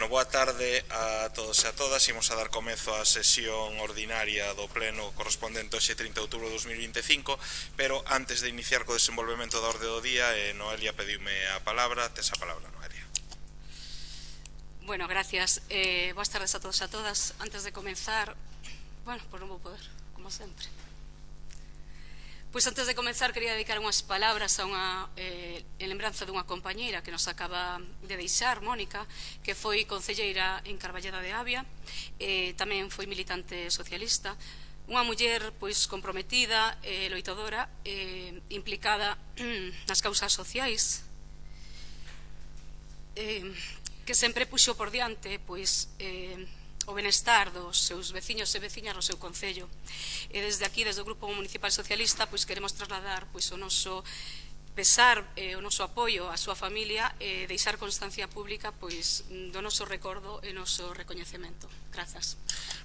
Bueno, boa tarde a todos e a todas. Imos a dar comezo á sesión ordinaria do pleno correspondente hoxe 30 de outubro de 2025, pero antes de iniciar co desenvolvemento da orde do día, Noelia pediume a palabra. Tes a palabra, Noelia. Bueno, gracias. Boas tardes a todos e a todas. Antes de comenzar, bueno, non vou poder, como sempre. Pois antes de comenzar quería dedicar unhas palabras en lembranza dunha compañeira que nos acaba de deixar, Mónica, que foi concelleira en Carballeda de Avia, tamén foi militante socialista, unha muller pois comprometida, loitadora, implicada nas causas sociais, que sempre puxo por diante pois o benestar dos seus veciños e veciñas no seu concello. E desde aquí, desde o Grupo Municipal Socialista, pois queremos trasladar pois o noso pesar, o noso apoio á súa familia e deixar constancia pública pois do noso recordo e noso recoñecemento. Grazas.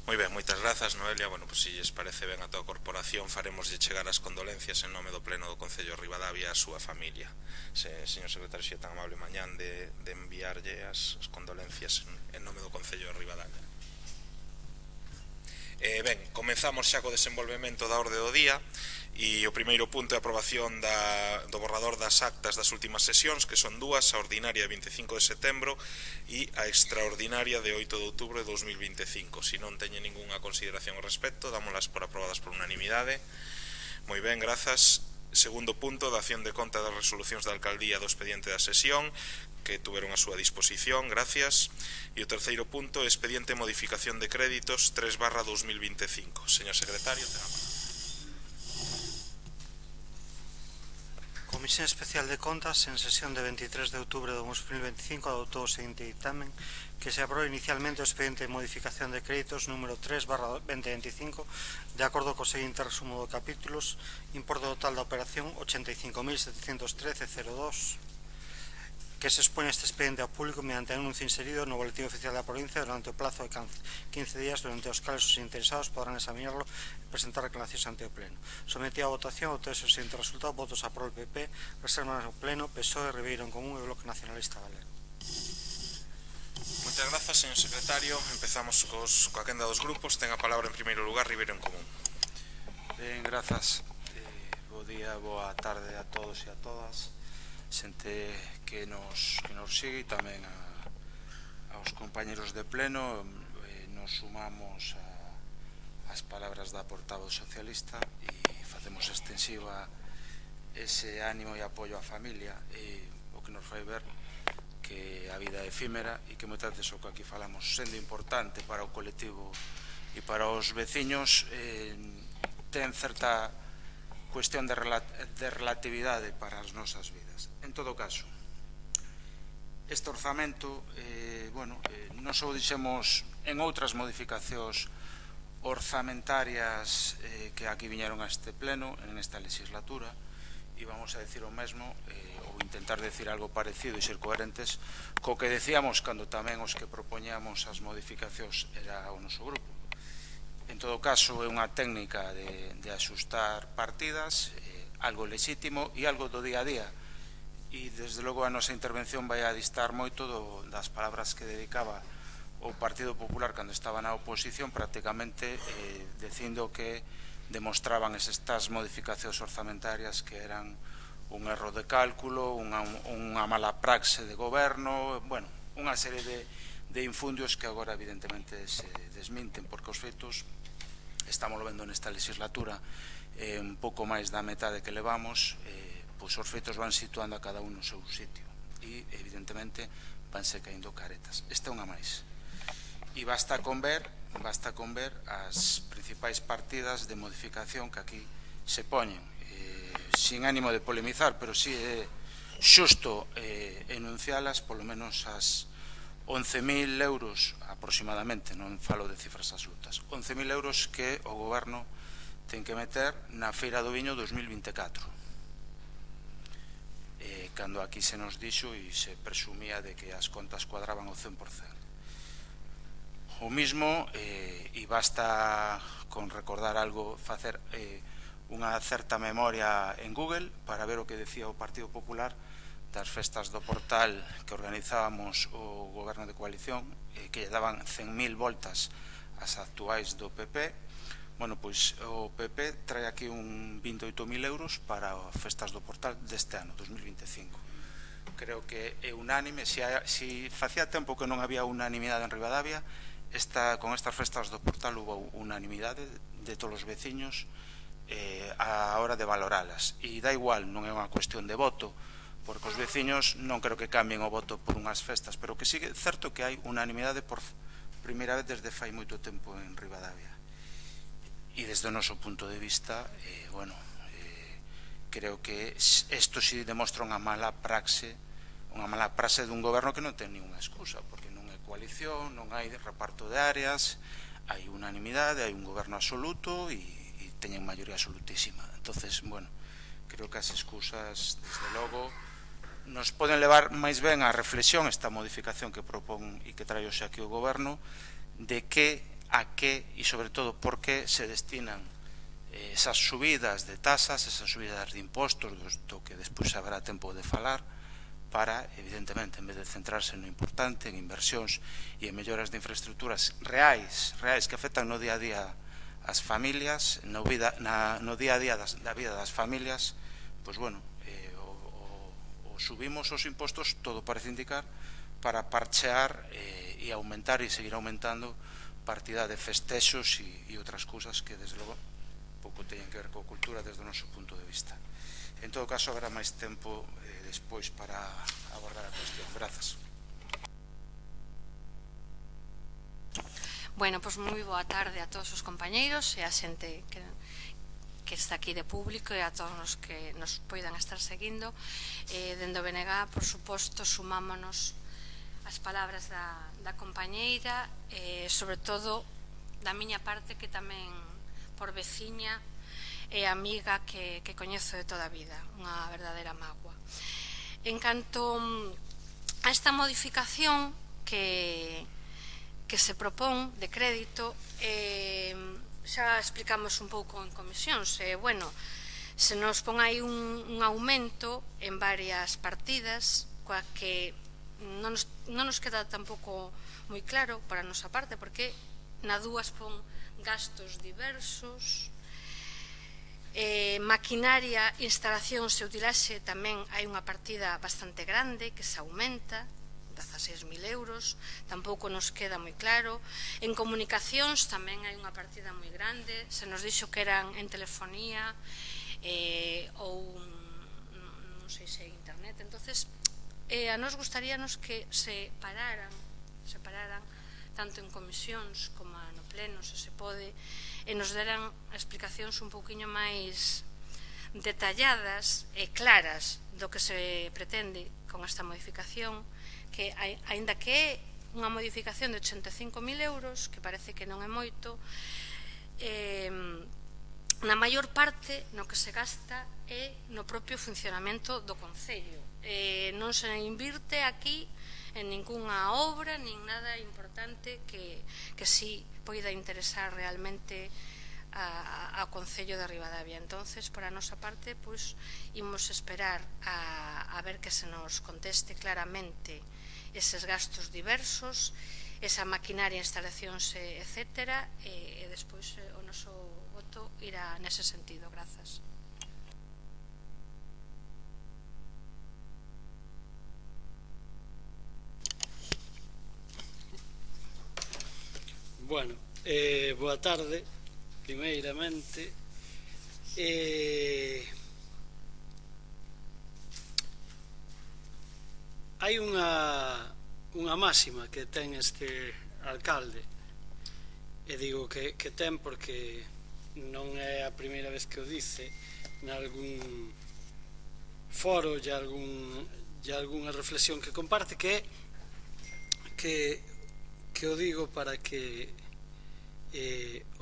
Moi ben, moitas grazas, Noelia. Bueno, pois se lles parece ben a toda a corporación, faremoslle chegar as condolencias en nome do Pleno do Concello de Ribadavia á súa familia. Señor secretario, xe tan amable mañán de enviarlle as condolencias en nome do Concello de Ribadavia. Ben, comenzamos xa co desenvolvemento da orde do día e o primeiro punto é a aprobación do borrador das actas das últimas sesións, que son dúas, a ordinaria de 25 de setembro e a extraordinaria de 8 de outubro de 2025. Se non teñen ningunha consideración ao respecto, dámolas por aprobadas por unanimidade. Moi ben, grazas. Segundo punto, dación de conta das resolucións da alcaldía do expediente da sesión, que tuveron a súa disposición, gracias. E o terceiro punto, expediente de modificación de créditos 3/2025. Señor secretario, ten a palabra. Comisión Especial de Contas, en sesión de 23 de outubro de 2025, adoptou o seguinte dictamen, que se aprobou inicialmente o expediente de modificación de créditos número 3/2025, de acordo co seguinte resumo de capítulos: importe total da operación 85.713,02, que se expone este expediente ao público mediante anuncio inserido no Boletín Oficial da Provincia durante o plazo de 15 días, durante os cales os interesados podrán examinarlo e presentar reclamacións ante o Pleno. Sometido a votación, o texto seguinte resultado: votos aprobou o PP, reservas no Pleno, PSOE, Ribeiro en Común e Bloque Nacionalista Galego. Moitas grazas, señor secretario. Empezamos coa quenda dos grupos. Ten a palabra en primeiro lugar Ribeiro en Común. Ben, grazas. Bo día, boa tarde a todos e a todas. Xente que nos sigue, e tamén aos compañeros de pleno. Nos sumamos ás palabras da portavoz socialista e facemos extensiva ese ánimo e apoio á familia, e o que nos fai ver que a vida é efímera e que moitas veces o que aquí falamos, sendo importante para o colectivo e para os veciños, ten certa cuestión de relatividade para as nosas vidas. En todo caso, este orzamento, non só dixemos en outras modificacións orzamentarias que aquí viñeron a este pleno, en esta legislatura, e vamos a decir o mesmo, ou intentar decir algo parecido e ser coherentes co que decíamos cando tamén os que propoñamos as modificacións era o noso grupo. En todo caso, é unha técnica de axustar partidas, algo lexítimo e algo do día a día, e desde logo a nosa intervención vai a distar moito das palabras que dedicaba o Partido Popular cando estaba na oposición, prácticamente dicindo que demostraban estas modificacións orzamentarias que eran un erro de cálculo, unha mala praxe de goberno, bueno, unha serie de infundios que agora evidentemente se desminten, porque os feitos, estamos vendo nesta legislatura, un pouco máis da metade que levamos, pois os feitos van situando a cada un no seu sitio e evidentemente vanse caíndo caretas. Esta é unha máis. E basta con ver as principais partidas de modificación que aquí se poñen, sin ánimo de polemizar, pero si é xusto enuncialas, polo menos as 11.000 euros aproximadamente, non falo de cifras absolutas, 11.000 euros que o goberno ten que meter na Feira do Viño 2024, cando aquí se nos dixo e se presumía de que as contas cuadraban ao 100%. O mismo, e basta con recordar algo, facer unha certa memoria en Google para ver o que decía o Partido Popular das festas do Portal que organizábamos o goberno de coalición, que lle daban 100.000 voltas ás actuais do PP. Bueno, pois o PP trae aquí un 28.000 euros para as festas do Portal deste ano, 2025. Creo que é unánime, si facía tempo que non había unanimidade en Ribadavia, con estas festas do Portal hubo unanimidade de todos os veciños a hora de valoralas. E dá igual, non é unha cuestión de voto, porque os veciños non creo que cambien o voto por unhas festas, pero que sigue certo que hai unanimidade por primeira vez desde fai moito tempo en Ribadavia. E desde o noso punto de vista, creo que isto si demostra unha mala praxe dun goberno que non ten ninguna excusa, porque non é coalición, non hai reparto de áreas, hai unanimidade, hai un goberno absoluto e teñen maioría absolutísima. Entonces, creo que as excusas, desde logo, nos poden levar máis ben á reflexión esta modificación que propón e que trae hoxe aquí o goberno, de a que e sobre todo por que se destinan esas subidas de tasas, esas subidas de impostos do que despois habrá tempo de falar, para, evidentemente, en vez de centrarse no importante, en inversións e en melloras de infraestructuras reais que afectan no día a día as familias, no día a día da vida das familias, pois subimos os impostos, todo parece indicar, para parchear e aumentar e seguir aumentando partida de festexos e outras cousas que, desde logo, pouco teñen que ver coa cultura desde o noso punto de vista. En todo caso, haberá máis tempo despois para abordar a cuestión. Grazas. Bueno, pois moi boa tarde a todos os compañeiros e a xente que está aquí de público e a todos os que nos poidan estar seguindo. Dende o BNG, por suposto, sumámonos as palabras da compañeira, sobre todo da miña parte, que tamén por veciña e amiga que coñezo de toda a vida, unha verdadeira mágoa. En canto a esta modificación que se propón de crédito, xa explicamos un pouco en comisións, se nos pon aí un aumento en varias partidas, coa que non nos queda tampouco moi claro para a nosa parte, porque na dúas pon gastos diversos, maquinaria, instalacións e utilaxe tamén hai unha partida bastante grande que se aumenta, 16.000 euros, tampouco nos queda moi claro. En comunicacións tamén hai unha partida moi grande, se nos dixo que eran en telefonía ou non sei se internet. Entonces, a nos gustaríanos que se pararan tanto en comisións como no pleno, se se pode, e nos deran explicacións un pouquiño máis detalladas e claras do que se pretende con esta modificación, que aínda que é unha modificación de 85.000 euros, que parece que non é moito, na maior parte no que se gasta é no propio funcionamento do Concello. Non se invirte aquí en ningunha obra, nin nada importante que si poida interesar realmente ao Concello de Ribadavia. Entonces, por a nosa parte, pois, imos esperar a ver que se nos conteste claramente eses gastos diversos, esa maquinaria, instalacións, etcétera, e despois o noso voto irá nese sentido. Grazas. Bueno, boa tarde, primeiramente. Hai unha máxima que ten este alcalde, e digo que ten porque non é a primeira vez que o dice, nalgún foro e algunha reflexión que comparte, que o digo para que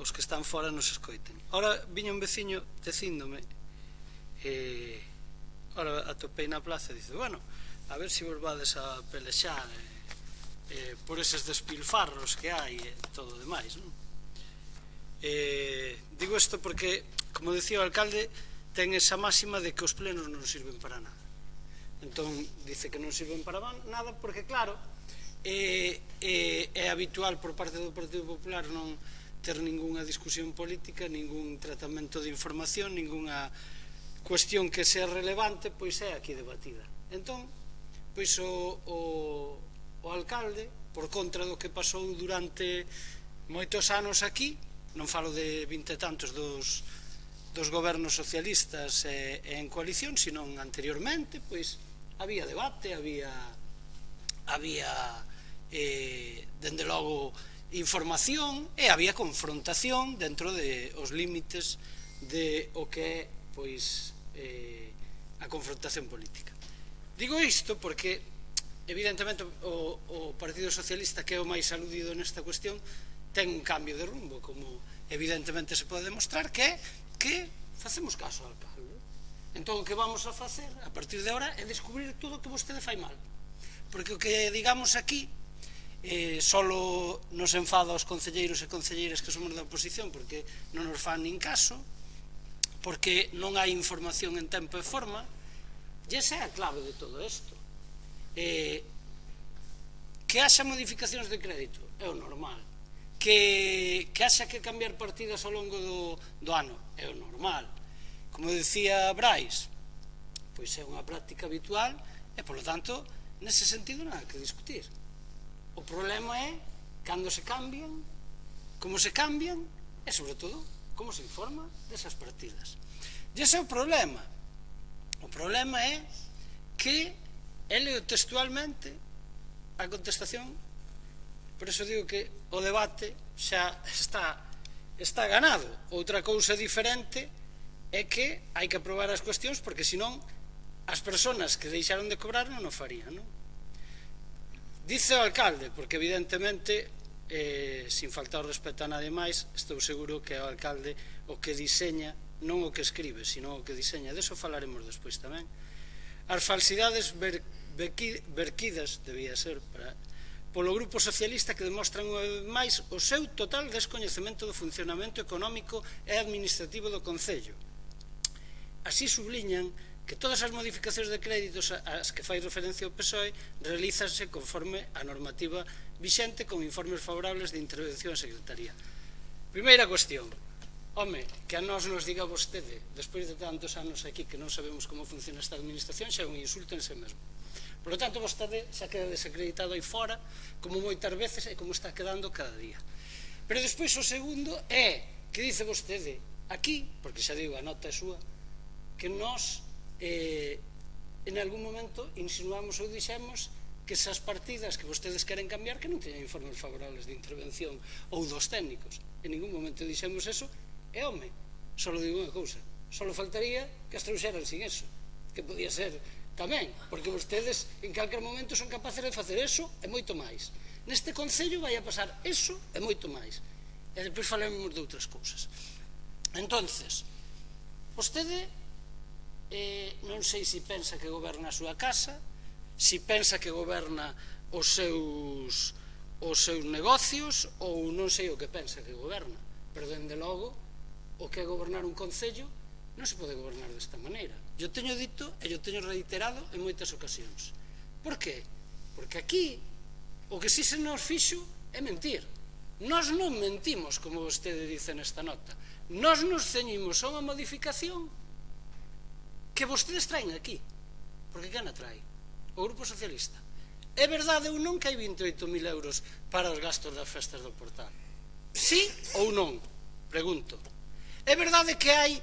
os que están fora nos escoiten. Ora viña un veciño dicíndome, ora atopei na plaza e dice, bueno, a ver se vos vades a pelexar por eses despilfarros que hai e todo o demais, non? Digo isto porque, como dicía o alcalde, ten esa máxima de que os plenos non sirven para nada. Entón, dice que non sirven para nada, porque, claro, é habitual por parte do Partido Popular non ter ningunha discusión política, ningún tratamento de información, ninguna cuestión que sea relevante, pois é aquí debatida. Entón, pois o alcalde, por contra do que pasou durante moitos anos aquí, non falo de 20 e tantos dos gobernos socialistas en coalición, sino anteriormente, pois había debate, había dende logo información e había confrontación dentro de os límites de o que é pois a confrontación política. Digo isto porque evidentemente o Partido Socialista, que é o máis aludido nesta cuestión, ten un cambio de rumbo, como evidentemente se pode demostrar, que é que facemos caso ao alcalde. Entón, o que vamos a facer a partir de agora é descubrir todo o que vostede fai mal, porque o que digamos aquí solo nos enfada aos concelleiros e concelleiras que somos da oposición, porque non nos fan nin caso, porque non hai información en tempo e forma, e esa é a clave de todo isto. Que haxa modificacións de crédito é o normal, que haxa que cambiar partidas ao longo do ano é o normal. Como decía Brais, pois é unha práctica habitual e, polo tanto, nese sentido nada que discutir. O problema é cando se cambian, como se cambian e, sobre todo, como se informa desas partidas. E ese é o problema. O problema é que leo textualmente a contestación. Por iso digo que o debate xa está ganado. Outra cousa diferente é que hai que aprobar as cuestións, porque senón as persoas que deixaron de cobrar non o farían, non? Dice o alcalde, porque evidentemente, sin faltar o respeto a nadie máis, estou seguro que é o alcalde o que diseña, non o que escribe, sino o que diseña. Deso falaremos despois tamén. As falsidades verquidas, debía ser, polo Grupo Socialista, que demostran unha vez máis o seu total descoñecemento do funcionamento económico e administrativo do Concello. Así subliñan que todas as modificacións de créditos ás que fai referencia o PSOE realízanse conforme a normativa vixente con informes favorables de intervención en Secretaría. Primeira cuestión. Home, que a nós nos diga vostede, despois de tantos anos aquí que non sabemos como funciona esta administración, xa é un insulto en sí mesmo. Por lo tanto, vostede xa queda desacreditado aí fora, como moitas veces e como está quedando cada día. Pero despois o segundo é que dice vostede aquí, porque xa digo, a nota é súa, que nós en algún momento insinuamos ou dixemos que esas partidas que vostedes queren cambiar que non teñen informes favorables de intervención ou dos técnicos. En ningún momento dixemos eso. E, home, só digo unha cousa, só faltaría que as trouxeran sin eso, que podía ser tamén, porque vostedes en calquer momento son capaces de facer eso e moito máis. Neste Concello vai a pasar eso e moito máis. E depois falemos de outras cousas. Entonces, vostede non sei se pensa que goberna a súa casa, se pensa que goberna os seus negocios, ou non sei o que pensa que goberna, pero dende logo o que é gobernar un concello non se pode gobernar desta maneira. Eu teño dito e eu teño reiterado en moitas ocasións. Por qué? Porque aquí o que si se nos fixo é mentir. Nós non mentimos, como vostede dice nesta nota. Nós nos ceñimos a unha modificación que vostedes traen aquí, porque quen a trae? O Grupo Socialista. É verdade ou non que hai 28.000 euros para os gastos das festas do Portal? Sí ou non? Pregunto. É verdade que hai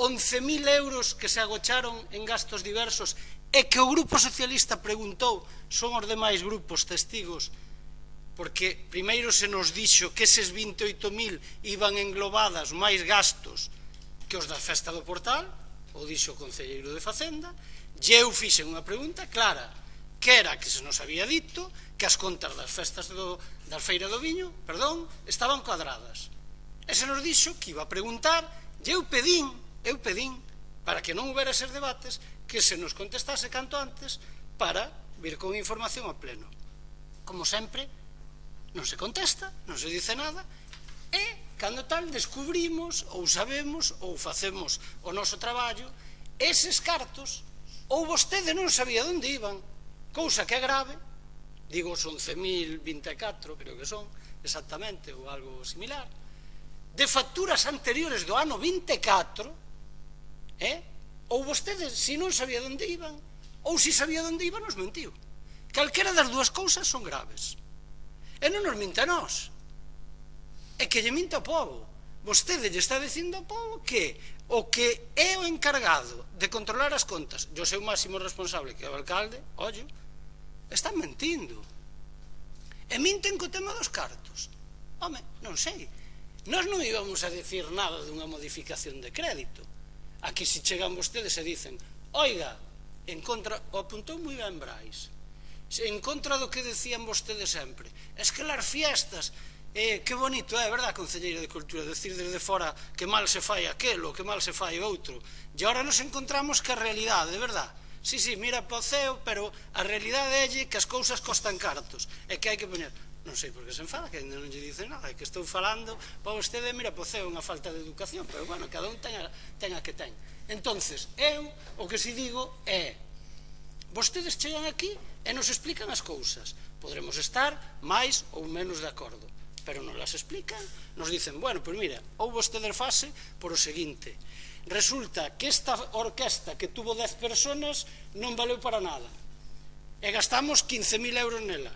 11.000 euros que se agocharon en gastos diversos e que o Grupo Socialista preguntou, son os demais grupos testigos, porque primeiro se nos dixo que eses 28.000 iban englobadas máis gastos que os da festa do Portal, o dixo o concelleiro de Facenda, e eu fixen unha pregunta clara, que era que se nos había dito que as contas das festas da Feira do Viño, estaban cuadradas. E se nos dixo que iba a preguntar, e eu pedín, para que non houbera eses debates, que se nos contestase canto antes para vir con información ao pleno. Como sempre, non se contesta, non se dice nada, e, cando tal, descubrimos, ou sabemos, ou facemos o noso traballo, eses cartos ou vostede non sabía onde iban, cousa que é grave, digo os 11.024, creo que son, exactamente, ou algo similar, de facturas anteriores do ano 24, ou vostede, se non sabía onde iban, ou se sabía onde iban, nos mentiu. Calquera das dúas cousas son graves. E non nos minta a nós, é que lle minta ao povo. Vostede lle está dicindo ao povo que o que é o encargado de controlar as contas, e o seu máximo responsable, que é o alcalde, ollo, están mentindo. E minten co tema dos cartos. Home, non sei. Nós non íbamos a decir nada dunha modificación de crédito. Aquí se chegan vostedes e dicen, oiga, en contra, o apuntou moi ben Brais, en contra do que decían vostedes sempre, es que las fiestas, que bonito é, verdad, Concelleira de Cultura, decir desde fora que mal se fai aquelo, que mal se fai outro, e agora nos encontramos que a realidade, verdad, sí, mira pa o ceo, pero a realidade é que as cousas costan cartos, e que hai que poñer, non sei por que se enfada, que ainda non lle dice nada, é que estou falando para vostede, mira pa o ceo, unha falta de educación, pero bueno, cada un ten a que ten. Entonces, eu, o que si digo é, vostedes chegan aquí e nos explican as cousas, podremos estar máis ou menos de acordo, pero non las explican, nos dicen, bueno, pois mira, ou vostede fase por o seguinte, resulta que esta orquesta que tuvo 10 personas non valeu para nada, e gastamos 15.000 euros nela.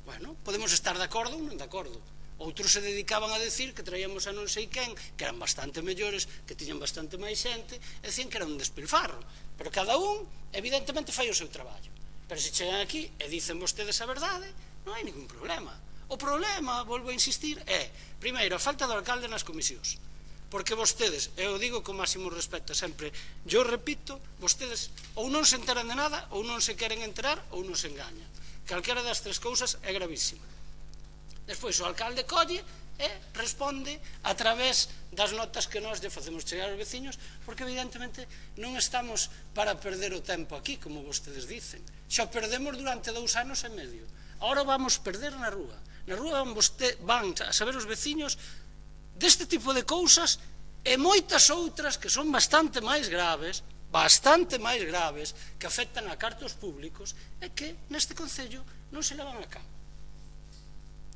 Bueno, podemos estar de acordo ou non de acordo. Outros se dedicaban a decir que traíamos a non sei quen, que eran bastante mellores, que tiñan bastante máis xente, e dicían que era un despilfarro. Pero cada un, evidentemente, fai o seu traballo. Pero se chegan aquí e dicen vostedes a verdade, non hai ningún problema. O problema, volvo a insistir, é, primeiro, a falta do alcalde nas comisións. Porque vostedes, eu digo con máximo respeto sempre, eu repito, vostedes ou non se enteran de nada, ou non se queren enterar, ou non se engañan. Calquera das tres cousas é gravísima. Despois o alcalde colle e responde a través das notas que nós lle facemos chegar aos veciños, porque evidentemente non estamos para perder o tempo aquí, como vostedes dicen. Xa perdemos durante 2 anos e medio. Ahora vamos perder na rúa. Na rúa van a saber os veciños deste tipo de cousas e moitas outras que son bastante máis graves, que afectan a cartos públicos e que neste concello non se levan a cabo.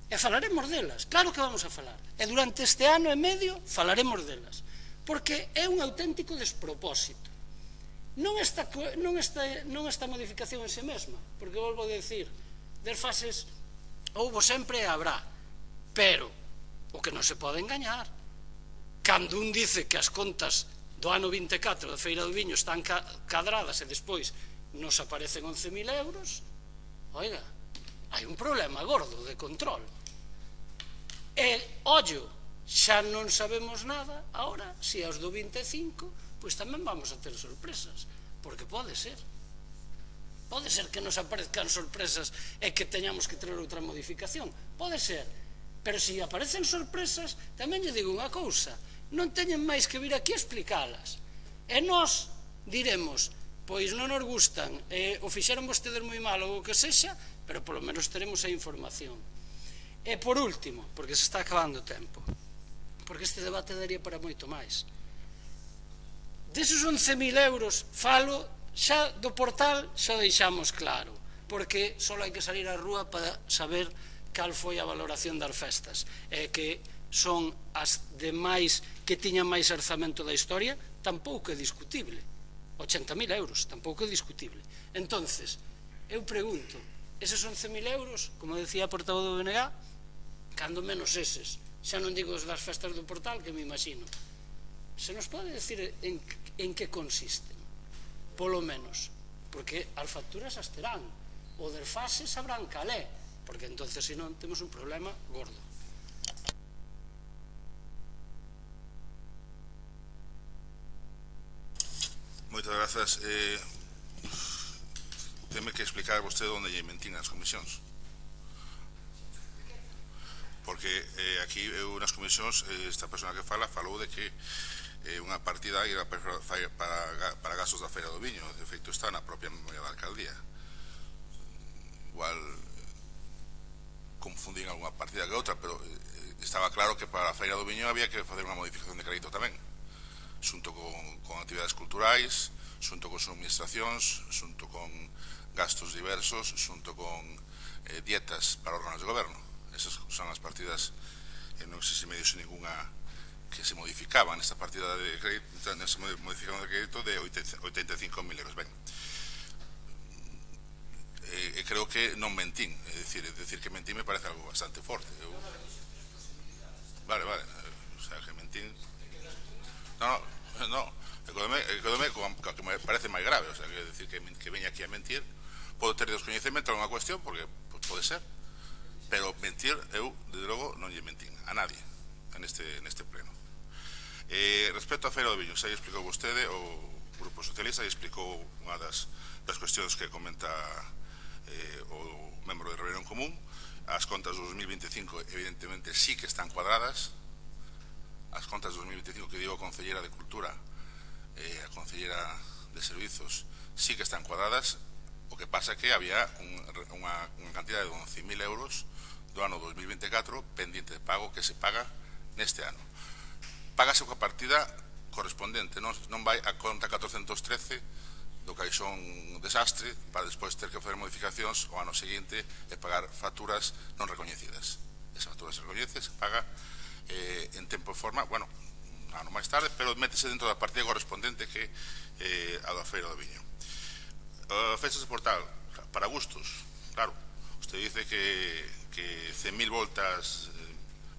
E falaremos delas, claro que vamos a falar. E durante este ano e medio falaremos delas, porque é un auténtico despropósito. Non esta modificación en si mesma, porque volvo a decir, desfases houbo sempre e habrá, pero o que non se pode engañar, cando un dice que as contas do ano 24 da Feira do Viño están cadradas e despois nos aparecen 11.000 euros, oiga, hai un problema gordo de control. E, ollo, xa non sabemos nada, ahora, se aos do 25, pois tamén vamos a ter sorpresas, porque pode ser. Pode ser que nos aparezcan sorpresas e que teñamos que ter outra modificación, pode ser, pero se aparecen sorpresas, tamén lle digo unha cousa, non teñen máis que vir aquí a explicalas. E nós diremos, pois non nos gustan, o fixeron vostedes moi mal ou o que sexa, pero polo menos teremos a información. E por último, porque se está acabando o tempo, porque este debate daría para moito máis, deses 11.000 euros falo xa do portal, xa deixamos claro, porque só hai que salir á rúa para saber cal foi a valoración das festas, e que son as demais que tiñan máis orzamento da historia, tampouco é discutible. 80.000 euros, tampouco é discutible. Entonces, eu pregunto, eses 11.000 euros, como decía a portavoz do BNG, cando menos eses, xa non digo os das festas do portal, que me imagino, se nos pode decir en que consisten, polo menos, porque as facturas as terán, o desfase sabrán cal é, porque entonces, se non, temos un problema gordo. Moitas grazas. Teme que explicar vostede onde lle mentín as comisións, porque aquí nas comisións esta persona que falou de que unha partida era para gastos da Feira do Viño. De feito está na propia memoria da alcaldía. Igual confundín algunha partida que outra, pero estaba claro que para a Feira do Viño había que facer unha modificación de crédito tamén, xunto con actividades culturais, xunto con subministracións, xunto con gastos diversos, xunto con dietas para órganos de goberno. Esas son as partidas, non sei se me dixo ninguna que se modificaban nesta partida de crédito, nesta modificación de crédito de 85.000 euros. Ben, creo que non mentín, é dicir que mentín me parece algo bastante forte. Vale, o sea, que mentín... No, que me parece máis grave, o sea, que decir que veña aquí a mentir, podo ter descoñecemento de alguna cuestión, porque pode ser, pero mentir, eu, desde logo, non lle mentín a nadie neste pleno. Respecto á Feira do Viño, xa lle explicou vostede, o Grupo Socialista lle explicou unha das cuestións que comenta o membro de Reunión Común. As contas do 2025 evidentemente sí que están cuadradas. As contas do 2025 que digo a Concelleira de Cultura e a Concelleira de Servizos sí que están cuadradas. O que pasa que había unha cantidad de 11.000 euros do ano 2024 pendiente de pago que se paga neste ano. Págase coa partida correspondente, non vai a conta 413 do caixón desastre para despois ter que facer modificacións o ano seguinte e pagar facturas non recoñecidas. Esa factura se recoñece, se paga en tempo e forma, bueno, un ano máis tarde, pero métese dentro da partida correspondente que a da Feira do Viño. Festas de Portal, para gustos, claro, usted dice que 100.000 voltas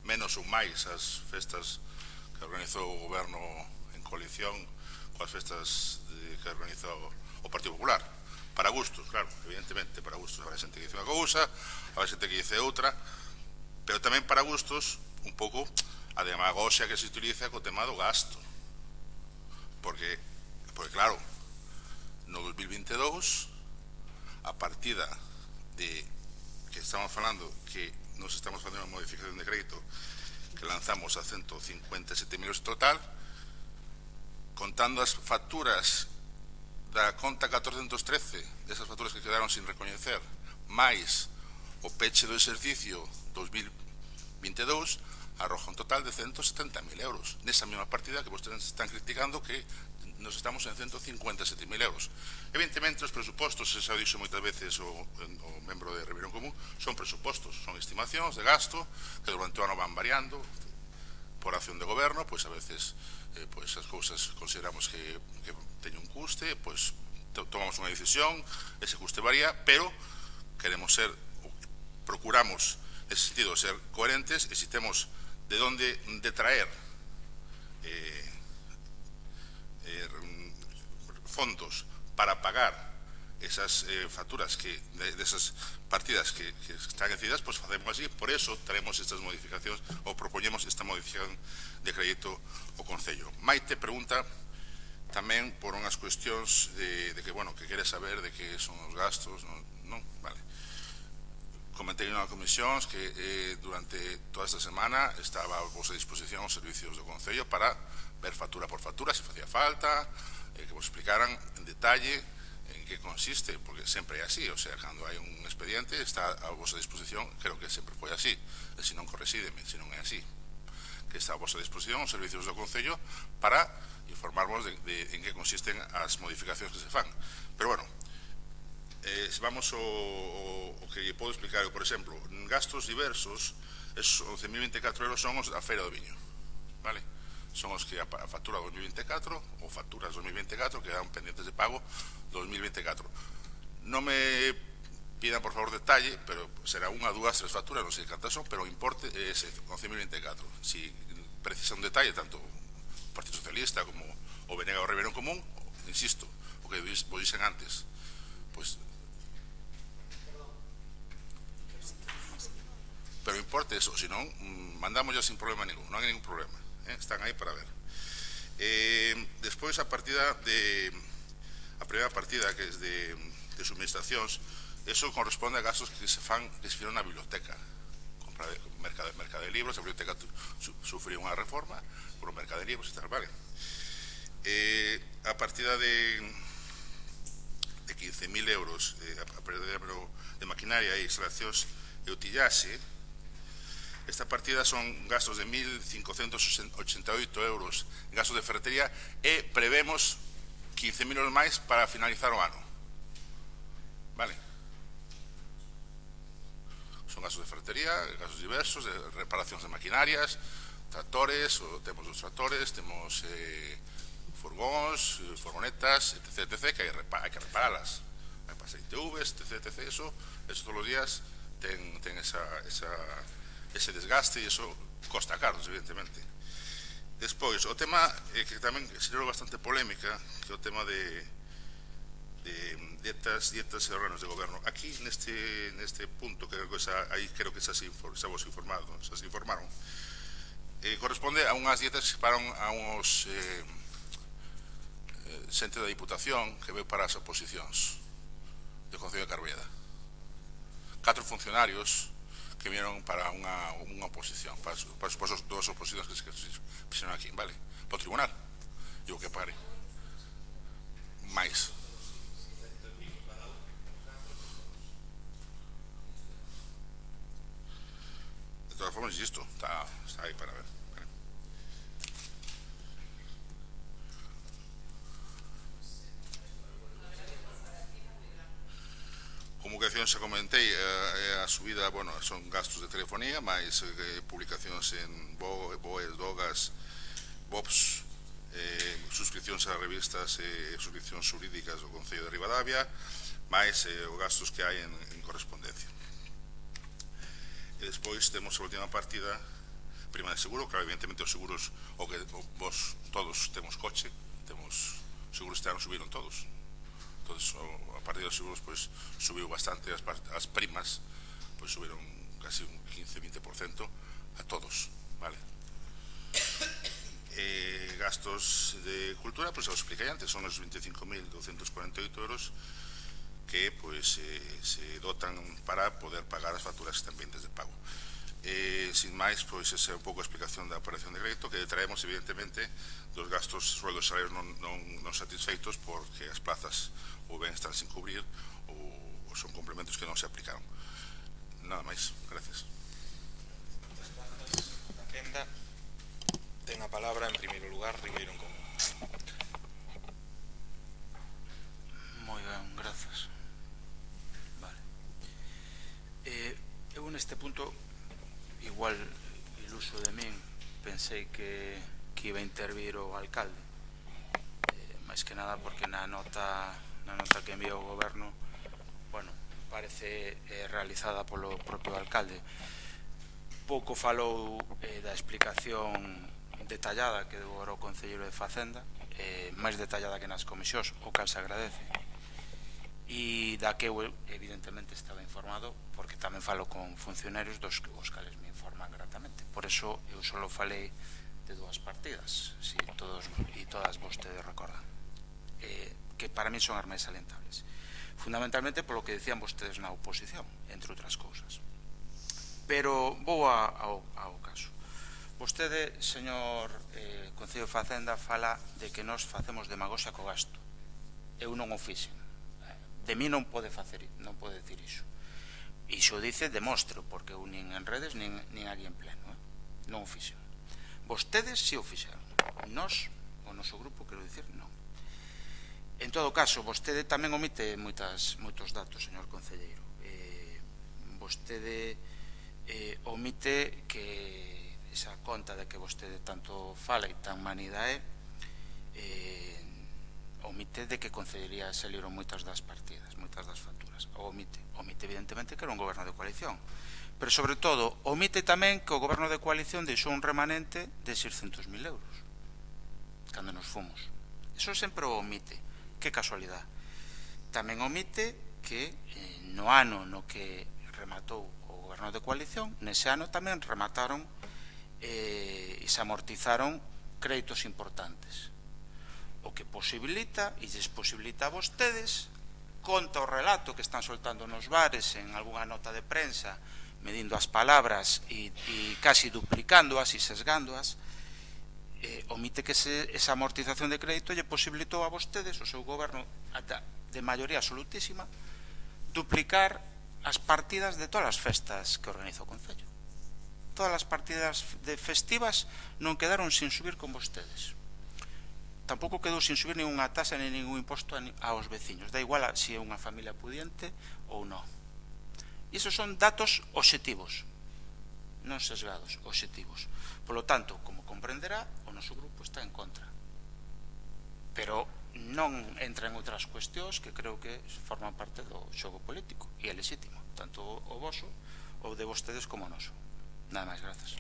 menos ou máis as festas que organizou o goberno en coalición coas festas que organizou o Partido Popular. Para gustos, claro, evidentemente, para gustos. Habrá xente que dice unha cousa, habrá xente que dice outra, pero tamén para gustos un pouco a demagoxia que se utiliza co tema do gasto. Porque claro, no 2022, a partida de que estamos falando que nos estamos facendo unha modificación de crédito que lanzamos a 157.000 euros total, contando as facturas da conta 413, desas facturas que quedaron sin recoñecer, máis o peche do exercicio 2022, arroja un total de 170.000 euros. Nesa mesma partida que vostedes están criticando que nos estamos en 157.000 euros. Evidentemente, os presupostos, se xa dixo moitas veces o membro de Reunión Común, son presupostos, son estimacións de gasto que durante o ano van variando por acción de goberno, pois a veces as cousas consideramos que teñen un custe, pois tomamos unha decisión, ese custe varía, pero queremos procuramos nese sentido ser coherentes, e se temos de onde detraer fondos para pagar esas facturas desas partidas que están decididas, pois facemos así. Por eso traemos estas modificacións ou propoñemos esta modificación de crédito ao Concello. Maite pregunta tamén por unhas cuestións de que, bueno, que quere saber de que son os gastos, non? Vale. Comentei unha comisión que durante toda esta semana estaba a vosa disposición os servicios do Concello para ver factura por factura, se facía falta, que vos explicaran en detalle en que consiste, porque sempre é así, o sea, cando hai un expediente está a vosa disposición, creo que sempre foi así, e se non corresídeme, se non é así, que está a vosa disposición os servicios do Concello para informarvos de en que consisten as modificacións que se fan. Pero, bueno, se vamos o que podo explicar, por exemplo, gastos diversos, esos 11.024 euros son os da Feira do Viño, vale? Son os que a factura 2024 ou facturas 2024 quedan pendientes de pago 2024. Non me pidan por favor detalle, pero será unha, dúas, tres facturas, non sei cantas son, pero o importe é ese, 11.024. Si precisa un detalle, tanto o Partido Socialista como o BNG ou o Reunión Común, insisto, o que vos dixen antes, pois pero o importe é eso, senón mandamos ya sin problema ningún, non hai ningún problema. Están aí para ver. Despois a primeira partida que é de suministracións, eso corresponde a gastos que se firon na biblioteca, compra de mercado de libros. A biblioteca sufriu unha reforma por o mercado de libros e tal, vale. A partida de 15.000 euros de maquinaria e instalacións e utillaxe. Esta partida son gastos de 1.588 euros, gastos de ferretería, e prevemos 15.000 euros máis para finalizar o ano. Vale? Son gastos de ferretería, gastos diversos, de reparacións de maquinarias, tractores, temos os tractores, temos furgóns, furgonetas, etc, que hai que reparalas. Hai para ITVs, etc, eso todos os días ten ese desgaste e eso costa caros, evidentemente. Despois, o tema que tamén xerou bastante polémica, que é o tema de dietas e órganos de goberno. Aquí, neste punto, aí creo que xa vos informaron, corresponde a unhas dietas que paran a uns xente da Diputación que veu para as oposicións do Concello de Carballeira. 4 funcionarios que vieron para unha oposición, para as dúas oposicións que se fixeron aquí, vale? Para o tribunal, digo que pare. Mais. De todas formas, insisto, está aí para ver. Comunicacións, xa comentei, a subida, bueno, son gastos de telefonía, máis publicacións en BOEs, DOGAS, BOPs, suscripcións a revistas e suscripcións jurídicas do Concello de Ribadavia, máis os gastos que hai en correspondencia. E despois temos a última partida, prima de seguro, claro, evidentemente os seguros, o que vos todos temos coche, temos seguros este ano subiron todos. Entón, a partir dos seguros, pois, subiu bastante, as primas, pois, subiron casi un 15-20% a todos, vale? Gastos de cultura, pois, os expliquei antes, son os 25.248 euros que, pois, se dotan para poder pagar as facturas que están pendentes de pago. Sin máis, pois, esa é un pouco a explicación da operación de crédito, que traemos, evidentemente, dos gastos, sueldos, salarios non satisfeitos porque as plazas ou ben están sin cubrir ou son complementos que non se aplicaron. Nada máis, gracias. A quenda ten a palabra, en primeiro lugar, Ribeiro en Común. Moi ben, grazas. Vale. Eu neste punto, igual iluso de min, pensei que iba a intervir o alcalde, máis que nada porque na nota que enviou o goberno, bueno, parece realizada polo propio alcalde. Pouco falou da explicación detallada que deu o Concelleiro de Facenda, máis detallada que nas comisións, o cal se agradece, e da que eu evidentemente estaba informado porque tamén falo con funcionarios dos cales me informan gratamente. Por eso eu só falei de 2 partidas, si todos e todas vostedes recordan, que para mí son as máis salientables, fundamentalmente polo que decían vostedes na oposición, entre outras cousas. Pero vou ao caso. Vostede, señor Concello de Facenda, fala de que nós facemos demagoxia co gasto. Eu non o fixen. De mí non pode dicir iso. Iso dice, demostro, porque eu nin en redes nin aquí en pleno, non o fixen. Vostedes si o fixeron. Nós, o noso grupo, quero dicir, non. En todo caso, vostede tamén omite moitos datos, señor concelleiro. Vostede omite que esa conta de que vostede tanto fala e tan manida omite de que Concellería salieron moitas das partidas, moitas das facturas. Omite evidentemente que era un goberno de coalición, pero sobre todo omite tamén que o goberno de coalición deixou un remanente de 600.000 euros cando nos fomos. Iso sempre o omite. Que casualidade. Tamén omite que no ano no que rematou o goberno de coalición, nese ano tamén remataron e se amortizaron créditos importantes, o que posibilita e lles posibilita a vostedes, conta o relato que están soltando nos bares en algunha nota de prensa, medindo as palabras e casi duplicándoas e sesgándoas. Omite que esa amortización de crédito lle posibilitou a vostedes, o seu goberno de maioría absolutísima, duplicar as partidas de todas as festas que organiza o Concello. Todas as partidas festivas non quedaron sin subir con vostedes. tampouco quedou sin subir ninguna tasa ni ningún imposto aos veciños, da igual se é unha familia pudiente ou non. E iso son datos obxectivos, non sesgados, obxectivos. Por lo tanto, como comprenderá, o noso grupo está en contra. Pero non entra en outras cuestións que creo que forman parte do xogo político e é legítimo, tanto o voso, o de vostedes como o noso. Nada máis, grazas.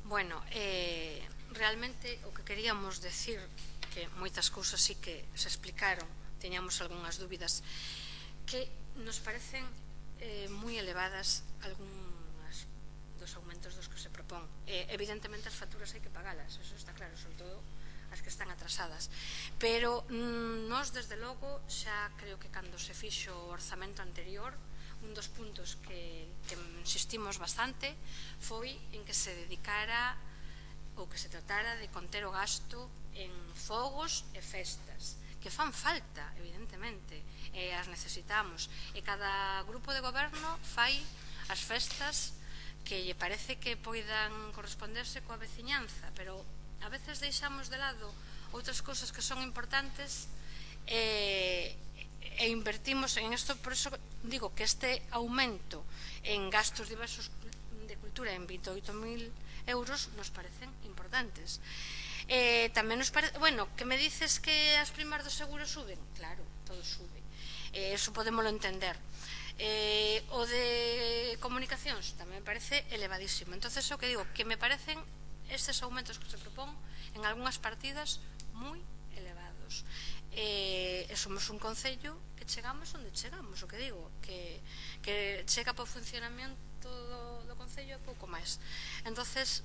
Bueno, realmente o que queríamos decir, que moitas cousas sí que se explicaron, teñamos algunhas dúbidas, que nos parecen moi elevadas algunhas dos aumentos dos que se propón. Evidentemente as facturas hai que pagalas, eso está claro, sobre todo as que están atrasadas, pero nós desde logo xa creo que cando se fixo o orzamento anterior, un dos puntos que insistimos bastante foi en que se dedicara ou que se tratara de conter o gasto en fogos e festas, que fan falta, evidentemente, e as necesitamos, e cada grupo de goberno fai as festas que lle parece que poidan corresponderse coa veciñanza, pero a veces deixamos de lado outras cousas que son importantes e invertimos en isto. Por iso digo que este aumento en gastos diversos de cultura en 28.000 euros nos parecen importantes. Tamén nos parece, bueno, que me dices que as primas do seguro suben, claro, todo sube, eso podémoslo entender. O de comunicacións tamén me parece elevadísimo. Entonces, o que digo, que me parecen estes aumentos que se propón en algunhas partidas moi elevados. E somos un concello que chegamos onde chegamos, o que digo, que chega para o funcionamento do concello pouco máis. Entonces,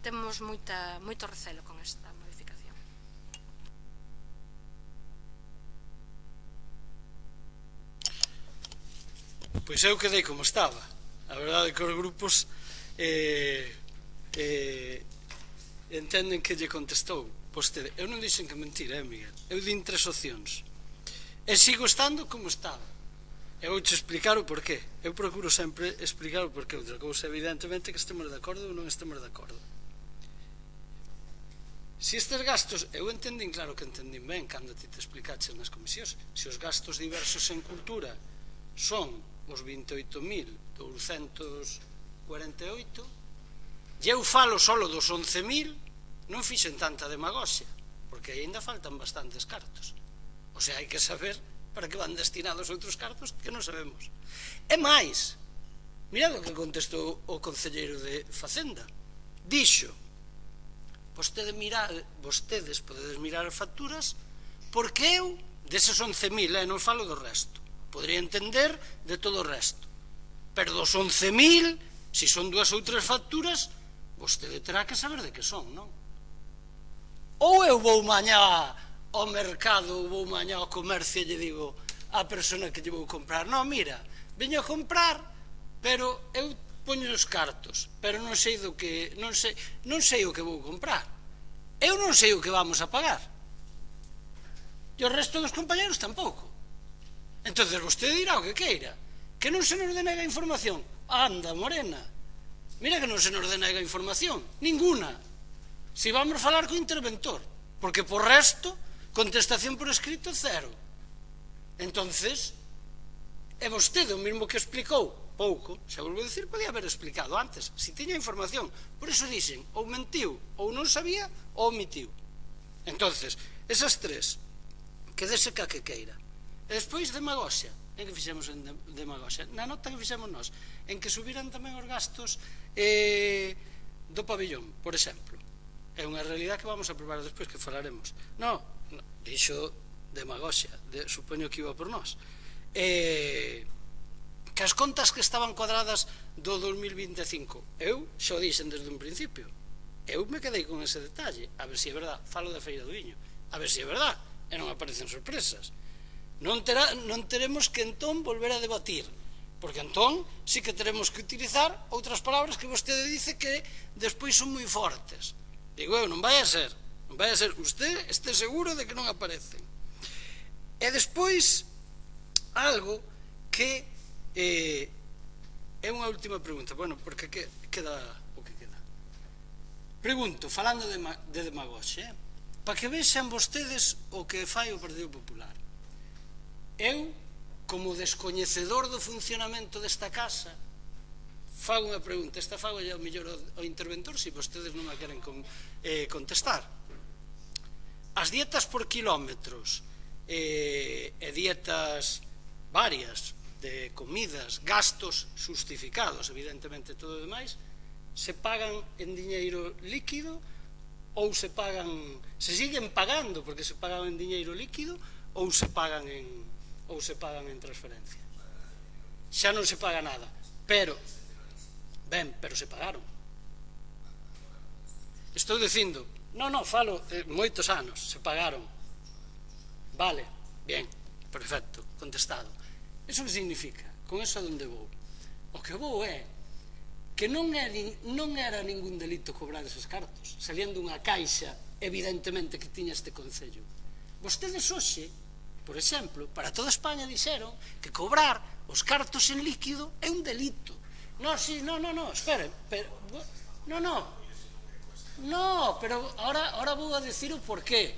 temos moito recelo con esta modificación. Pois eu quedei como estaba. A verdade é que os grupos entenden que lle contestou vostede. Eu non dixen que mentira, Miguel. Eu din 3 opcións e sigo estando como estaba. Eu vou te explicar o porqué. Eu procuro sempre explicar o porqué. Outra cousa, evidentemente, que estemos de acordo ou non estemos de acordo. Se estes gastos, eu entendín, claro que entendín ben cando ti te explicaches nas comisións, se os gastos diversos en cultura son os 28.248, e eu falo solo dos 11.000, non fixen tanta demagoxia, porque ainda faltan bastantes cartos. O sea, hai que saber para que van destinados outros cartos que non sabemos. E máis, mirad o que contestou o concelleiro de Facenda. Dixo, vostedes podedes mirar as facturas, porque eu, deses 11.000, non falo do resto, podría entender de todo o resto, pero dos 11.000, se son 2 ou 3 facturas, vostede terá que saber de que son, non? Ou eu vou mañá ao mercado, ou vou mañá ao comercio e lle digo á persona que lle vou comprar, non, mira, veño a comprar, pero eu poño os cartos, pero non sei o que vou comprar, eu non sei o que vamos a pagar, e o resto dos compañeros tampouco. Entonces vostede dirá o que queira, que non se nos denega información. Anda, Morena, mira que non se nos denega información, ninguna. Si vamos falar co interventor, porque por resto, contestación por escrito, cero. Entonces, é vostede o mesmo que explicou pouco, xa volvo a dicir, podía haber explicado antes, si tiña información. Por iso dixen, ou mentiu, ou non sabía, ou omitiu. Entonces, esas 3, que dese ca que queira. E despois, demagoxia. En que fixemos en demagoxia? Na nota que fixemos nós, en que subiran tamén os gastos do pabellón, por exemplo. É unha realidade que vamos a probar despois, que falaremos. Non, dixo demagoxia, supoño que iba por nós. Que as contas que estaban cuadradas do 2025, eu xa o dixen desde un principio, eu me quedei con ese detalle, a ver se é verdad, falo da Feira do Viño, a ver se é verdad, e non aparecen sorpresas. Non teremos que entón volver a debatir, porque entón sí que teremos que utilizar outras palabras que vostede dice que despois son moi fortes. Digo eu, non vai a ser, usted este seguro de que non aparecen. E despois, algo que é unha última pregunta, bueno, porque queda o que queda. Pregunto, falando de demagoxe, para que vexan vostedes o que fai o Partido Popular. Eu, como descoñecedor do funcionamento desta casa, fago unha pregunta, esta fago ao mellor ao interventor, se vostedes non a queren contestar. As dietas por kilómetros e dietas varias de comidas, gastos justificados, evidentemente todo o demais, se pagan en diñeiro líquido ou se siguen pagando porque se pagan en diñeiro líquido ou se pagan en transferencia. Xa non se paga nada, pero se pagaron. Estou dicindo, falo moitos anos, se pagaron. Vale, bien, perfecto, contestado. Iso que significa? Con eso a onde vou? O que vou é que non era ningún delito cobrar eses cartos, salían dunha caixa, evidentemente, que tiña este Concello. Vostedes hoxe, por exemplo, para toda España dixeron que cobrar os cartos en líquido é un delito. Esperen, pero ahora vou a decir o porqué.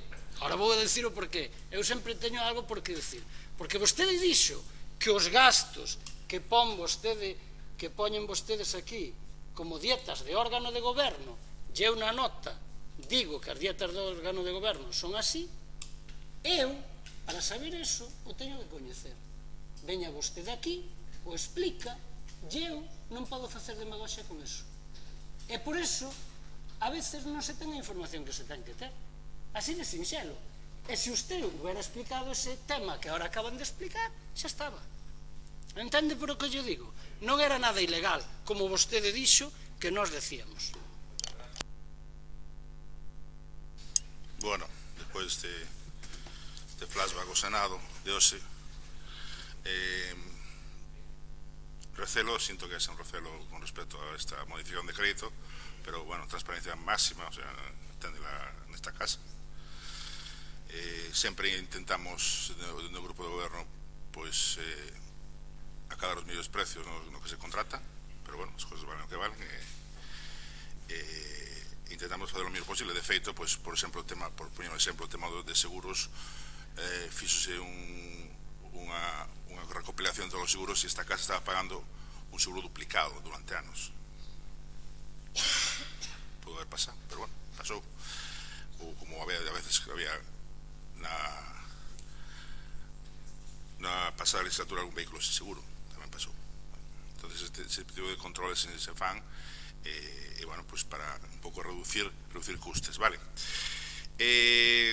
Eu sempre teño algo por que decir. Porque vostede dixo que os gastos que poñen vostedes aquí como dietas de órgano de goberno, eu na nota digo que as dietas de órgano de goberno son así, eu, para saber eso, o teño que coñecer. Veña vostede aquí, o explica, eu non podo facer demagoxia con eso. E por eso, a veces non se ten a información que se ten que ter. Así de sinxelo. E se usted hubiera explicado ese tema que ahora acaban de explicar, xa estaba. Entende por o que yo digo? Non era nada ilegal, como vostede dixo que nós decíamos. Bueno, despois de flashback ao Senado de hoxe, sinto que é un recelo con respecto a esta modificación de crédito, pero, bueno, transparencia máxima, o sea, entendela nesta casa. Sempre intentamos, no grupo de goberno, pois, acadar os mellores precios no que se contrata, pero, bueno, as cousas valen o que valen, intentamos fazer o mellor posible. De feito, pois, por exemplo, por poñer un exemplo, o tema de seguros, fíxose unha recopilación de todos os seguros e esta casa estaba pagando un seguro duplicado durante anos. Pudo haber pasado, pero, bueno, pasou. Ou como a veces había na pasada legislatura algún vehículo sin seguro, tamén pasou. Entonces ese tipo de controles se fan bueno, pues para un pouco reducir custes, vale?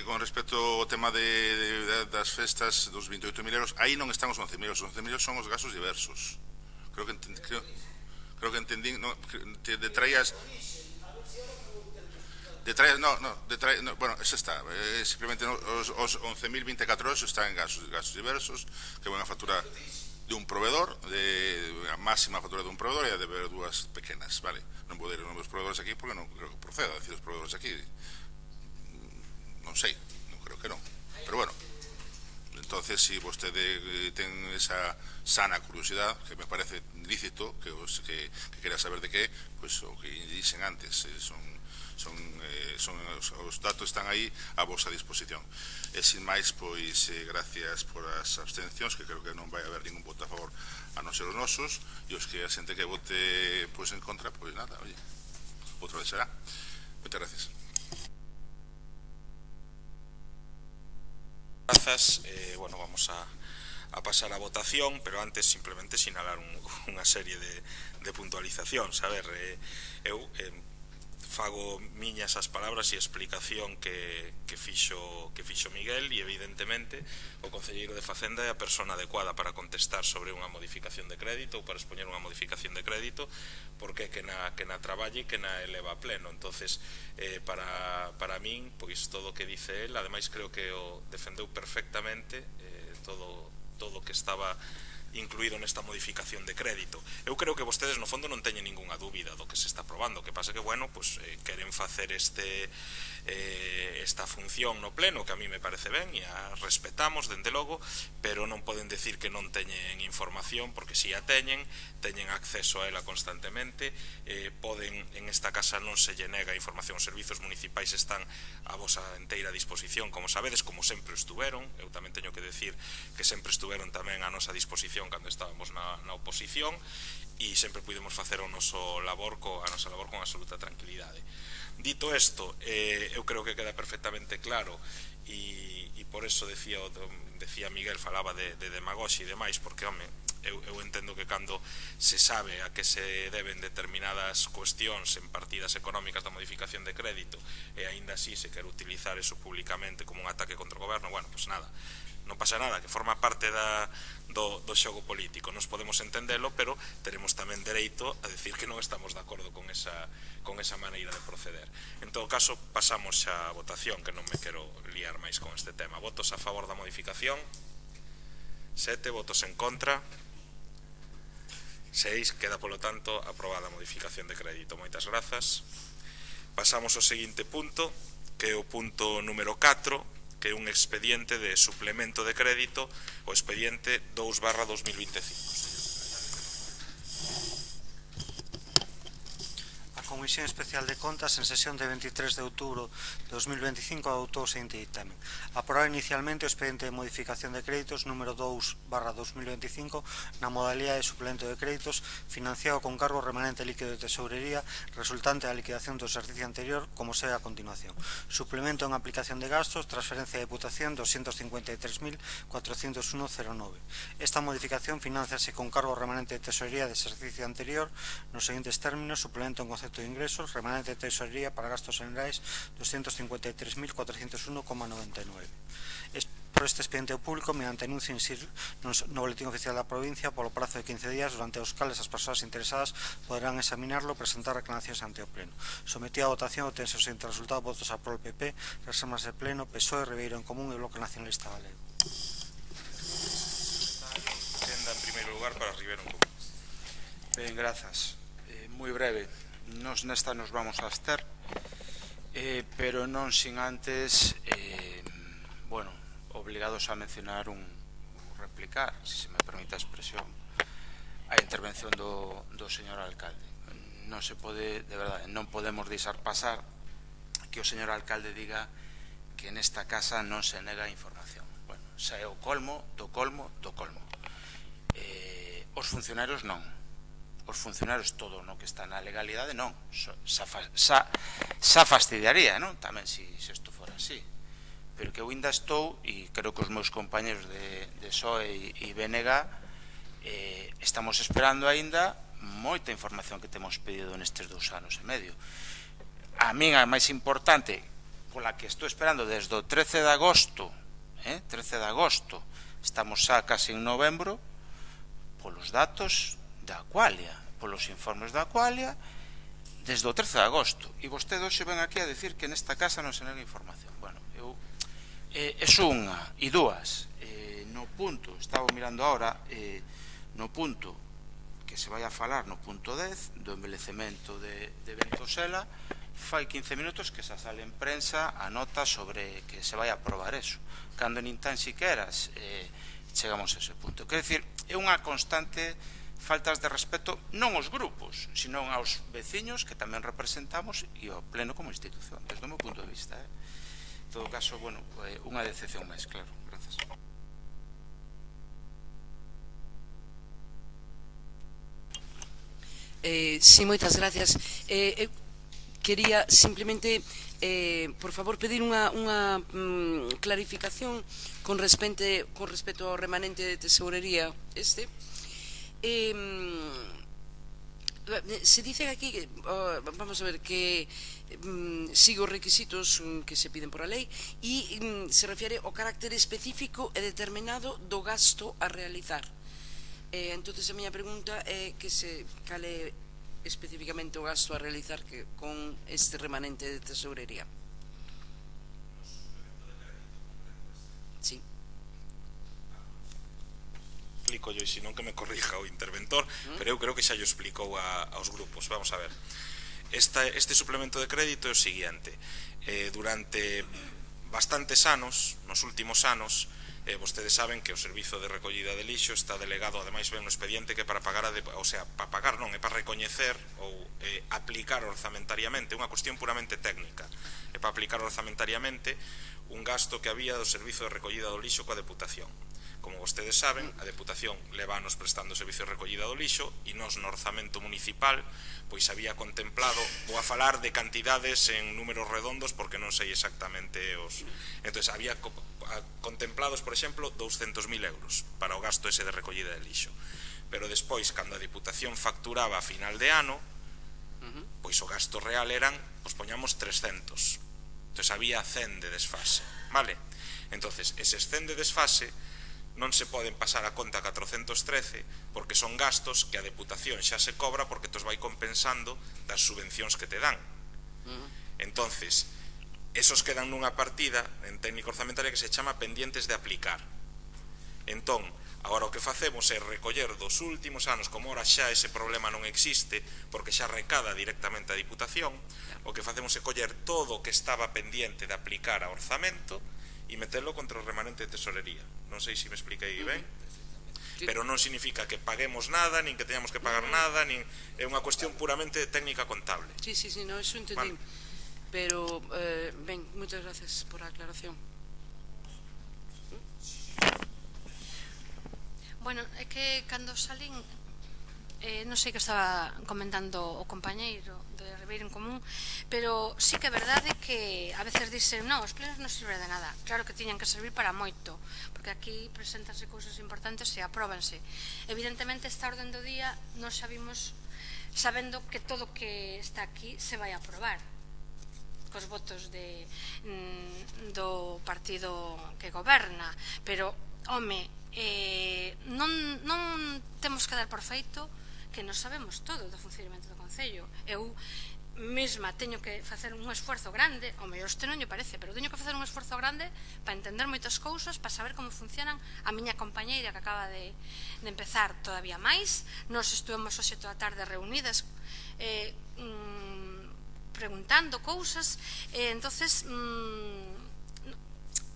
Con respecto ao tema das festas dos 28 mileros, aí non están os 11 mileros son os gastos diversos. Creo que entendín, detraías, bueno, esa está, simplemente os 11.024 euros están en gastos diversos, que é unha factura de un proveedor, a máxima factura de un proveedor, e a de ver dúas pequenas, vale? Non vou dir os nomes dos proveedores aquí porque non creo que proceda decir os proveedores aquí, non sei, non creo que non, pero bueno, entonces si vostede ten esa sana curiosidade, que me parece lícito, que quera saber de que, pois o que dixen antes, os datos están aí a vosa disposición. E sin máis, pois, gracias por as abstencións, que creo que non vai haber ningún voto a favor a non ser os nosos, e os que a xente que vote pois en contra, pois nada, oye, outra vez será. Moitas gracias. Grazas, bueno, vamos a pasar a votación, pero antes simplemente sinalar unha serie de puntualizacións. A ver, eu fago miñas as palabras e explicación que fixo Miguel, e evidentemente o concelleiro de Facenda é a persona adecuada para contestar sobre unha modificación de crédito ou para expoñer unha modificación de crédito, porque que na traballe e que na eleva a pleno. Entonces, para min, pois todo o que dice el, ademais creo que o defendeu perfectamente, todo o que estaba incluído nesta modificación de crédito. Eu creo que vostedes no fondo non teñen ningunha dúbida do que se está aprobando, que pasa que, bueno, pues, queren facer este esta función no pleno, que a mí me parece ben e a respetamos, dende logo, pero non poden decir que non teñen información, porque si a teñen acceso a ela constantemente, poden, en esta casa non se lle nega información, os servizos municipais están a vosa inteira disposición, como sabedes, como sempre estuveron. Eu tamén teño que decir que sempre estuveron tamén a nosa disposición cando estábamos na oposición, e sempre pudemos facer a nosa labor con absoluta tranquilidade. Dito isto, eu creo que queda perfectamente claro, e por eso decía Miguel, falaba de demagoxia e demais, porque, home, eu entendo que cando se sabe a que se deben determinadas cuestións en partidas económicas da modificación de crédito e aínda así se quer utilizar eso públicamente como un ataque contra o goberno, bueno, pois nada, non pasa nada, que forma parte do xogo político, nos podemos entendelo, pero teremos tamén dereito a decir que non estamos de acordo con esa maneira de proceder. En todo caso, pasamos xa a votación, que non me quero liar máis con este tema. Votos a favor da modificación, 7, votos en contra, 6, queda polo tanto aprobada a modificación de crédito. Moitas grazas. Pasamos ao seguinte punto, que é o punto número 4, que é un expediente de suplemento de crédito, o expediente 2/2025. A Comisión Especial de Contas, en sesión de 23 de outubro de 2025, adoptou o seguinte dictamen: aprobar inicialmente o expediente de modificación de créditos número 2/2025 na modalidade de suplemento de créditos financiado con cargo remanente líquido de tesourería resultante da liquidación do exercicio anterior, como segue a continuación. Suplemento en aplicación de gastos, transferencia de Deputación 253.401,09. Esta modificación financiase con cargo remanente de tesorería de exercicio anterior nos seguintes términos: suplemento en concepto de ingresos, remanente de tesorería para gastos generais 253.401,99. Por este expediente público, mediante anuncio no boletín oficial da provincia, polo prazo de 15 días, durante os cales as persoas interesadas poderán examinarlo e presentar reclamacións ante o Pleno. Sometido a votación, obtense o seguinte resultado: votos a pro o PP, reservas de Pleno, PSOE, Ribeiro en Común e Bloque Nacionalista Galego. Senda en primeiro lugar para Ribeiro en Común. Ben, grazas. Moi breve. Nos nesta nos vamos a abster, pero non sin antes, obligados a mencionar replicar, se me permite a expresión, a intervención do señor alcalde. Non se pode, de verdade, non podemos deixar pasar que o señor alcalde diga que nesta casa non se nega información. Bueno, xa é o colmo do colmo do colmo. Os funcionarios non. Os funcionarios, todo no que está na legalidade, non. Xa fastidiaría, non? Tamén se isto fora así. Pero que eu ainda estou, e creo que os meus compañeros de PSOE e BNG estamos esperando ainda moita información que temos pedido nestes 2 anos e medio. A min a máis importante, pola que estou esperando desde o 13 de agosto, estamos xa casi en novembro, polos datos da Aqualia, polos informes da Aqualia, desde o 13 de agosto. E vostede hoxe ven aquí a decir que nesta casa non se nega información. Bueno, é unha e dúas. No punto, estaba mirando ahora, no punto que se vai a falar, no punto 10, do envelecemento de Ventosela, fai 15 minutos que xa sale en prensa a nota sobre que se vai a aprobar eso. Cando nin tan siqueras chegamos a ese punto. Quer dicir, é unha constante faltas de respeto non aos grupos, sino aos veciños que tamén representamos e ao Pleno como institución, desde o meu punto de vista. En todo caso, bueno, unha decepción máis, claro. Grazas. Sí, moitas gracias. Quería simplemente, por favor, pedir unha clarificación con respecto ao remanente de tesourería se dice aquí que, vamos a ver, que sigue os requisitos que se piden por a lei e se refiere ao carácter específico e determinado do gasto a realizar. Entonces a miña pregunta é que cal é especificamente o gasto a realizar con este remanente de tesourería. Sí. Explico yo, e senón que me corrija o interventor, pero eu creo que xa yo explicou aos grupos. Vamos a ver, este suplemento de crédito é o seguinte: Durante bastantes anos, nos últimos anos, vostedes saben que o servizo de recollida de lixo está delegado, ademais ben no expediente, que para pagar, para pagar non, é para recoñecer ou aplicar orzamentariamente, unha cuestión puramente técnica, é para aplicar orzamentariamente un gasto que había do servizo de recollida do lixo coa Deputación. Como vostedes saben, a Deputación levanos prestando o servicio de recollida do lixo e nos no orzamento municipal pois había contemplado, vou a falar de cantidades en números redondos porque non sei exactamente os... Entón, había contemplados, por exemplo, 200.000 euros para o gasto ese de recollida de lixo. Pero despois, cando a Deputación facturaba a final de ano, pois o gasto real eran, pois poñamos 300. Entón, había 100 de desfase, vale? Entón, eses 100 de desfase non se poden pasar a conta 413 porque son gastos que a Deputación xa se cobra porque tos vai compensando das subvencións que te dan. Entonces, esos quedan nunha partida en técnica orzamentaria que se chama pendientes de aplicar. Entón, agora o que facemos é recoller dos últimos anos, como ora xa ese problema non existe porque xa recada directamente a Diputación, o que facemos é coller todo o que estaba pendiente de aplicar a orzamento e meterlo contra o remanente de tesorería. Non sei se me expliquei ben, pero non significa que paguemos nada, nin que teñamos que pagar nada, nin é unha cuestión puramente técnica contable. Sí, no, eso entendí. Pero, ben, moitas gracias por a aclaración. Bueno, é que cando salín, non sei que estaba comentando o compañeiro de Ribeiro en Común, pero sí que é verdade que a veces dicen, non, os plenos non sirven de nada. Claro que tiñan que servir para moito, porque aquí presentanse cousas importantes e apróbanse. Evidentemente, esta orden do día nos xa vimos sabendo que todo que está aquí se vai aprobar cos votos do partido que goberna, pero, home, non temos que dar por feito que non sabemos todo do funcionamento do Concello. Eu mesma teño que facer un esforzo grande, ao mellor este non lle parece, pero teño que facer un esforzo grande para entender moitas cousas, para saber como funcionan. A miña compañeira que acaba de empezar todavía máis, nos estuvemos hoxe toda a tarde reunidas preguntando cousas, entonces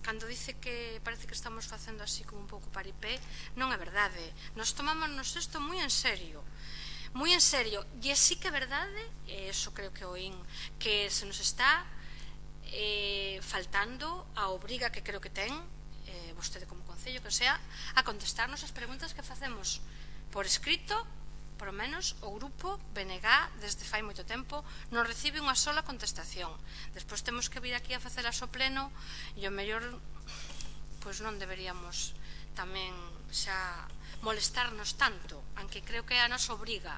cando dice que parece que estamos facendo así como un pouco paripé, non é verdade. Nos tomámonos isto moi en serio, e sí que é verdade, e iso creo que oín, que se nos está faltando a obriga que creo que ten vostede como Concello, que sea, a contestarnos as preguntas que facemos por escrito. Por lo menos o grupo BNG desde fai moito tempo non recibe unha sola contestación. Despois temos que vir aquí a facelas ao pleno e o mellor pois non deberíamos tamén xa molestarnos tanto, aunque creo que é a nosa obriga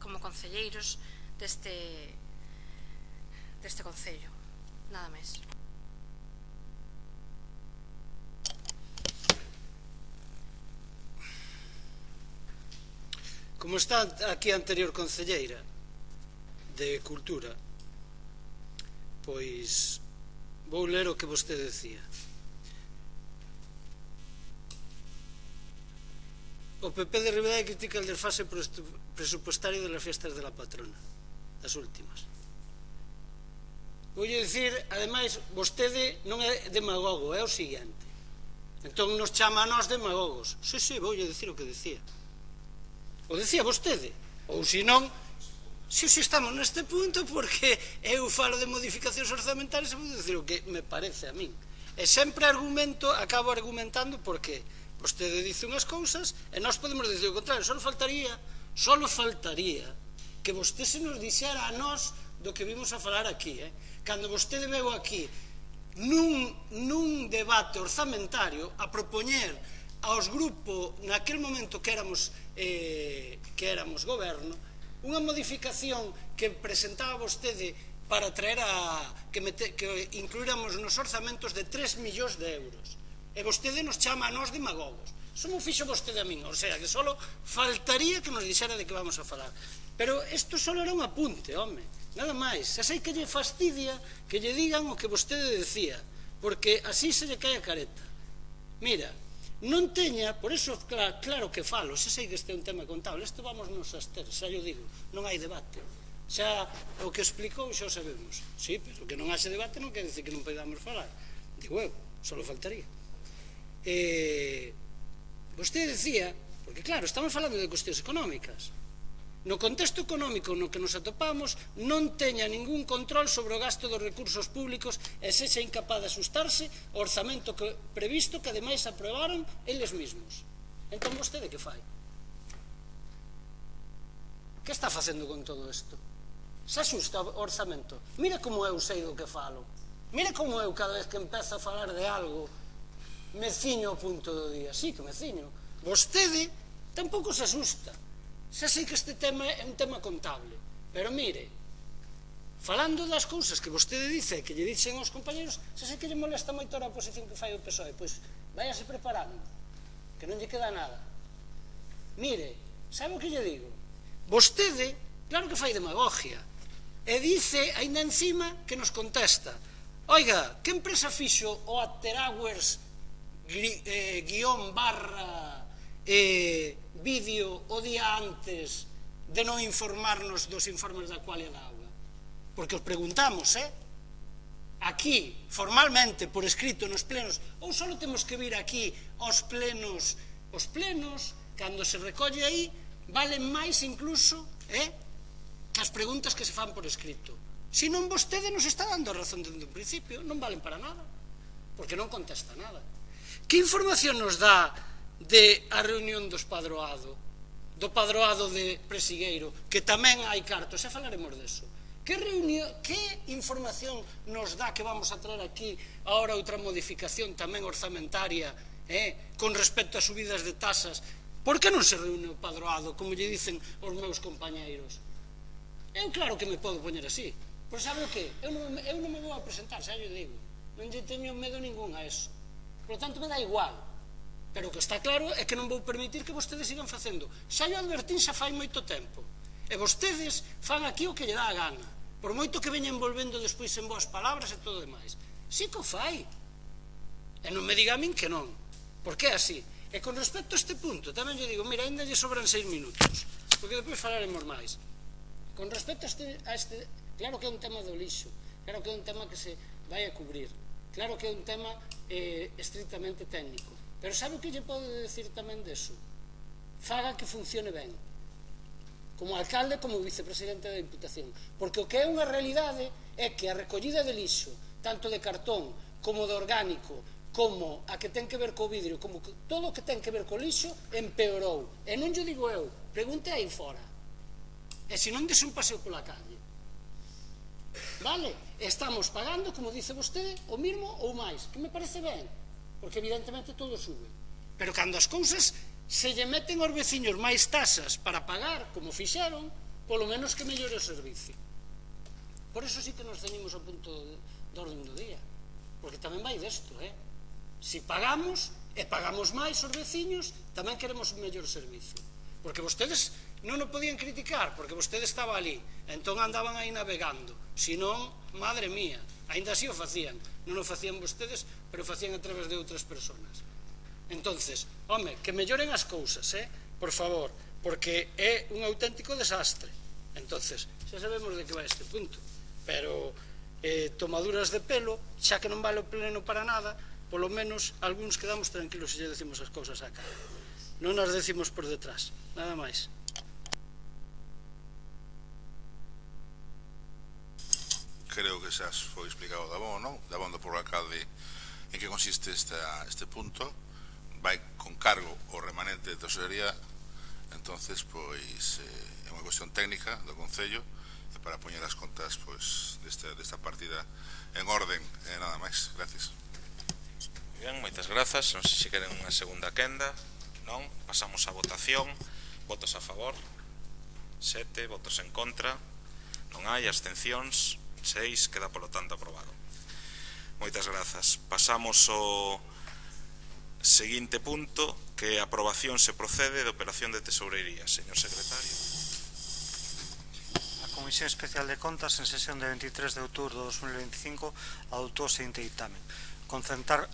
como concelleiros deste Concello. Nada máis. Como está aquí a anterior concelleira de Cultura, pois vou ler o que vostede decía. O PP de Ribadeo critica el desfase presupuestario de las fiestas de la patrona, as últimas. Voulle dicir, ademais, vostede non é demagogo, é o seguinte. Entón nos chama a nós demagogos. Sí, voulle dicir o que decía. O decía vostede, ou senón, si estamos neste punto, porque eu falo de modificacións orzamentarias e vou dicir o que me parece a min. E sempre acabo argumentando porque vostede dice unhas cousas e nós podemos dicir o contrario. Só faltaría que vostede se nos dixera a nós do que vimos a falar aquí. Cando vostede veu aquí nun debate orzamentario a propoñer aos grupos naquel momento que éramos goberno unha modificación que presentaba vostede para traer que incluíramos nos orzamentos de 3 millóns de euros e vostede nos chama a nós demagogos. Iso non fixo vostede a min, o sea que só faltaría que nos dixera de que vamos a falar, pero isto só era un apunte, home, nada máis. Xa sei que lle fastidia que lle digan o que vostede decía, porque así se lle cae a careta. Mira, non teña, por iso claro que falo, se sei que este é un tema contable, isto vamos nos abster, xa yo digo, non hai debate, xa o que explicou xa o sabemos. Sí, pero que non haxe debate non quer dizer que non podamos falar. Digo eu, só faltaría. Vostede decía, porque claro, estamos falando de cuestións económicas. No contexto económico no que nos atopamos non teña ningún control sobre o gasto dos recursos públicos e sexa incapaz de asustarse ao orzamento previsto que ademais aprobaron eles mesmos. Entón vostede que fai? Que está facendo con todo isto? Se asusta o orzamento? Mira como eu sei do que falo. Mira como eu cada vez que empezo a falar de algo me ciño ao punto do día. Sí que me ciño. Vostede tampouco se asusta. Xa sei que este tema é un tema contable, pero mire, falando das cousas que vostede dice, que lle dicen aos compañeros, xa sei que lle molesta moito a oposición que fai o PSOE, pois váyase preparando, que non lle queda nada. Mire, sabe o que lle digo? Vostede, claro que fai demagogia, e dice, aínda encima, que nos contesta, oiga, que empresa fixo o After Hours guión barra vídeo o día antes de non informarnos dos informes da cualidade da auga? Porque os preguntamos, aquí, formalmente, por escrito nos plenos, ou só temos que vir aquí aos plenos, os plenos, cando se recolle aí, valen máis incluso que as preguntas que se fan por escrito. Se non, vostede nos está dando a razón desde o principio, non valen para nada, porque non contesta nada. Que información nos dá de a reunión do padroado de Presigueiro, que tamén hai cartos, xa falaremos deso. Que información nos dá que vamos a traer aquí ahora outra modificación tamén orzamentaria con respecto a subidas de tasas? Por que non se reúne o padroado, como lle dicen os meus compañeiros? Eu claro que me podo poñer así, pero sabe o que? Eu non me vou a presentar, xa lle digo, non lle teño medo ningún a eso, por lo tanto me dá igual. Pero o que está claro é que non vou permitir que vostedes sigan facendo. Xa lle advertín xa fai moito tempo. E vostedes fan aquí o que lle dá a gana. Por moito que veñen volvendo despois en boas palabras e todo demais. Si que o fai. E non me diga a min que non. Porque é así. E con respecto a este punto, tamén lle digo, mira, ainda lle sobran 6 minutos, porque depois falaremos máis. Con respecto a este, claro que é un tema do lixo, claro que é un tema que se vai a cubrir, claro que é un tema estrictamente técnico. Pero sabe o que lle podo decir tamén deso? Faga que funcione ben, como alcalde, como vicepresidente da Diputación, porque o que é unha realidade é que a recollida de lixo, tanto de cartón como de orgánico, como a que ten que ver co vidrio, como todo o que ten que ver co lixo, empeorou. E non lle digo eu, pregunte aí fora. E se non dese un paseo pola calle. Vale? Estamos pagando, como dice vostede, o mismo ou máis, que me parece ben, porque evidentemente todo sube. Pero cando as cousas se lle meten aos veciños máis tasas para pagar, como fixeron, polo menos que mellore o servicio. Por eso sí que nos ceñimos ao punto do orden do día, porque tamén vai desto, se pagamos e pagamos máis aos veciños, tamén queremos un mellor servicio, porque vostedes non o podían criticar, porque vostede estaba ali, entón andaban aí navegando, senón, madre mía, ainda así o facían, non o facían vostedes, pero o facían a través de outras persoas. Entonces, home, que melloren as cousas, por favor, porque é un auténtico desastre. Entonces, xa sabemos de que vai este punto, pero tomaduras de pelo, xa que non vale o pleno para nada, polo menos algúns quedamos tranquilos se lle decimos as cousas á cara. Non as decimos por detrás, nada máis. Creo que xa foi explicado dabondo por o alcalde en que consiste este punto. Vai con cargo o remanente de tesorería, entonces pois é unha cuestión técnica do Concello para poñer as contas pois desta partida en orden e nada máis. Gracias. Ben, moitas grazas. Non sei se queren unha segunda quenda. Non, pasamos a votación. Votos a favor 7, votos en contra non hai, abstencións 6, queda polo tanto aprobado. Moitas grazas. Pasamos ao seguinte punto, que a aprobación se procede de operación de tesourería. Señor secretario. A Comisión Especial de Contas, en sesión de 23 de outubro de 2025, adoptou o seguinte dictamen. concertar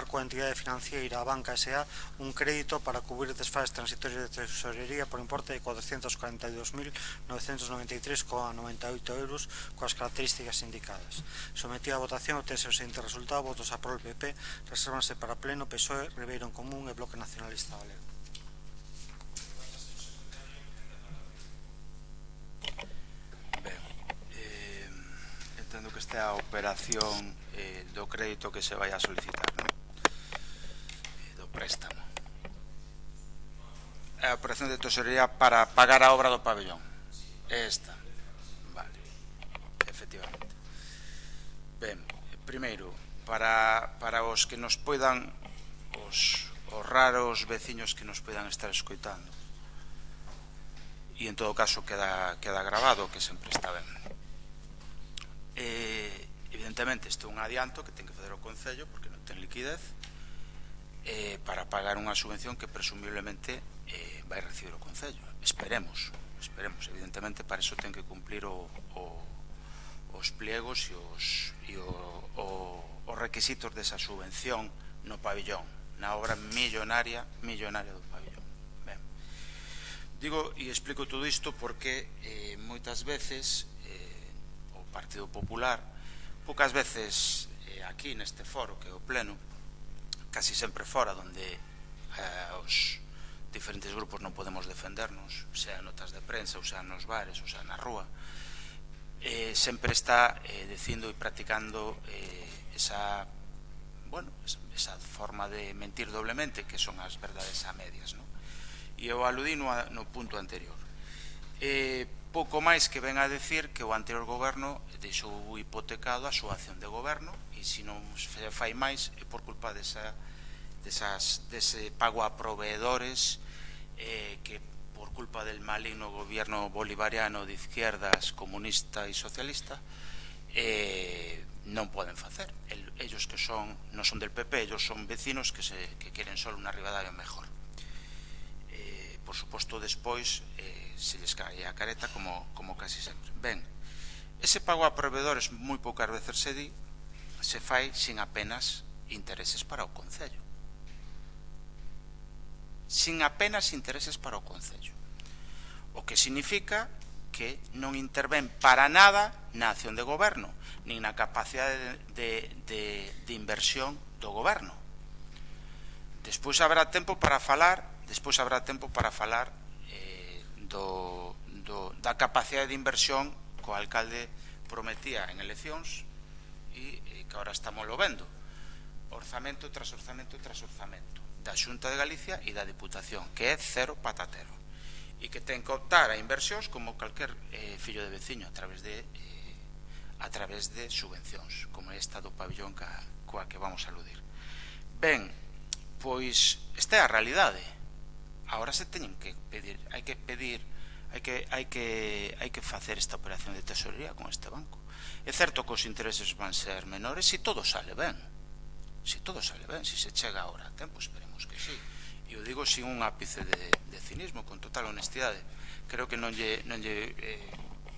coa entidade financiera a Banca S.A. un crédito para cubrir desfases transitorios de tesorería por importe de 442.993,98 euros coas características indicadas. Sometido a votación obtense o seguinte resultado: votos a prol PP, resérvanse para pleno PSOE, Ribeiro en Común e Bloque Nacionalista Galego. Entendo que esta é a operación do crédito que se vai a solicitar, non? Do préstamo. É a operación de tesorería para pagar a obra do pabellón. Esta. Vale. Efectivamente. Ben, primeiro, para os que nos poidan, os raros veciños que nos poidan estar escoitando, e en todo caso queda grabado, que sempre está ben. Evidentemente isto é un adianto que ten que facer o Concello porque non ten liquidez para pagar unha subvención que presumiblemente vai recibir o Concello. Esperemos, evidentemente para iso ten que cumplir os pliegos e os requisitos desa subvención no pabellón, na obra millonaria do pabellón. Ben, digo e explico todo isto porque moitas veces Partido Popular, poucas veces aquí neste foro que é o pleno, casi sempre fora donde os diferentes grupos non podemos defendernos, sea notas de prensa, ou sea nos bares, ou sea na rúa, sempre está dicindo e practicando esa forma de mentir doblemente, que son as verdades a medias, non? E eu aludí no punto anterior. Pouco máis que ven a decir que o anterior goberno deixou hipotecado a súa acción de goberno, e se non se fai máis é por culpa dese pago a proveedores que por culpa del maligno gobierno bolivariano de izquierdas, comunista e socialista non poden facer. Ellos que non son del PP, ellos son vecinos que queren solo unha Ribadavia mejor. Por suposto, despois se lles cae a careta como casi sempre. Ben, ese pago a proveedores moi poucas veces se fai sin apenas intereses para o Concello. Sin apenas intereses para o Concello. O que significa que non intervén para nada na acción de goberno, nin na capacidade de inversión do goberno. Despois habrá tempo para falar da capacidade de inversión que o alcalde prometía en eleccións e que ahora estamos lo vendo. Orzamento tras orzamento tras orzamento da Xunta de Galicia e da Diputación, que é cero patatero, e que ten que optar a inversións como calquer fillo de veciño a través de subvencións, como esta do pabellón coa que vamos a aludir. Ben, pois esta é a realidade. Ahora se teñen que pedir, hai que facer esta operación de tesorería con este banco. É certo que os intereses van ser menores se todo sale ben. Se se chega ahora a tempo, esperemos que sí. E o digo sin un ápice de cinismo, con total honestidade. Creo que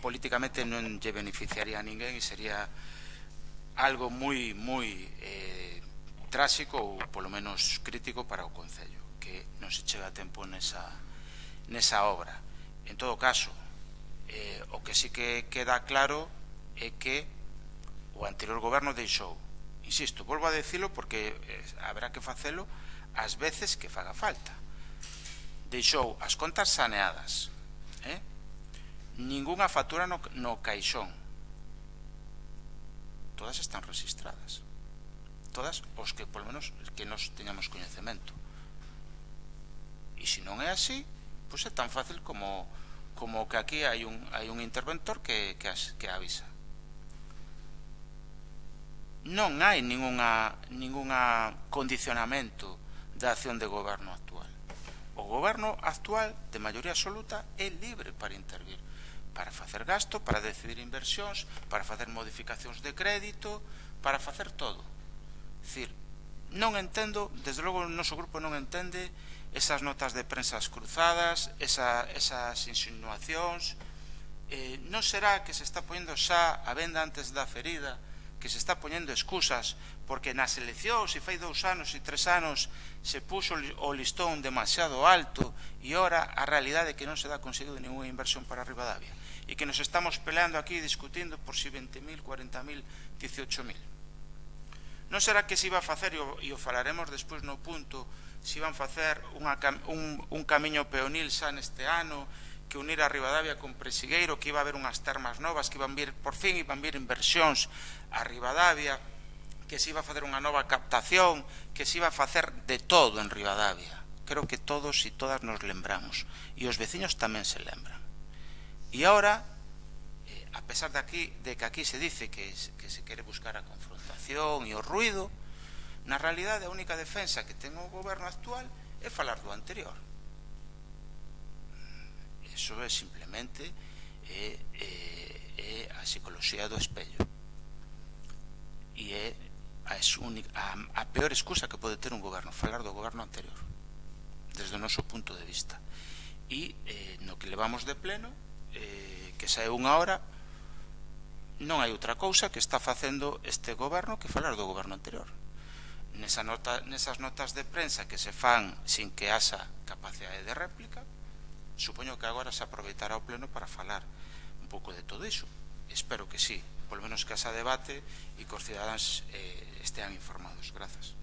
políticamente non lle beneficiaría a ninguén e sería algo moi tráxico ou polo menos crítico para o Concello, que non se chega a tempo nesa obra. En todo caso, o que sí que queda claro é que o anterior goberno deixou, insisto, volvo a decilo porque habrá que facelo ás veces que faga falta, deixou as contas saneadas, ningunha factura no caixón, todas están registradas, todas os que polo menos que nos teñamos coñecemento. E se non é así, pois é tan fácil como que aquí hai un interventor que avisa. Non hai ninguna condicionamento da acción de goberno actual. O goberno actual, de maioría absoluta, é libre para intervir, para facer gasto, para decidir inversións, para facer modificacións de crédito, para facer todo. É dicir, non entendo, desde logo o noso grupo non entende esas notas de prensas cruzadas, esas insinuacións. Non será que se está poñendo xa a venda antes da ferida, porque se está poñendo excusas, porque nas eleccións, se fai 2 anos e 3 anos, se puxo o listón demasiado alto e ora a realidade é que non se dá conseguido ninguna inversión para Ribadavia e que nos estamos peleando aquí discutindo por si 20.000, 40.000, 18.000. Non será que se iba a facer, e o falaremos despois no punto, se iban facer un camiño peonil xa neste ano, que unir a Ribadavia con Presigueiro, que iba a haber unhas termas novas, que iban vir, por fin iban vir inversións a Ribadavia, que se iba a facer unha nova captación, que se iba a facer de todo en Ribadavia. Creo que todos e todas nos lembramos, e os veciños tamén se lembran. E agora, a pesar de que aquí se dice que se quere buscar a confrontación e o ruido, na realidade a única defensa que ten o goberno actual é falar do anterior. Eso é simplemente a psicología do espello e é a peor excusa que pode ter un goberno, falar do goberno anterior desde o noso punto de vista. E no que levamos de pleno, que xa é 1 hora, non hai outra cousa que está facendo este goberno que falar do goberno anterior. Nesas notas de prensa que se fan sin que haxa capacidade de réplica, supoño que agora se aproveitará o pleno para falar un pouco de todo iso. Espero que sí, polo menos que haxa debate e que os cidadáns estean informados. Grazas.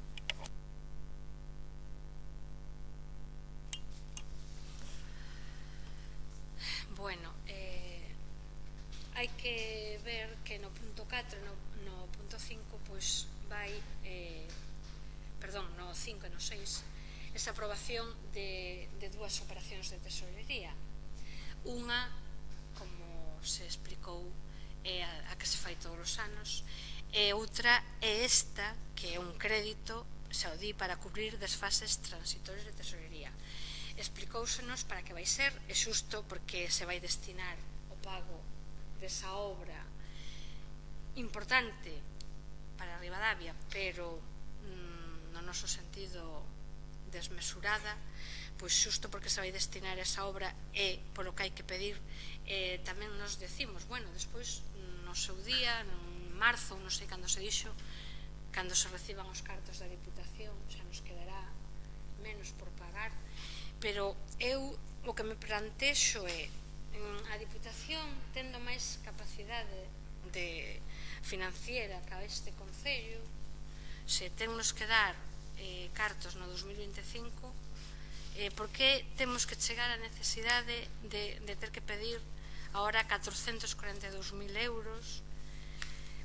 Bueno, hai que ver que no punto 4, no punto 5, pois vai, perdón, no 5 e no 6, esa aprobación de 2 operacións de tesorería. Unha, como se explicou, é a que se fai todos os anos, e outra é esta, que é un crédito saudí para cubrir desfases transitorios de tesorería. Explicóusenos para que vai ser, é xusto porque se vai destinar o pago desa obra importante para Ribadavia, pero no noso sentido desmesurada, pois xusto porque se vai destinar esa obra e polo que hai que pedir, tamén nos decimos, bueno, despois no seu día, en marzo, non sei cando se dixo, cando se reciban os cartos da Diputación, xa nos quedará menos por pagar, pero eu o que me plantexo é a Diputación tendo máis capacidade de financiera que a este Concello, se tennos que dar cartos no 2025, por que temos que chegar á necesidade de ter que pedir agora 442.000 euros?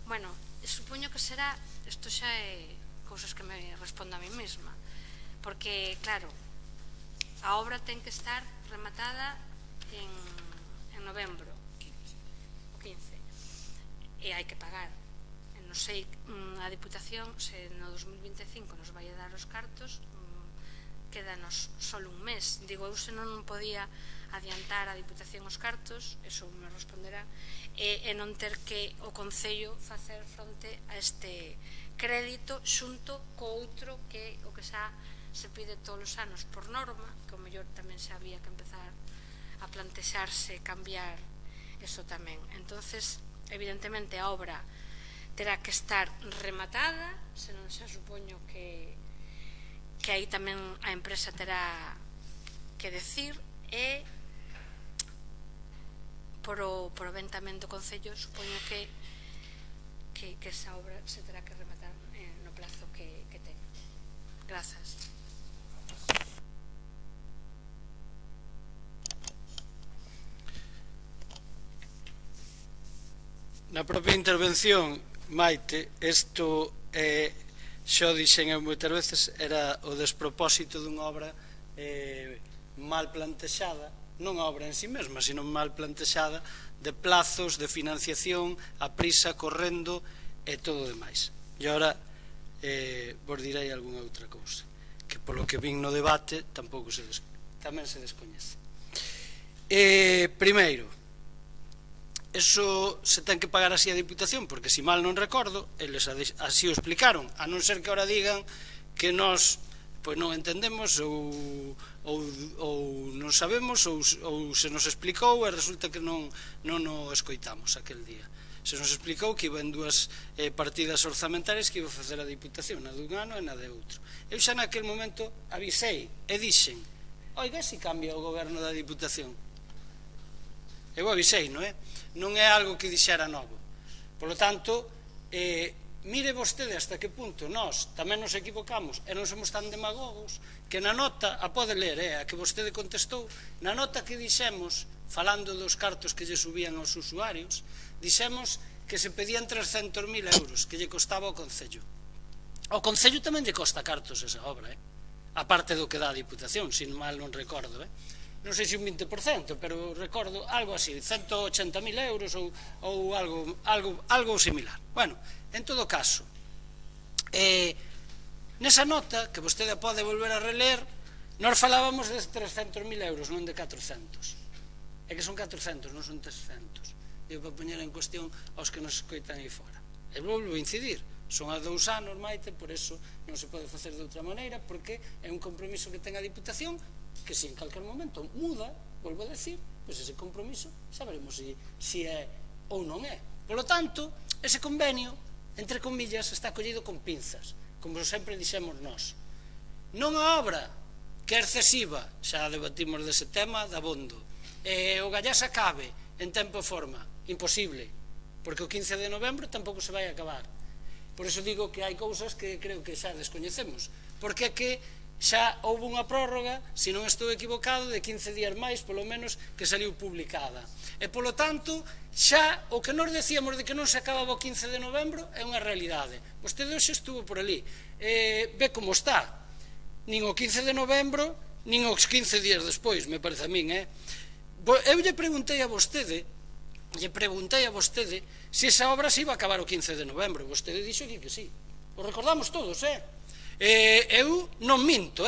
Bueno, supoño que será, isto xa é cousas que me respondo a mí mesma, porque, claro, a obra ten que estar rematada en novembro, o 15, e hai que pagar. Non sei, a Diputación, se no 2025 nos vai a dar os cartos, quédanos só un mes. Digo, eu se non podía adiantar a Diputación os cartos, eso me responderá, e non ter que o Concello facer fronte a este crédito xunto co outro que o que xa se pide todos os anos por norma, que o mellor tamén xa había que empezar a plantexarse cambiar eso tamén. Entonces, evidentemente a obra terá que estar rematada, senón xa supoño que aí tamén a empresa terá que decir, e por o ben tamén do Concello supoño que esa obra se terá que rematar no plazo que ten. Grazas. Na propia intervención, Maite, isto xa o dixen moitas veces, era o despropósito dunha obra mal plantexada, non a obra en si mesma, sino mal plantexada, de plazos, de financiación, a prisa, correndo e todo o demais. E agora vos direi algunha outra cousa, que polo que vin no debate tamén se descoñece. Primeiro, eso se ten que pagar así a Diputación, porque se mal non recordo, eles así o explicaron, a non ser que ahora digan que nós pois non entendemos ou non sabemos ou se nos explicou e resulta que non o escoitamos aquel día. Se nos explicou que iban dúas partidas orzamentarias que iba a facer a Diputación, na dun ano e na de outro. Eu xa naquele momento avisei e dixen, oiga, se cambia o goberno da Diputación. Eu avisei, non é? Non é algo que dixera novo. Por lo tanto, mire vostede hasta que punto nós tamén nos equivocamos e non somos tan demagogos que na nota, a pode ler, a que vostede contestou, na nota que dixemos, falando dos cartos que lle subían aos usuarios, dixemos que se pedían 300.000 euros que lle costaba ao Concello. Ao Concello tamén lle costa cartos esa obra, a parte do que dá a Diputación, sin mal non recordo, non sei se un 20%, pero recordo algo así, 180.000 euros ou algo similar. Bueno, en todo caso, nesa nota, que vostede pode volver a reler, nós falábamos de 300.000 euros, non de 400. É que son 400, non son 300. Digo, para poñer en cuestión aos que nos escoitan aí fora. E volvo a incidir, son a 2 anos, Maite, por eso non se pode facer de outra maneira, porque é un compromiso que ten a Diputación, que se en calquer momento muda, volvo a decir, pois ese compromiso xa veremos se é ou non é. Por lo tanto, ese convenio, entre comillas, está collido con pinzas, como sempre dixemos nós. Non a obra que é excesiva, xa debatimos dese tema dabondo, o Gallás acabe en tempo e forma, imposible, porque o 15 de novembro tampouco se vai acabar. Por eso digo que hai cousas que creo que xa descoñecemos, porque é que xa houve unha prórroga, se non estou equivocado, de 15 días máis, polo menos, que saliu publicada. E, polo tanto, xa o que nos decíamos de que non se acababa o 15 de novembro é unha realidade. Vostede hoxe estuvo por ali. Ve como está. Nin o 15 de novembro, nin os 15 días despois, me parece a min. Eu lle preguntei a vostede se esa obra se iba a acabar o 15 de novembro. Vostede dixo que sí. O recordamos todos, eu non minto,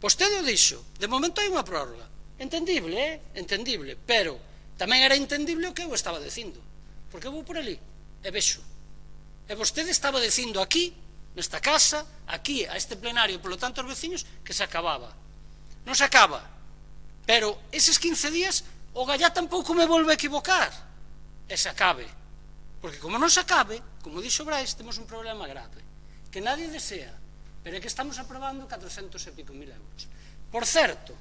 vostede o dixo, de momento hai unha prórroga, entendible, entendible, pero tamén era entendible o que eu estaba dicindo, porque eu vou por ali e vexo, e vostede estaba dicindo aquí, nesta casa, aquí, a este plenario, polo tanto aos veciños, que se acababa. Non se acaba, pero eses 15 días o Gallá tampouco me volve a equivocar, e se acabe, porque como non se acabe, como dixo Brais, temos un problema grave, que nadie desea, pero é que estamos aprobando 400 e pico mil euros. Por certo,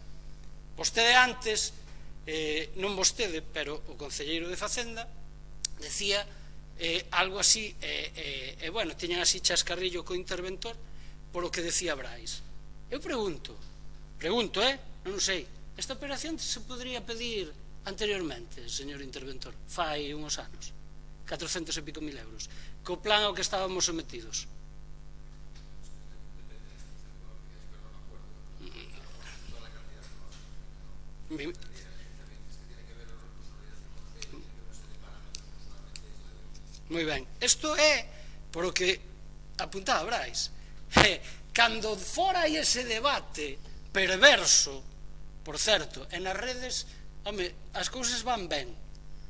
vostede antes, non vostede, pero o concelleiro de Facenda, decía algo así, bueno, tiñan así chascarrillo co interventor, por o que decía Brais. Eu pregunto, non sei, esta operación se podría pedir anteriormente, señor interventor, fai uns anos, 400 e pico mil euros, co plan ao que estábamos sometidos. Moi ben, isto é por o que apuntaba Brais, cando fora ese debate perverso, por certo, e nas redes, home, as cousas van ben,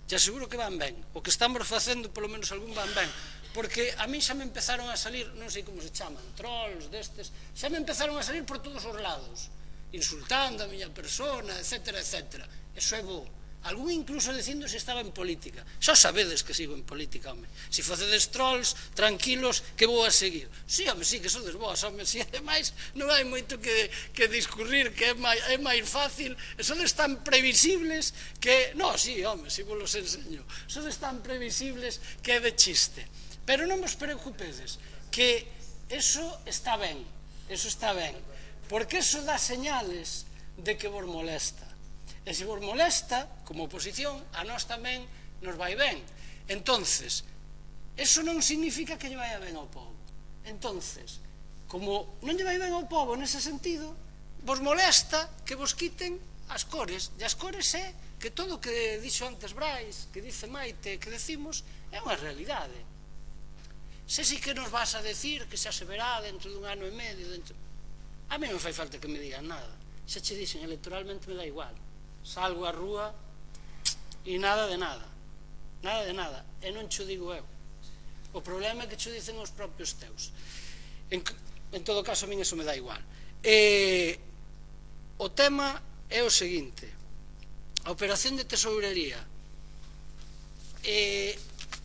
te aseguro que van ben, o que estamos facendo polo menos algún van ben, porque a mí xa me empezaron a salir, non sei como se chaman, trolls destes, xa me empezaron a salir por todos os lados, insultando a miña persona, etcétera, etcétera. Eso é bo. Algún incluso dicindo se estaba en política. Xa sabedes que sigo en política, home. Se facedes trolls, tranquilos, que vou a seguir. Sí, home, sí, que sodes boas, home. Si, ademais, non hai moito que discurrir, que é máis fácil. Sodes tan previsibles que... Non, sí, home, si vos los enseño. Sodes tan previsibles que é de chiste. Pero non vos preocupedes, que eso está ben. Eso está ben. Porque eso dá señales de que vos molesta. E se vos molesta, como oposición, a nós tamén nos vai ben. Entonces, eso non significa que lle vai ben ao povo. Entonces, como non lle vai ben ao povo nese sentido, vos molesta que vos quiten as cores. E as cores é que todo o que dixo antes Brais, que dice Maite, que decimos, é unha realidade. Se si que nos vas a decir que xa se verá dentro dun ano e medio, a mí non fai falta que me digan nada. Se che dixen electoralmente me dá igual. Salgo á rúa e nada de nada. Nada de nada. E non cho digo eu. O problema é que cho dicen os propios teus. En todo caso, a mí eso me dá igual. O tema é o seguinte. A operación de tesourería.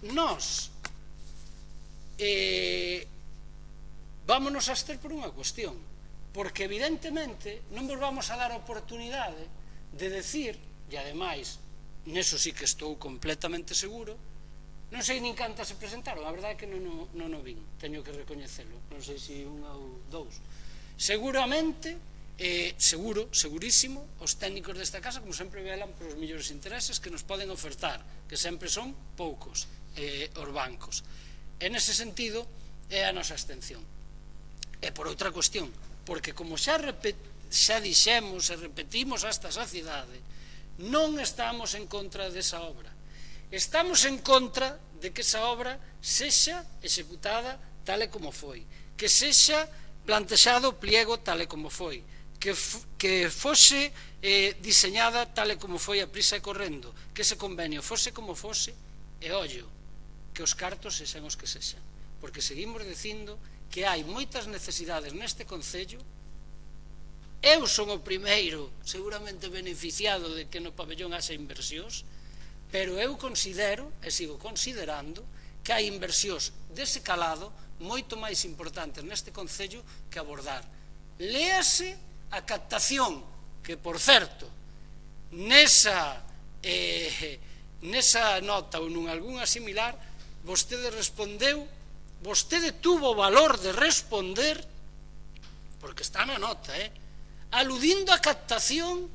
nós vámonos a abster por unha cuestión, porque evidentemente non vos vamos a dar a oportunidade de decir, e ademais, neso sí que estou completamente seguro, non sei nin cantas se presentaron, a verdade é que non o vin, teño que recoñecelo, non sei se unha ou dous. Seguramente, segurísimo, os técnicos desta casa, como sempre, velan por os mellores intereses que nos poden ofertar, que sempre son poucos, os bancos. En ese sentido, é a nosa abstención. E por outra cuestión, porque como xa dixemos e repetimos esta saciedade, non estamos en contra desa obra. Estamos en contra de que esa obra sexa executada tal e como foi, que sexa plantexado o pliego tal e como foi, que fose diseñada tal e como foi a prisa e correndo, que ese convenio fose como fose, e ollo, que os cartos sexan os que sexan, porque seguimos dicindo que hai moitas necesidades neste concello. Eu son o primeiro seguramente beneficiado de que no pabellón haxa inversións, pero eu considero, e sigo considerando, que hai inversións dese calado moito máis importantes neste concello que abordar. Léase a captación, que, por certo, nesa nota ou nun algunha similar, vostede respondeu, vostede tuvo o valor de responder, porque está na nota, aludindo a captación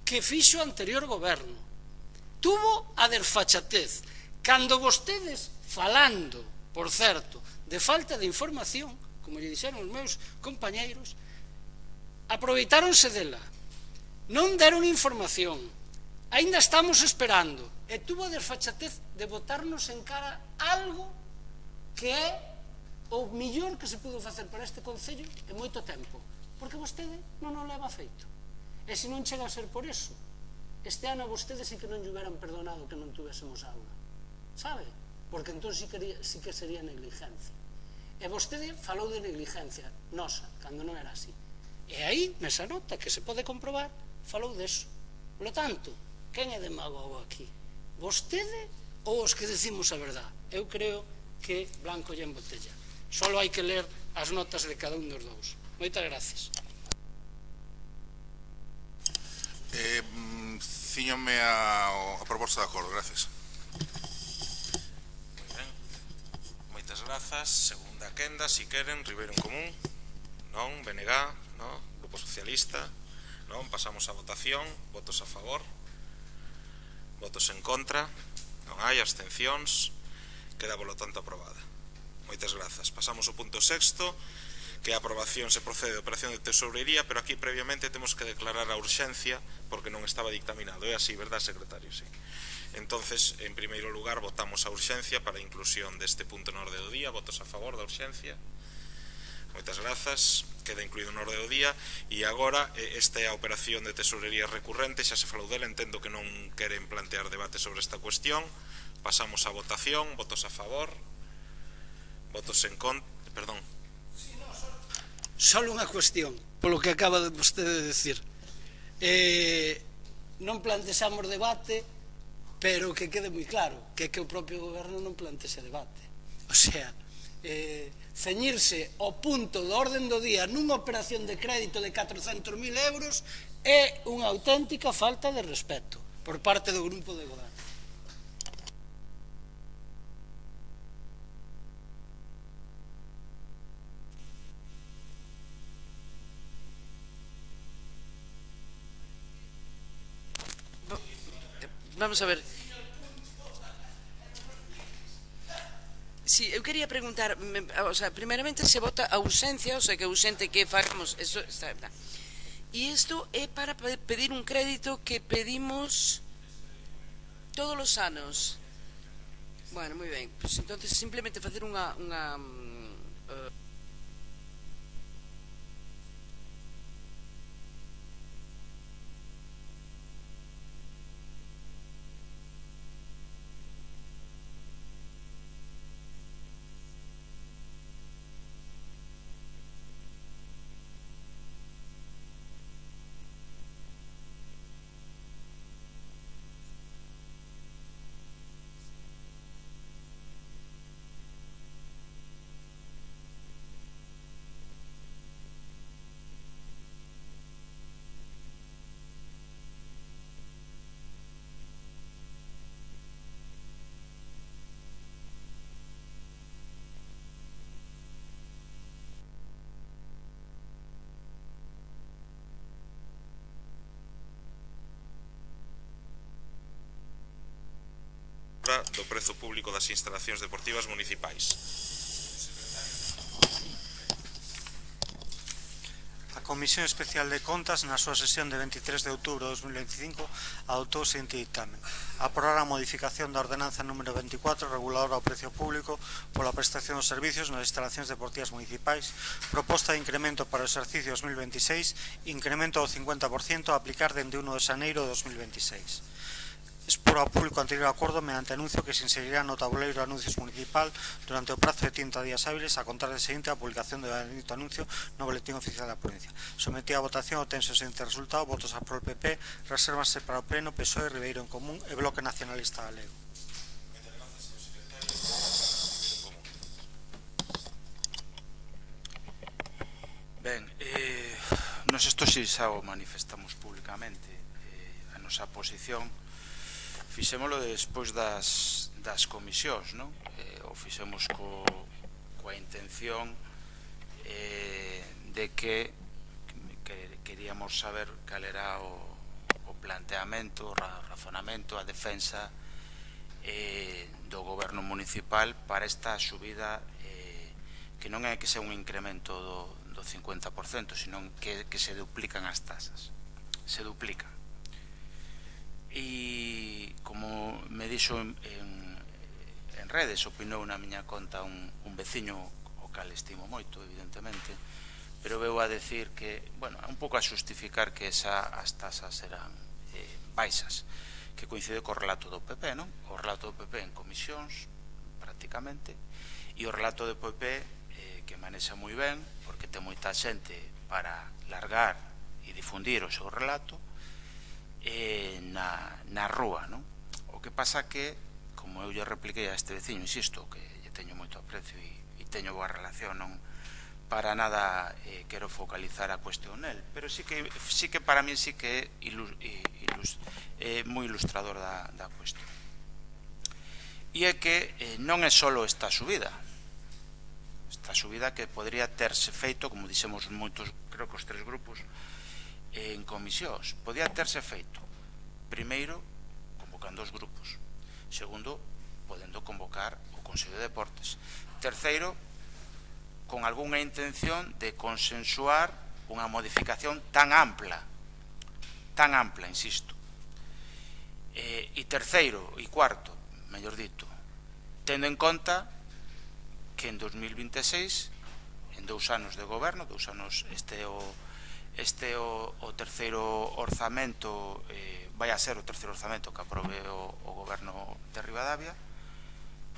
que fixo o anterior goberno. Tuvo a desfachatez. Cando vostedes, falando, por certo, de falta de información, como lle dixeron os meus compañeiros, aproveitáronse dela, non deron información, aínda estamos esperando, e tuvo a desfachatez de botarnos en cara algo que é o millor que se pudo facer para este concello en moito tempo, porque vostede non o leva feito. E se non chega a ser por eso, este ano a vostedes sí que non lle hubieran perdonado que non tuvésemos aula, sabe? Porque entón sí que sería negligencia. E vostede falou de negligencia nosa, cando non era así. E aí, nesa nota que se pode comprobar, falou deso. Por lo tanto, quen é demagogo aquí? Vostede ou os que decimos a verdade? Eu creo que blanco lle en botella. Solo hai que ler as notas de cada un dos dous. Moitas gracias. Cíñome a proposta de acordo, gracias. Moi ben, moitas grazas. Segunda quenda, si queren, Ribeiro en Común. Non, BNG, non, Grupo Socialista. Non, pasamos a votación. Votos a favor, votos en contra, non hai abstencións. Queda, polo tanto, aprobada. Moitas grazas. Pasamos ao punto sexto, que a aprobación se procede de operación de tesourería, pero aquí previamente temos que declarar a urxencia porque non estaba dictaminado. É así, verdad, secretario? Sí. Entonces, en primeiro lugar, votamos a urxencia para a inclusión deste punto no orde do día. Votos a favor da urxencia. Moitas grazas. Queda incluído no orde do día. E agora, esta é a operación de tesourería recurrente, xa se falou dela, entendo que non queren plantear debate sobre esta cuestión. Pasamos a votación. Votos a favor, votos en contra, perdón. Só unha cuestión, polo que acaba de vostede decir. Non plantexamos debate, pero que quede moi claro, que o propio goberno non plantexa debate. O sea, ceñirse ao punto do orden do día nunha operación de crédito de 400.000 euros é unha auténtica falta de respeto por parte do grupo de goberno. Vamos a ver. Sí, eu quería preguntar, o sea, primeramente se vota a urxencia, o sea, que urxente que fagamos, eso está, e isto é para pedir un crédito que pedimos todos os anos. Bueno, moi ben, pues entonces simplemente facer unha contra do prezo público das instalacións deportivas municipais. A Comisión Especial de Contas, na súa sesión de 23 de outubro de 2025, adoptou o seguinte dictamen: aprobar a modificación da ordenanza número 24, reguladora ao precio público pola prestación dos servicios nas instalacións deportivas municipais, proposta de incremento para o exercicio 2026, incremento do 50% a aplicar dende 1 de xaneiro de 2026. Expor ao público anterior acordo mediante anuncio que se inserirá no tabuleiro de anuncios municipal durante o prazo de 30 días hábiles a contar de seguinte a publicación do dito anuncio no boletín oficial da provincia. Sometido a votación o tenso seguinte resultado: votos a pro o PP, resérvase para o Pleno PSOE, Ribeiro en Común e Bloque Nacionalista Galego. Ben, nos isto si xa o manifestamos públicamente, a nosa posición fixémolo despois das comisións, non? O fixemos coa intención de que queríamos saber cal era o planteamento, o razonamento, a defensa do goberno municipal para esta subida, que non é que sea un incremento do 50%, senón que se duplican as tasas, se duplican. E como me dixo en redes, opinou na miña conta un veciño o cal estimo moito, evidentemente, pero veu a decir que, bueno, un pouco a xustificar que as tasas eran baixas, que coincide co relato do PP, non? O relato do PP en comisións, prácticamente, e o relato do PP que manexa moi ben, porque ten moita xente para largar e difundir o seu relato na rúa, non? O que pasa que, como eu lle repliquei a este veciño, insisto, que lle teño moito aprecio e teño boa relación, non para nada quero focalizar a cuestión nel, pero sí que para mí sí que é moi ilustrador da cuestión. E é que non é só esta subida que podría terse feito, como dixemos moitos, creo que os tres grupos en comisións, podía terse feito primeiro convocando os grupos, segundo podendo convocar o Consello de Deportes, terceiro con algunha intención de consensuar unha modificación tan ampla, insisto, e terceiro e cuarto, mellor dito, tendo en conta que en 2026, en 2 anos de goberno, 2 anos, este o terceiro orzamento, vai a ser o terceiro orzamento que aprobe o goberno de Ribadavia,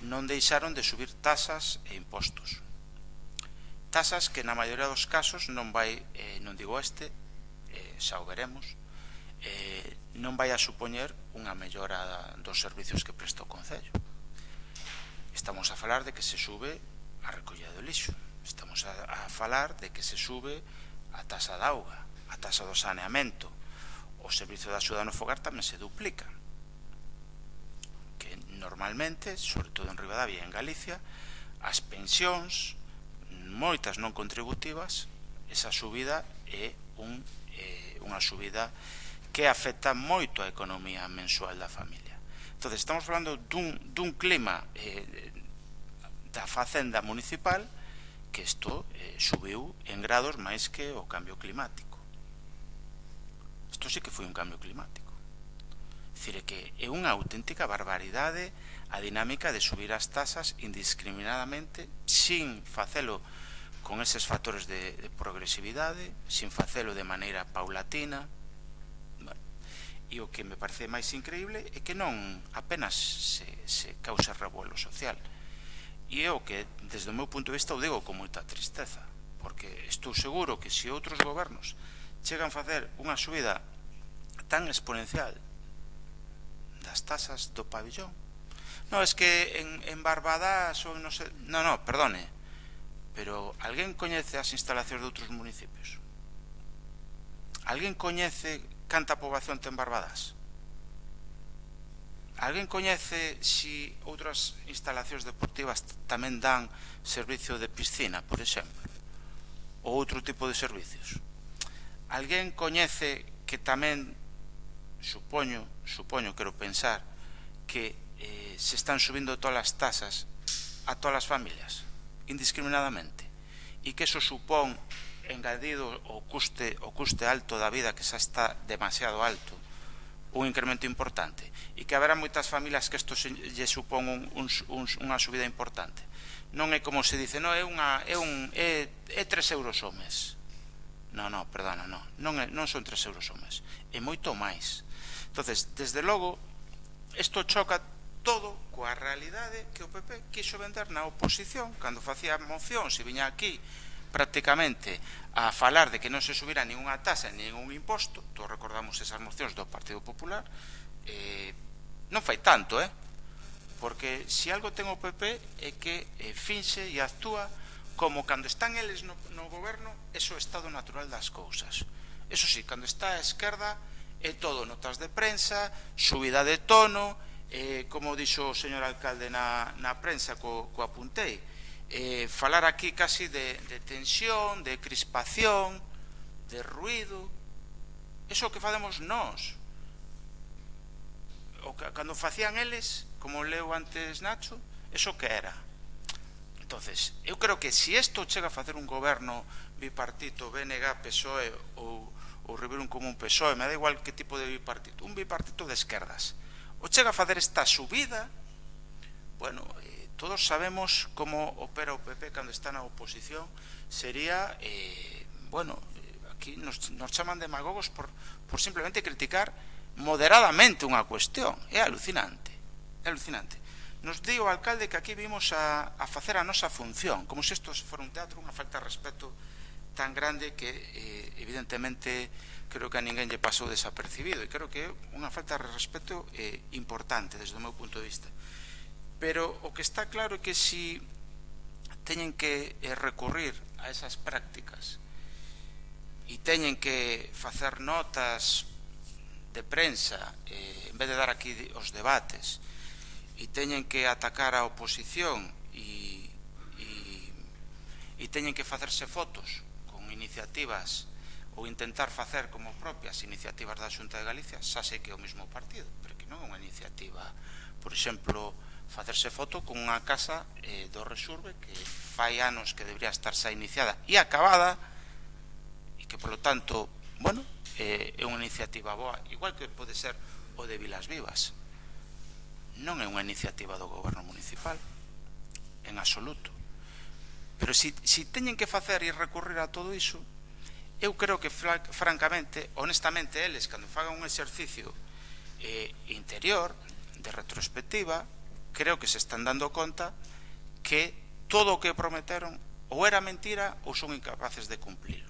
non deixaron de subir tasas e impostos. Tasas que na maioría dos casos non vai, non digo xa o veremos, non vai a supoñer unha mellora dos servicios que presta o Concello. Estamos a falar de que se sube a recollida do lixo, estamos a falar de que se sube a tasa de auga, a tasa do saneamento, o servicio de axuda no fogar tamén se duplica, que normalmente, sobre todo en Ribadavia e en Galicia, as pensións, moitas non contributivas, esa subida é unha subida que afecta moito a economía mensual da familia. Entón, estamos falando dun clima da facenda municipal que isto subiu en grados máis que o cambio climático. Isto sí que foi un cambio climático. É dicir, que é unha auténtica barbaridade a dinámica de subir as tasas indiscriminadamente, sin facelo con eses factores de progresividade, sin facelo de maneira paulatina. E o que me parece máis increíble é que non apenas se causa revuelo social. E é o que, desde o meu punto de vista, o digo con moita tristeza, porque estou seguro que se outros gobernos chegan a facer unha subida tan exponencial das tasas do pabillón, non, es que en Barbadas ou non sei, non, perdone, pero alguén coñece as instalacións de outros municipios? Alguén coñece canta poboación ten Barbadas? Alguén coñece se outras instalacións deportivas tamén dan servicio de piscina, por exemplo, ou outro tipo de servicios? Alguén coñece que tamén, supoño, quero pensar, que se están subindo todas as tasas a todas as familias, indiscriminadamente, e que eso supón, engadido o custe alto da vida, que xa está demasiado alto, un incremento importante, e que haberá moitas familias que isto lle supón unha subida importante. Non é como se dice, non, é 3 euros ao mes. Non, perdona, non son 3 euros ao mes, é moito máis. Entonces, desde logo, isto choca todo coa realidade que o PP quixo vender na oposición, cando facía mocións e viña aquí prácticamente a falar de que non se subira ninguna tasa, ningún imposto. Todos recordamos esas mocións do Partido Popular. Non fai tanto, porque se algo ten o PP é que finxe e actúa como cando están eles no goberno, eso é o estado natural das cousas. Eso sí, cando está a esquerda é todo notas de prensa, subida de tono, como dixo o señor alcalde na prensa co apuntei, falar aquí casi de tensión, de crispación, de ruido. Eso que facemos nós. Cando facían eles, como leu antes Nacho, eso que era. Entonces, eu creo que se isto chega a facer un goberno bipartito, BNG, PSOE ou Ribeirún Común PSOE, me da igual que tipo de bipartito, un bipartito de esquerdas, o chega a facer esta subida, bueno, todos sabemos como opera o PP cando está na oposición. Sería, bueno, aquí nos chaman demagogos por simplemente criticar moderadamente unha cuestión. É alucinante, é alucinante. Nos di o alcalde que aquí vimos a facer a nosa función, como se isto fora un teatro, unha falta de respeto tan grande que evidentemente creo que a ninguén lle pasou desapercibido, e creo que é unha falta de respeto importante desde o meu punto de vista. Pero o que está claro é que se teñen que recurrir a esas prácticas e teñen que facer notas de prensa en vez de dar aquí os debates, e teñen que atacar a oposición e teñen que facerse fotos con iniciativas ou intentar facer como propias iniciativas da Xunta de Galicia, xa sei que é o mesmo partido, pero que non é unha iniciativa, por exemplo, facerse foto con unha casa do Resurbe que fai anos que debería estar xa iniciada e acabada, e que, polo tanto, bueno, é unha iniciativa boa, igual que pode ser o de Vilas Vivas. Non é unha iniciativa do goberno municipal, en absoluto. Pero se teñen que facer e recurrir a todo iso, eu creo que, francamente, honestamente, eles, cando fagan un exercicio interior, de retrospectiva, creo que se están dando conta que todo o que prometeron ou era mentira ou son incapaces de cumplilo.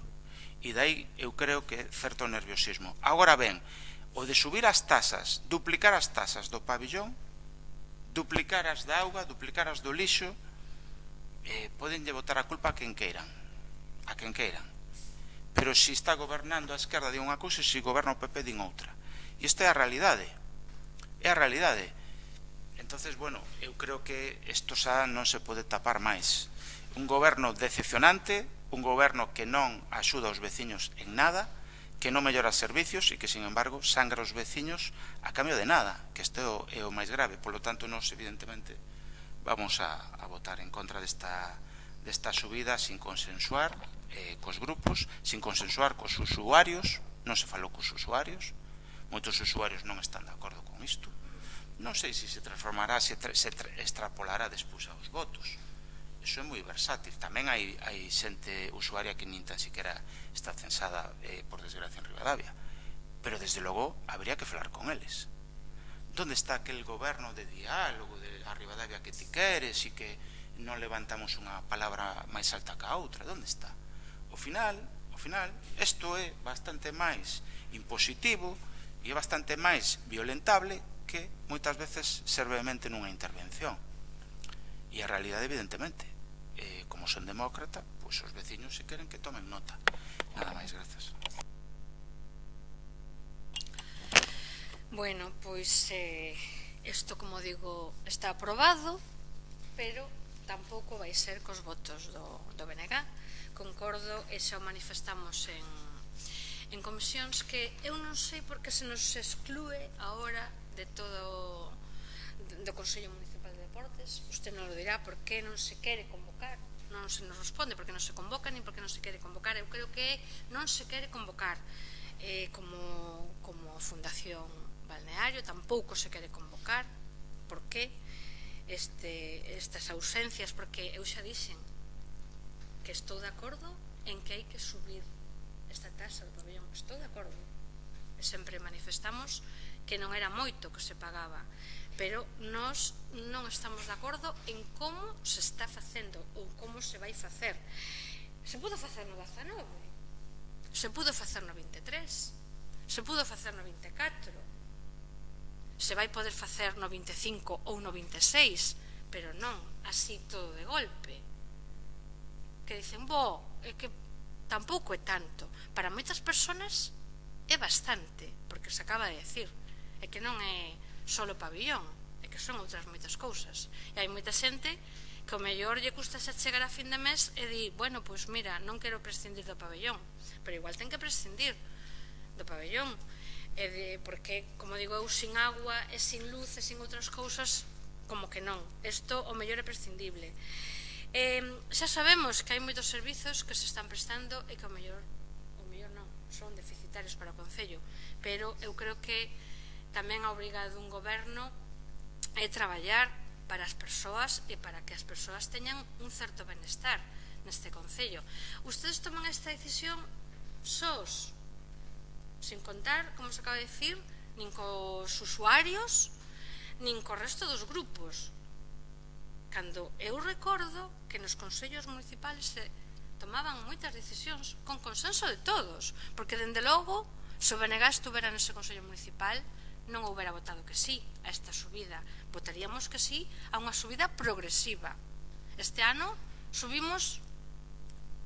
E dai eu creo que certo nerviosismo. Agora ben, o de subir as tasas, duplicar as tasas do pabillón, duplicar as da auga, duplicar as do lixo, podenlle botar a culpa a quen queiran, pero se está gobernando a esquerda de unha cousa e se goberna o PP din outra, e esta é a realidade. Entonces, bueno, eu creo que isto xa non se pode tapar máis. Un goberno decepcionante, un goberno que non axuda aos veciños en nada, que non mellora servicios e que, sin embargo, sangra os veciños a cambio de nada, que isto é o máis grave. Por lo tanto, nós, evidentemente, vamos a votar en contra desta subida sin consensuar cos grupos, sin consensuar cos usuarios. Non se falou cos usuarios, moitos usuarios non están de acordo con isto. Non sei se se transformará, se extrapolará despois aos votos. Iso é moi versátil. Tamén hai xente usuaria que nin tan siquiera está censada, por desgracia, en Ribadavia. Pero, desde logo, habría que falar con eles. Donde está aquel goberno de diálogo de a Ribadavia que ti queres e que non levantamos unha palabra máis alta que a outra? Donde está? Ao final, isto é bastante máis impositivo e é bastante máis violentable que moitas veces ser vehemente nunha intervención. E a realidade, evidentemente, como son demócrata, pois os veciños se queren que tomen nota. Nada máis, grazas. Bueno, pois isto, como digo, está aprobado, pero tampouco vai ser cos votos do BNG. Concordo, e xa o manifestamos en comisións, que eu non sei por que se nos exclúe agora de do Consello Municipal de Deportes. Usted non lo dirá por que non se quere convocar, non se nos responde porque non se convoca nin porque non se quere convocar. Eu creo que non se quere convocar como Fundación Balneario, tampouco se quere convocar. Por que estas ausencias? Porque eu xa dixen que estou de acordo en que hai que subir esta taxa do pabellón, estou de acordo, e sempre manifestamos que non era moito que se pagaba, pero nós non estamos de acordo en como se está facendo ou como se vai facer. Se pudo facer no 19, se pudo facer no 23, se pudo facer no 24, se vai poder facer no 25 ou no 26, pero non así todo de golpe, que dicen, é que tampouco é tanto. Para moitas persoas é bastante, porque se acaba de decir, é que non é só o pabillón, é que son outras moitas cousas, e hai moita xente que o mellor lle custa xa chegar a fin de mes e di, bueno, pois mira, non quero prescindir do pabellón, pero igual ten que prescindir do pabellón, porque, como digo eu, sin agua e sin luz e sin outras cousas, como que non, isto o mellor é prescindible. Xa sabemos que hai moitos servizos que se están prestando e que o mellor non, son deficitarios para o Concello, pero eu creo que tamén a obriga dun goberno é traballar para as persoas e para que as persoas teñan un certo benestar neste Concello. Ustedes toman esta decisión sós, sin contar, como se acaba de dicir, nin cos usuarios, nin co resto dos grupos. Cando eu recordo que nos consellos municipales se tomaban moitas decisións con consenso de todos, porque, dende logo, se o BNG estuvera nese consello municipal, non houbera votado que sí a esta subida. Votaríamos que sí a unha subida progresiva. Este ano subimos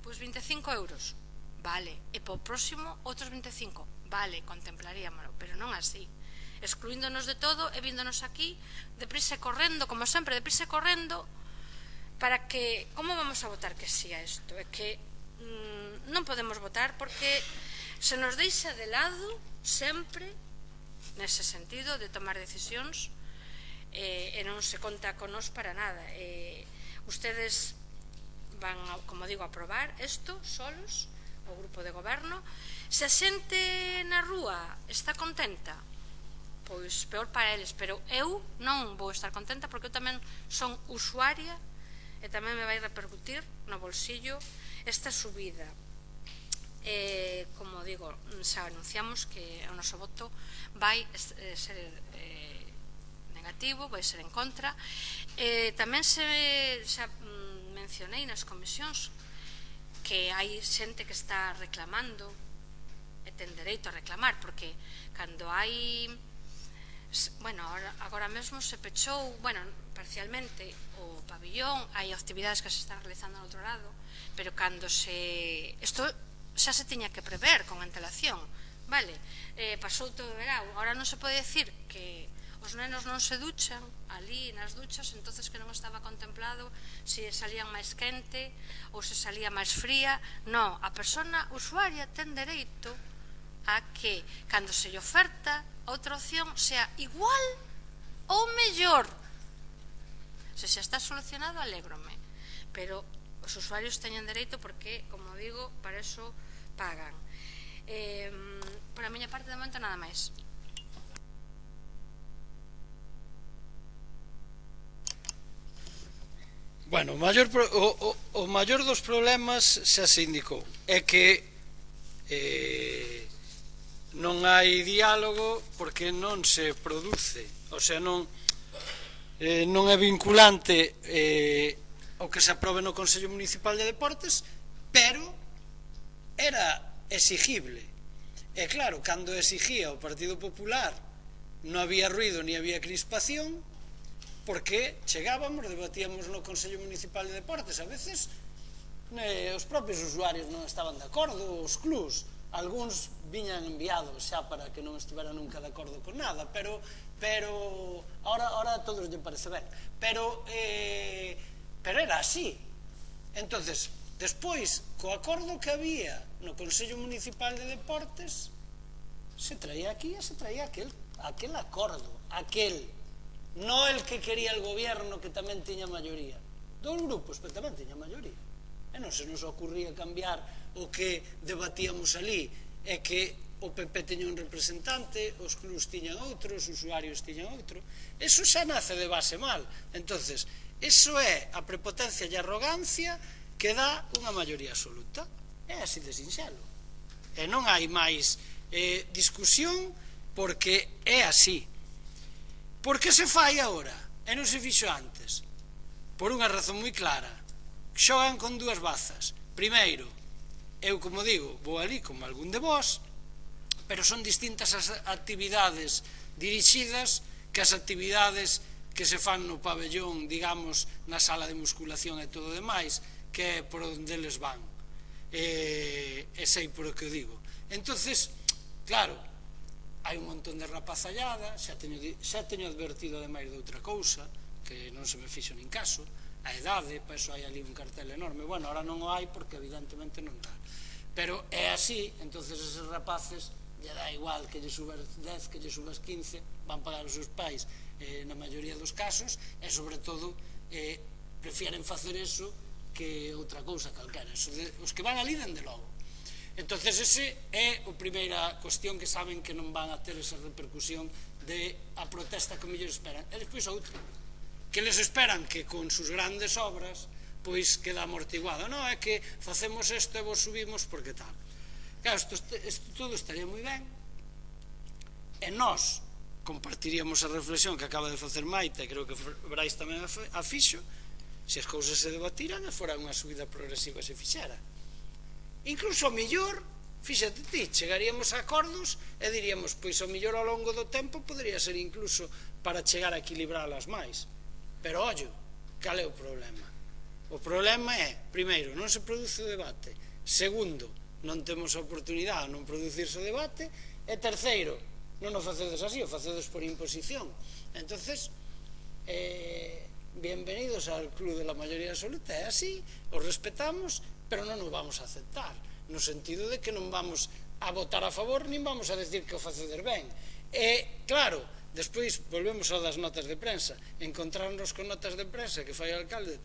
25 euros, vale, e po próximo outros 25, vale, contemplaríamolo, pero non así, excluíndonos de todo e víndonos aquí deprisa e correndo, como sempre, deprisa e correndo, para que, como vamos a votar que sí a isto? É que non podemos votar porque se nos deixa de lado sempre nese sentido de tomar decisións e non se conta con nós para nada. Ustedes van, como digo, a aprobar isto solos, o grupo de goberno. Se a xente na rúa está contenta, pois peor para eles, pero eu non vou estar contenta porque eu tamén son usuaria e tamén me vai repercutir no bolsillo esta subida. Como digo, xa anunciamos que o noso voto vai ser negativo, vai ser en contra. Tamén xa mencionei nas comisións que hai xente que está reclamando e ten dereito a reclamar, porque cando hai, bueno, agora mesmo se pechou, bueno, parcialmente o pabillón, hai actividades que se están realizando no outro lado, pero cando isto xa se tiña que prever con antelación, vale, pasou todo o verão, agora non se pode decir que os nenos non se duchan ali nas duchas, entonces que non estaba contemplado se salían máis quente ou se salía máis fría. Non, a persona usuaria ten dereito a que, cando se lle oferta outra opción, sea igual ou mellor. Se xa está solucionado, alégrome, pero os usuarios teñen dereito porque, como digo, para eso pagan. Por a miña parte, de momento, nada máis. Bueno, o maior dos problemas xa se indicou é que non hai diálogo porque non se produce, o sea, non é vinculante o que se aprobe no Consello Municipal de Deportes, pero era exigible. E claro, cando exigía o Partido Popular non había ruido ni había crispación, porque chegábamos, debatíamos no Consello Municipal de Deportes, a veces os propios usuarios non estaban de acordo, os clubs, algúns viñan enviados xa para que non estivera nunca de acordo con nada, pero ahora a todos lle parece ben, pero era así. Entonces, despois, co acordo que había no Consello Municipal de Deportes, se traía aquí e se traía aquel acordo, non el que quería el gobierno, que tamén tiña maioría. Dos grupos, pero tamén tiña maioría. E non se nos ocurría cambiar o que debatíamos ali, é que o PP tiña un representante, os clubs tiñan outro, os usuarios tiñan outro. Eso xa nace de base mal. Entonces, eso é a prepotencia e a arrogancia que dá unha maioría absoluta. É así de sinxelo. E non hai máis discusión, porque é así. Por que se fai agora? E non se fixo antes? Por unha razón moi clara. Xogan con dúas bazas. Primeiro, eu, como digo, vou ali como algún de vós, pero son distintas as actividades dirixidas que as actividades que se fan no pabellón, digamos, na sala de musculación e todo demais, que é por onde eles van. E sei por o que digo. Entonces, claro, hai un montón de rapazallada, xa teño advertido ademais de outra cousa, que non se me fixo nin caso, a idade, para iso hai ali un cartel enorme. Bueno, ahora non o hai porque evidentemente non dá. Pero é así, entonces eses rapaces lle dá igual que lle subas 10, que lle subas 15, van pagar os seus pais na maioría dos casos, e sobre todo prefieren facer eso que outra cousa calquera. Os que van ali, dende logo. Entonces ese é a primeira cuestión, que saben que non van a ter esa repercusión de a protesta que mellor esperan. E despois outra, que les esperan que con sus grandes obras pois queda amortiguado. Non, é que facemos isto e vos subimos porque tal. Claro, isto todo estaría moi ben, e nós compartiríamos a reflexión que acaba de facer Maite, e creo que Brais tamén a fixo, se as cousas se debatiran e fora unha subida progresiva se fixera. Incluso ao millor, fíxate ti, chegaríamos a acordos e diríamos, pois ao millor ao longo do tempo podría ser incluso para chegar a equilibralas máis. Pero, ollo, cal é o problema? O problema é, primeiro, non se produce o debate, segundo, non temos a oportunidade de non producirse o debate, e terceiro, non o facedes así, o facedes por imposición. Entonces, bienvenidos al club de la mayoría absoluta, é así, os respetamos, pero non o vamos a aceptar, no sentido de que non vamos a votar a favor, nin vamos a decir que o facedes ben. E, claro, despois volvemos ao das notas de prensa, encontrarnos con notas de prensa que fai o alcalde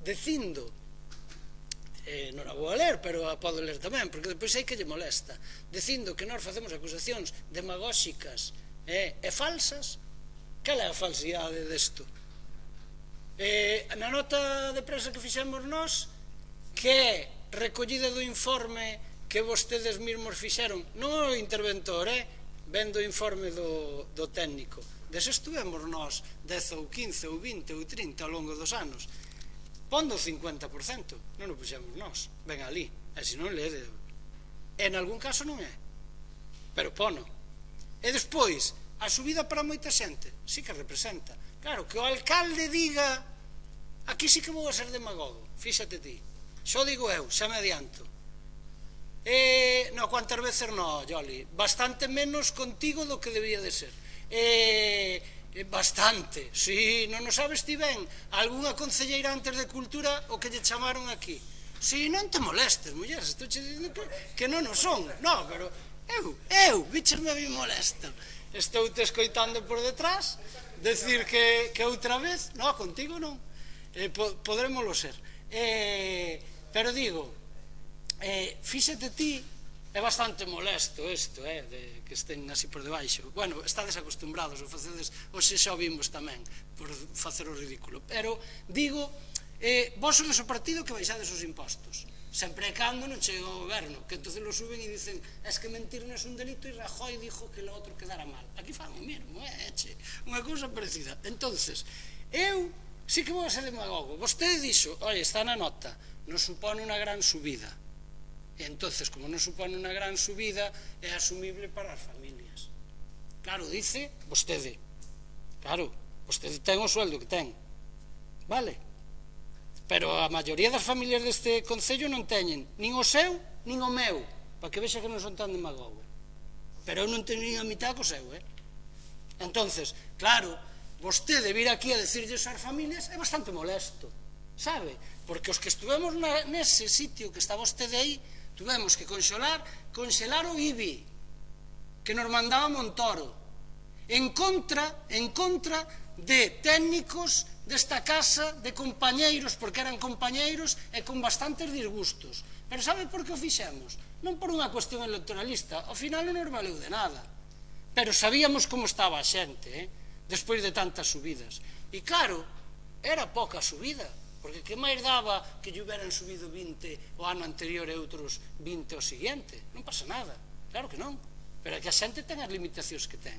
dicindo, non a vou a ler, pero a podo ler tamén, porque depois hai que lle molesta, dicindo que nós facemos acusacións demagóxicas e falsas. Cal é a falsidade desto? Na nota de prensa que fixemos nós, que é recollida do informe que vostedes mesmos fixeron, non o interventor, vendo o informe do técnico, dese estuvemos nós 10 ou 15 ou 20 ou 30 ao longo dos anos, pondo o 50%, non o puxemos nós, ven ali, e se non lede, en algún caso non é, pero pono. E despois, a subida para moita xente, sí que representa. Claro, que o alcalde diga, aquí sí que vou a ser demagogo, fíxate ti, xo digo eu, xa me adianto. No, cuantas veces no, Joli, bastante menos contigo do que debía de ser. Bastante, si, non o sabes ti ben, algunha concelleira antes de Cultura o que lle chamaron aquí. Si, non te molestes, muller, estou che dicindo que non o son. No, pero bichesme a mí molesto. Estou te escoitando por detrás, decir que outra vez, no, contigo non, podrémoslo ser. Pero digo, fíxate ti, é bastante molesto isto, que estén así por debaixo. Bueno, estades acostumbrados, o facedes, hoxe xa o vimos tamén, por facer o ridículo. Pero, digo, vos sodes o partido que baixades os impostos. Sempre e cando non chega ao goberno, que entonces lo suben e dicen, es que mentir non é un delito e Rajoy dijo que lo outro quedara mal. Aquí fan o mesmo, unha cousa parecida. Entonces, eu sí que vou a ser demagogo. Vostede dixo, oi, está na nota, non supone unha gran subida. E entonces, como non supone unha gran subida, é asumible para as familias. Claro, dice vostede. Claro, vostede ten o sueldo que ten. Vale? Pero a maioría das familias deste concello non teñen nin o seu, nin o meu, para que vexa que non son tan demagogo. Pero eu non teño nin a mitad co seu, Entonces, claro, vostede vir aquí a decirlles ás familias é bastante molesto, sabe? Porque os que estuvemos nese sitio que está vostede aí, tuvemos que congelar o IBI que nos mandaba Montoro en contra de técnicos desta casa, de compañeiros, porque eran compañeiros e con bastantes disgustos. Pero sabe por que o fixemos? Non por unha cuestión electoralista, ao final non nos valeu de nada. Pero sabíamos como estaba a xente, despois de tantas subidas. E claro, era poca subida, porque que máis daba que lle hubieran subido 20 o ano anterior e outros 20 o seguinte? Non pasa nada, claro que non. Pero é que a xente ten as limitacións que ten.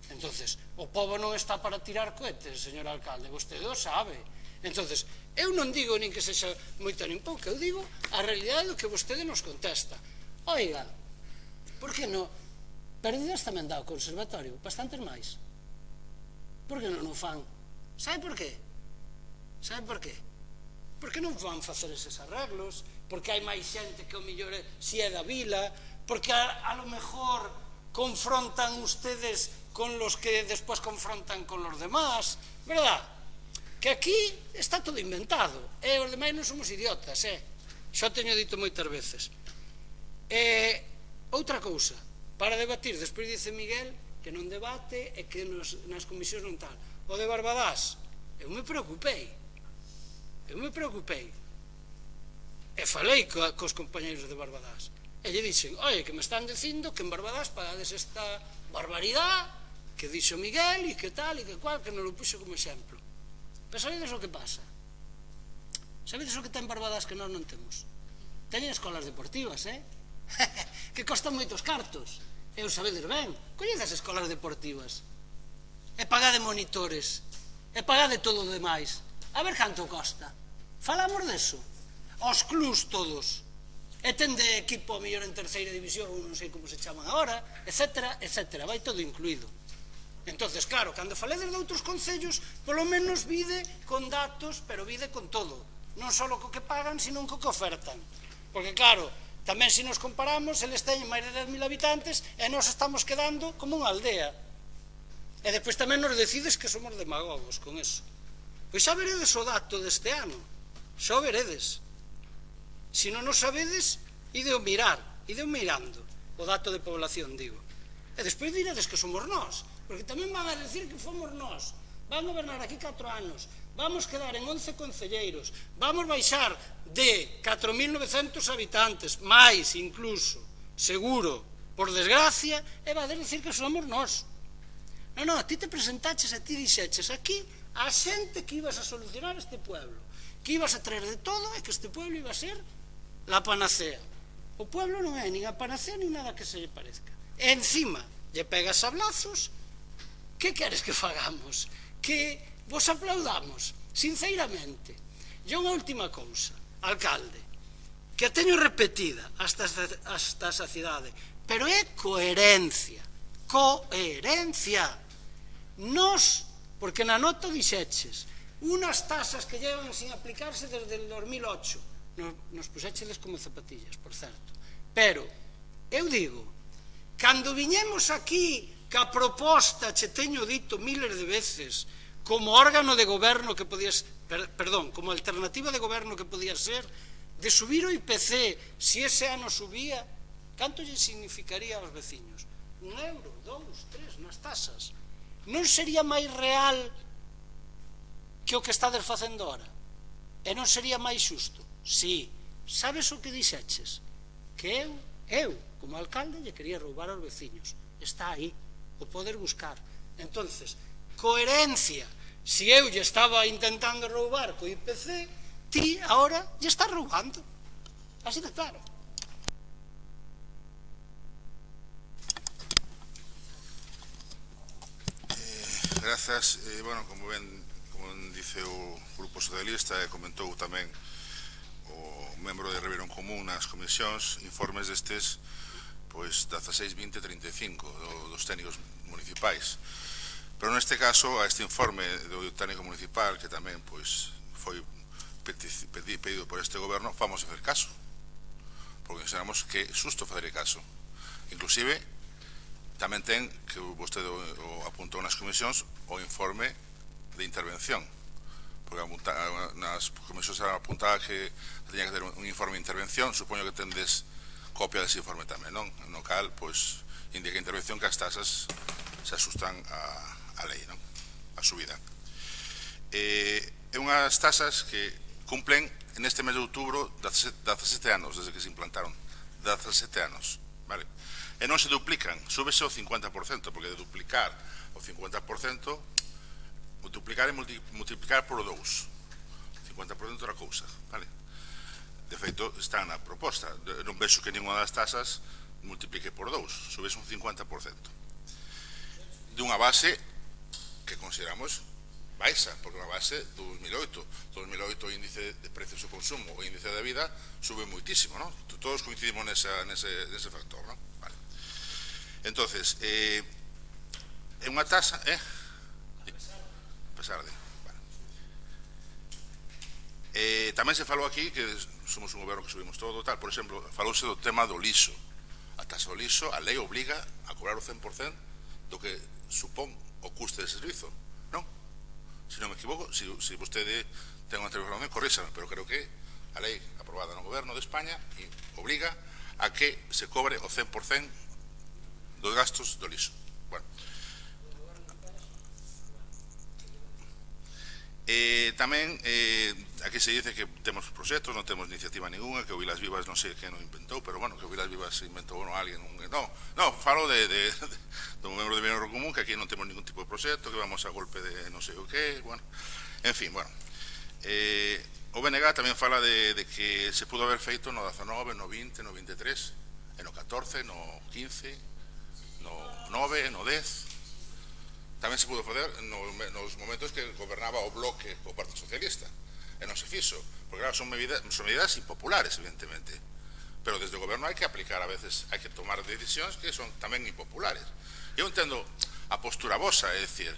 Entonces, o pobo non está para tirar cohetes, señor alcalde, vostede o sabe. Entonces, eu non digo nin que sexa moita nin pouca, eu digo a realidade do que vostede nos contesta. Oiga, por que non? Perdidas tamén dá o conservatorio, bastantes máis. Por que non o fan? Sabe por qué? Sabe por qué? Porque non van facer eses arreglos, porque hai máis xente que o mellor si é da vila, porque a lo mejor confrontan ustedes con los que despois confrontan con los demás, verdad? Que aquí está todo inventado, e os demais non somos idiotas, Xo teño dito moitas veces. Outra cousa, para debatir, despois dice Miguel que non debate e que nas comisións non tal. O de Barbadás, eu me preocupei, e falei cos compañeros de Barbadás, e lle dixen, oi, que me están dicindo que en Barbadás pagades esta barbaridade que dixo Miguel e que tal e que cual, que non lo puxo como exemplo. Pero sabedes o que pasa? Sabedes o que ten Barbadás que nós non temos? Teñen escolas deportivas, que costan moitos cartos. E os sabedes ben, colled as escolas deportivas e pagade monitores e pagade todo o demais. A ver canto costa. Falamos deso. Os clubs todos. E ten de equipo a mellor en terceira división, non sei como se chaman agora, etcétera, etcétera, vai todo incluído. Entonces, claro, cando faledes de outros concellos, polo menos vide con datos, pero vide con todo. Non só co que pagan, sino co que ofertan. Porque, claro, tamén se nos comparamos, eles teñen máis de 10.000 habitantes e nós estamos quedando como unha aldea. E depois tamén nos decides que somos demagogos con eso. Pois xa veredes o dato deste ano. Xa o veredes. Se non o sabedes, ideo mirar, ideo mirando o dato de población, digo. E despois diredes que somos nós, porque tamén van a decir que fomos nós. Van a gobernar aquí 4 anos, vamos quedar en 11 concelleiros, vamos baixar de 4.900 habitantes, máis incluso, seguro, por desgracia, e va a decir que somos nós. Non, ti te presentaches e ti dixeches aquí a xente que ibas a solucionar este pueblo, que ibas a traer de todo e que este pueblo iba a ser la panacea. O pueblo non é nin a panacea nin nada que se lle parezca. E encima, lle pegas sablazos, que queres que fagamos? Que vos aplaudamos, sinceramente. E unha última cousa, alcalde, que a teño repetida hasta a saciedade, pero é coherencia. Coherencia. Nos, porque na nota dixeches, unas tasas que llevan sin aplicarse desde el 2008, nos puxécheles como zapatillas, por certo. Pero, eu digo, cando viñemos aquí, que a proposta, che teño dito miles de veces, como órgano de goberno que podías, perdón, como alternativa de goberno que podía ser, de subir o IPC, se ese ano subía, canto lle significaría aos veciños? 1 euro, 2, 3, nas tasas. Non sería máis real que o que estades facendo ahora? E non sería máis xusto? Si, sabes o que dixeches? Que eu, como alcalde, lle quería roubar aos veciños. Está aí, o poder buscar. Entonces, coherencia. Se eu lle estaba intentando roubar co IPC, ti agora lle estás roubando. Así de claro. Grazas. Bueno, como dice o Grupo Socialista e comentou tamén o membro de Ribeirón Común nas comisións, informes destes pois 16, 20, 35 dos técnicos municipais. Pero neste caso, a este informe do técnico municipal, que tamén pois foi pedido por este goberno, vamos a facer caso, porque consideramos que é xusto facer caso. Inclusive tamén ten, que vostede o apuntou nas comisións, o informe de intervención, porque nas comisións apuntaba que teña que ter un informe de intervención. Supoño que tendes copia dese informe tamén, non? No cal, pois, indica a intervención que as tasas se asustan a lei, non? a subida. É unhas tasas que cumplen neste mes de outubro 17 anos desde que se implantaron, 17 anos, vale? E non se duplican, súbese o 50%, porque de duplicar o 50%, multiplicar e multiplicar por 2, 50% era cousa, vale? De feito, está na proposta, non vexo que ninguna das tasas multiplique por 2, súbese un 50%. Dunha base que consideramos baixa, porque unha base do 2008 o índice de precios do consumo, o índice de vida sube moitísimo, non? Todos coincidimos nese factor, non? Vale. Entonces, é unha tasa, pesar de, vale. Tamén se falou aquí que somos un goberno que subimos todo, tal, por exemplo, falouse do tema do lixo. A tasa do lixo, a lei obliga a cobrar o 100% do que supón o custe de servizo, non? Se non me equivoco, se vostede ten unha información, corríxame, pero creo que a lei aprobada no goberno de España obliga a que se cobre o 100% dos gastos do lixo. Bueno. Tamén aquí se dice que temos proxectos, non temos iniciativa ninguna, que o Vilas Vivas non sei que non inventou, pero bueno, que o Vilas Vivas inventou alguén, non, falo do membro de Bienestar Común, que aquí non temos ningún tipo de proxecto, que vamos a golpe de non sei o que, bueno, en fin, bueno. O BNG tamén fala de que se pudo haber feito no 19, no 20, no 23, no 14, no 15, no 9, no 10. Tamén se pudo fazer nos momentos que gobernaba o bloque o Partido Socialista, e non se fixo, porque claro, son medidas impopulares, evidentemente, pero desde o goberno hai que aplicar, a veces hai que tomar decisións que son tamén impopulares. Eu entendo a postura vosa, é dicir,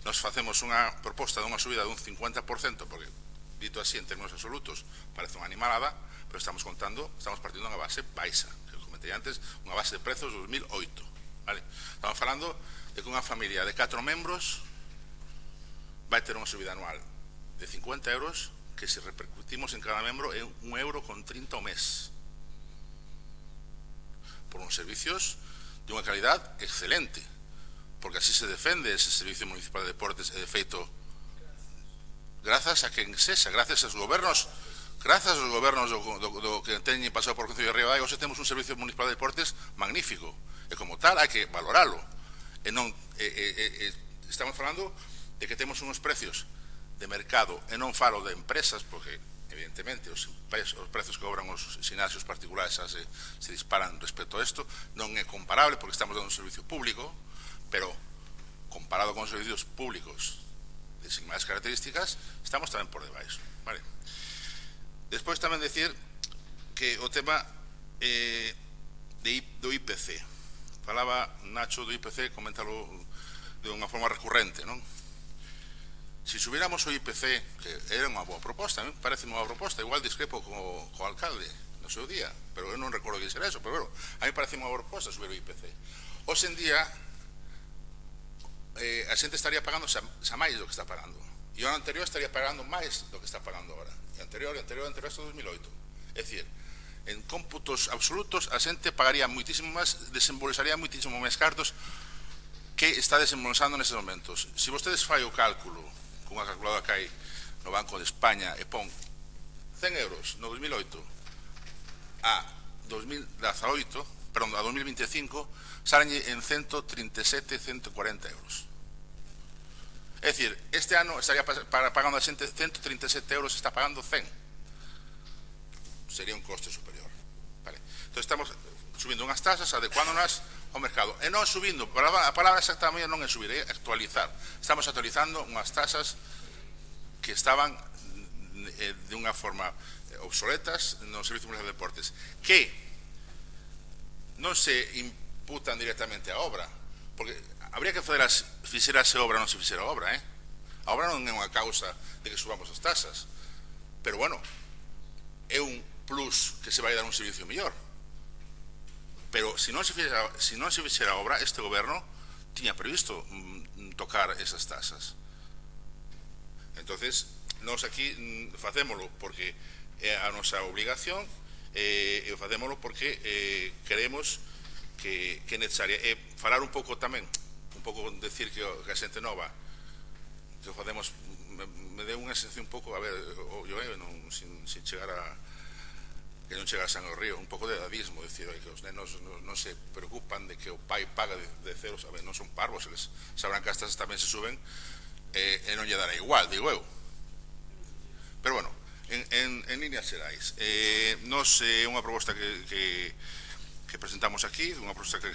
nos facemos unha proposta de unha subida dun 50%, porque, dito así en términos absolutos, parece unha animalada, pero estamos partindo unha base baixa, que comentei antes, unha base de prezos de 2008, vale? Estamos falando de que unha familia de 4 membros vai ter unha subida anual de 50 euros que se repercutimos en cada membro é 1,30 € ao mes por uns servicios de unha calidad excelente, porque así se defende ese Servicio Municipal de Deportes, e de feito grazas a quen sexa, grazas aos gobernos do que teñen pasado por o Concello de Ribadeo, hoxe temos un Servicio Municipal de Deportes magnífico, e como tal hai que valoralo. Estamos falando de que temos uns precios de mercado, e non falo de empresas, porque evidentemente os precios que cobran os gimnasios particulares se disparan respecto a isto, non é comparable porque estamos dando un servicio público, pero comparado con os servicios públicos de similares características, estamos tamén por debaixo, vale? Despois tamén decir que o tema do IPC, falaba Nacho do IPC, coméntalo de unha forma recurrente, non? Se subíramos o IPC, que era unha boa proposta, parece unha boa proposta, igual discrepo co alcalde no seu día, pero eu non recordo que será eso, pero bueno, a mí parece unha boa proposta subir o IPC. Hoxe en día a xente estaría pagando xa máis do que está pagando, e o ano anterior estaría pagando máis do que está pagando agora, e anterior hasta 2008. É dicir, en cómputos absolutos a xente pagaría moitísimo máis, desembolsaría moitísimo máis cartos que está desembolsando neses momentos. Se vostedes fai o cálculo cunha calculadora que hai no Banco de España e pon 100 euros no 2008 a 2018, perdón, a 2025, salen en 137, 140 euros. É dicir, este ano estaría pagando a xente 137 euros, está pagando 100. Sería un coste superior, vale? Entón estamos subindo unhas tasas, adecuándonas ao mercado, e non subindo, a palabra exactamente non é subir, é actualizar. Estamos actualizando unhas tasas que estaban de unha forma obsoletas no Servicio Municipal de Deportes, que non se imputan directamente á obra, porque habría que fixerase obra ou non se fixera obra, a obra non é unha causa de que subamos as tasas, pero bueno, é un plus que se vai dar un servicio mellor. Pero se non se fixera obra, este goberno tiña previsto tocar esas tasas. Entonces, nós aquí facémolo porque é a nosa obligación, e facémolo porque queremos que é necesaria. E falar un pouco tamén, un pouco decir que a xente nova que facemos me deu unha sensación un pouco, a ver, sin chegar a que non chegasen ao río, un pouco de dadismo, decir, que os nenos non se preocupan de que o pai paga de cero, sabe, non son parvos, eles sabrán que as tasas tamén se suben e non lle dará igual, digo eu. Pero bueno, en líneas xerais, nos é unha proposta que presentamos aquí, unha proposta que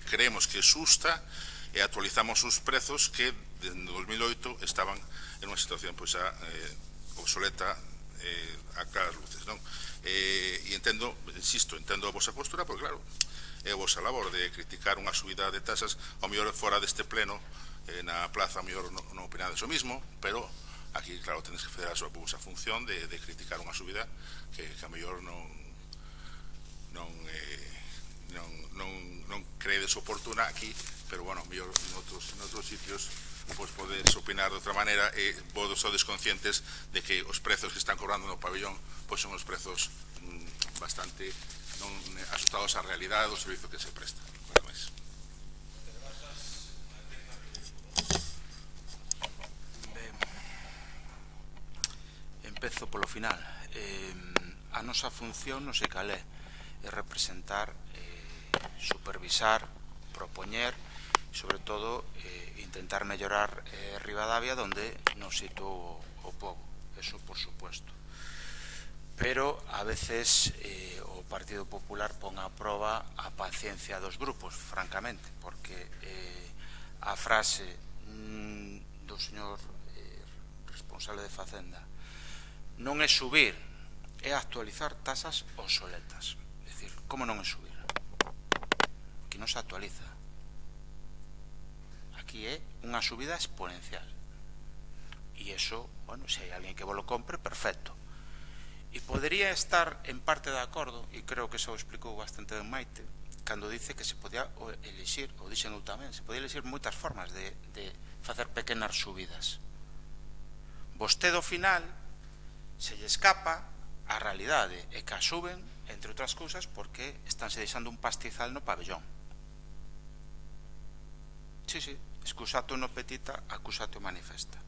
creemos que é xusta, e actualizamos os prezos que en 2008 estaban en unha situación pois obsoleta a claras luces, non? E entendo, insisto, entendo a vosa postura, porque claro, é a vosa labor de criticar unha subida de tasas, ao mellor fora deste pleno, na plaza, ao mellor non opinades o mismo, pero aquí, claro, tenes que fazer a vosa función de criticar unha subida que ao mellor non creedes oportuna aquí, pero bueno, ao mellor en outros sitios pois podes opinar de outra maneira e vos sodes conscientes de que os prezos que están cobrando no pabellón pois son os prezos bastante non asustados á realidade do servizo que se presta. Empezo polo final. A nosa función, non sei cal é representar, supervisar, propoñer, sobre todo intentar mellorar Ribadavia donde nos situou o pobo, eso por supuesto. Pero a veces o Partido Popular pon a proba a paciencia dos grupos, francamente, porque a frase do señor responsable de Facenda non é subir, é actualizar tasas obsoletas. É dicir, como non é subir? Aquí non se actualiza. Aquí é unha subida exponencial. E iso, bueno, se hai alguén que vos lo compre, perfecto. E podería estar en parte de acordo, e creo que eso o explicou bastante ben Maite, cando dice que se podía elixir, ou dixen eu tamén, se podía elixir moitas formas de facer pequenas subidas. Vostede ao final se lle escapa a realidade e que a suben, entre outras cousas, porque estánse deixando un pastizal no pabellón. Sí, excusato no petita, acusato manifesta.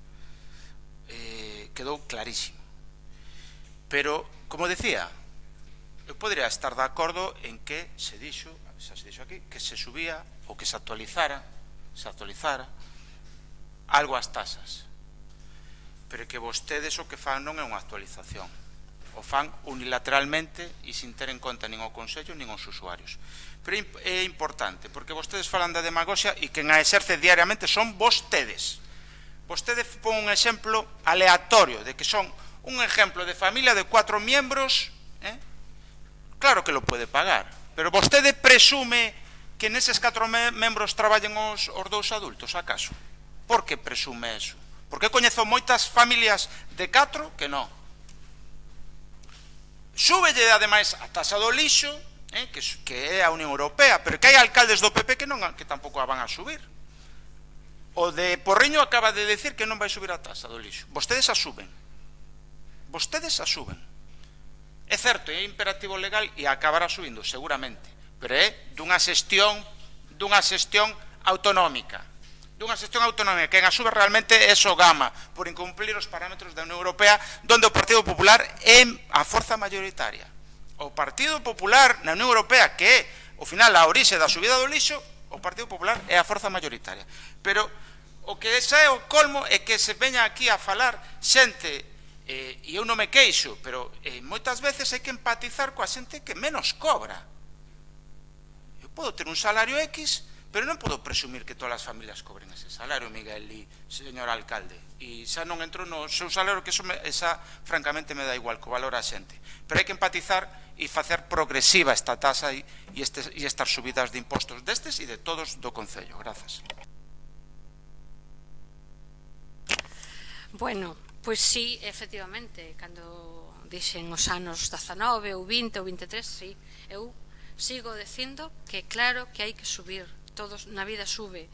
Quedou clarísimo. Pero, como decía, eu podría estar de acordo en que se dixo aquí, que se subía ou que se actualizara algo as tasas. Pero que vostedes o que fan non é unha actualización. O fan unilateralmente e sin ter en conta nin o Consello nin os usuarios. Pero é importante, porque vostedes falan da demagoxia e quen a exerce diariamente son vostedes. Vostedes pon un exemplo aleatorio de que son un exemplo de familia de 4 miembros, claro que lo puede pagar, pero vostede presume que neses 4 membros traballen os 2 adultos, acaso? Por que presume eso? Porque coñezo moitas familias de 4 que non. Súbelle, ademais, a taxa do lixo, que é a Unión Europea, pero que hai alcaldes do PP que tampouco a van a subir. O de Porriño acaba de decir que non vai subir a taxa do lixo. Vostedes a suben. É certo, é imperativo legal e acabará subindo, seguramente, pero é dunha xestión autonómica. Quen a sube realmente é Sogama, por incumplir os parámetros da Unión Europea, donde o Partido Popular é a forza mayoritaria. O Partido Popular na Unión Europea, que é, ao final, a orixe da subida do lixo, o Partido Popular é a forza mayoritaria. Pero o que xa é o colmo é que se veña aquí a falar xente, e eu non me queixo, pero moitas veces hai que empatizar coa xente que menos cobra. Eu podo ter un salario X, pero non podo presumir que todas as familias cobren ese salario, Miguel e señor alcalde. E xa non entro no seu salario, que esa francamente me dá igual, co valor a xente. Pero hai que empatizar e facer progresiva esta tasa e estas subidas de impostos destes e de todos do Concello. Grazas. Bueno, pois sí, efectivamente, cando dixen os anos 19 ou 20 ou 23, sí, eu sigo dicindo que claro que hai que subir, todos na vida sube,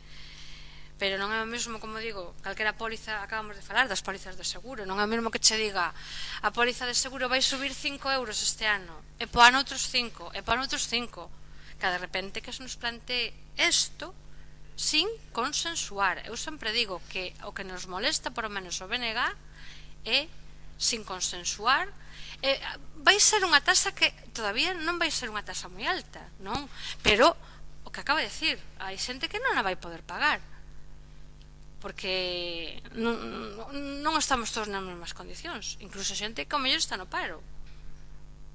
pero non é o mesmo, como digo, calquera póliza, acabamos de falar das pólizas de seguro, non é o mesmo que che diga a póliza de seguro vai subir 5 euros este ano, e po ano outros 5, e po ano outros 5, que de repente que se nos plantee isto, sin consensuar. Eu sempre digo que o que nos molesta, por lo menos o BNG, é sin consensuar. Vai ser unha tasa que todavía non vai ser unha tasa moi alta, non? Pero o que acaba de decir, hai xente que non a vai poder pagar, porque non estamos todos nas mesmas condicións. Incluso xente que ao mellor está no paro,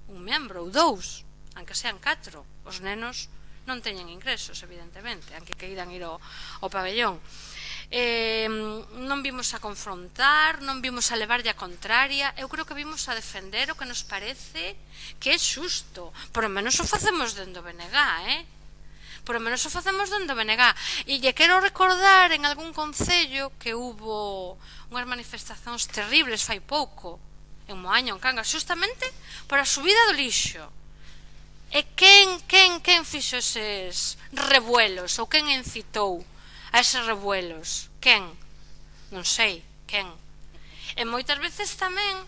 un membro ou dous, aunque sean 4. Os nenos non teñen ingresos, evidentemente, aunque queiran ir ao pabellón. Non vimos a confrontar, non vimos a levarlle a contraria. Eu creo que vimos a defender o que nos parece que é xusto. Por lo menos o facemos dentro do BNG, por lo menos o facemos dentro do BNG. E lle quero recordar en algún concello que hubo unhas manifestacións terribles fai pouco, en Moaña, en Cangas, justamente para a subida do lixo. E quen fixo eses revuelos, ou quen incitou a eses revuelos? Quen? Non sei, quen? E moitas veces tamén,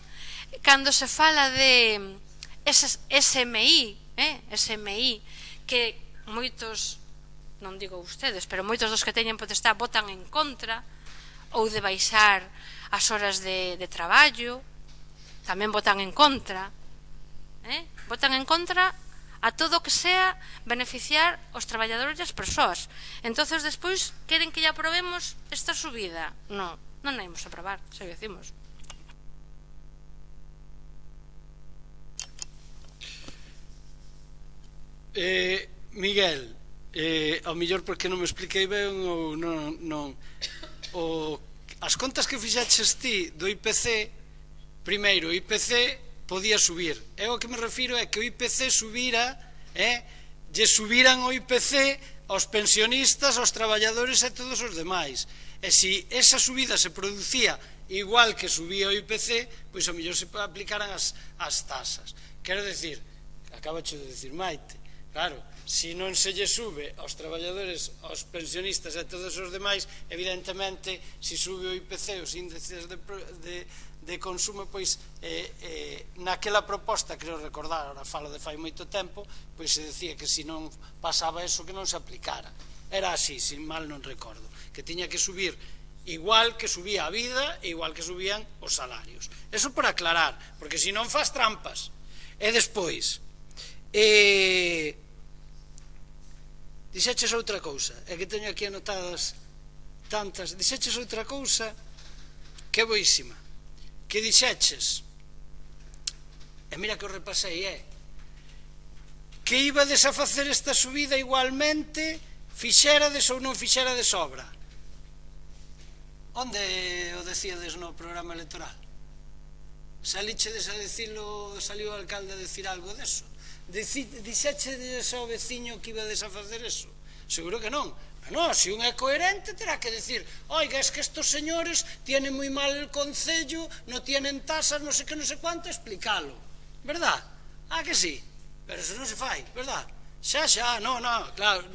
cando se fala de eses SMI, que moitos, non digo ustedes, pero moitos dos que teñen potestad votan en contra, ou de baixar as horas de traballo, tamén votan en contra, votan en contra a todo o que sea beneficiar os traballadores e as persoas. Entonces despois queren que lle aprobemos esta subida. Non a imos aprobar, xa o decimos. Miguel, ao mellor porque non me expliquei ben ou non. As contas que fixaches ti do IPC, primeiro, o IPC podía subir. O que me refiro é que o IPC subira, lle subiran o IPC aos pensionistas, aos traballadores e todos os demais. E se esa subida se producía igual que subía o IPC, pois ao mellor se aplicaran as tasas. Quero dicir, acabacho de dicir Maite, claro, se non se lle sube aos traballadores, aos pensionistas e todos os demais, evidentemente, se sube o IPC, os índices de consumo, pois naquela proposta, creo recordar, ahora falo de fai moito tempo, pois se decía que se non pasaba eso que non se aplicara. Era así, sin mal non recordo, que tiña que subir igual que subía a vida e igual que subían os salarios. Eso por aclarar, porque se non faz trampas. E despois dixeches outra cousa, é que teño aquí anotadas tantas, dixeches outra cousa que é boísima, que dixeches, e mira que o repasei, que ibades a facer esta subida igualmente, fixerades ou non fixerades obra. Onde o decíades no programa electoral? Salichedes a dicilo, saliu o alcalde a decir algo deso? Dixeches ao veciño que ibades a facer eso? Seguro que non. No, se un é coherente terá que decir, oiga, es que estos señores tienen moi mal el concello, non tienen tasas, non sei que, non sei cuánto, explicalo, verdad? Que sí, pero eso non se fai, verdad? Xa, non, claro,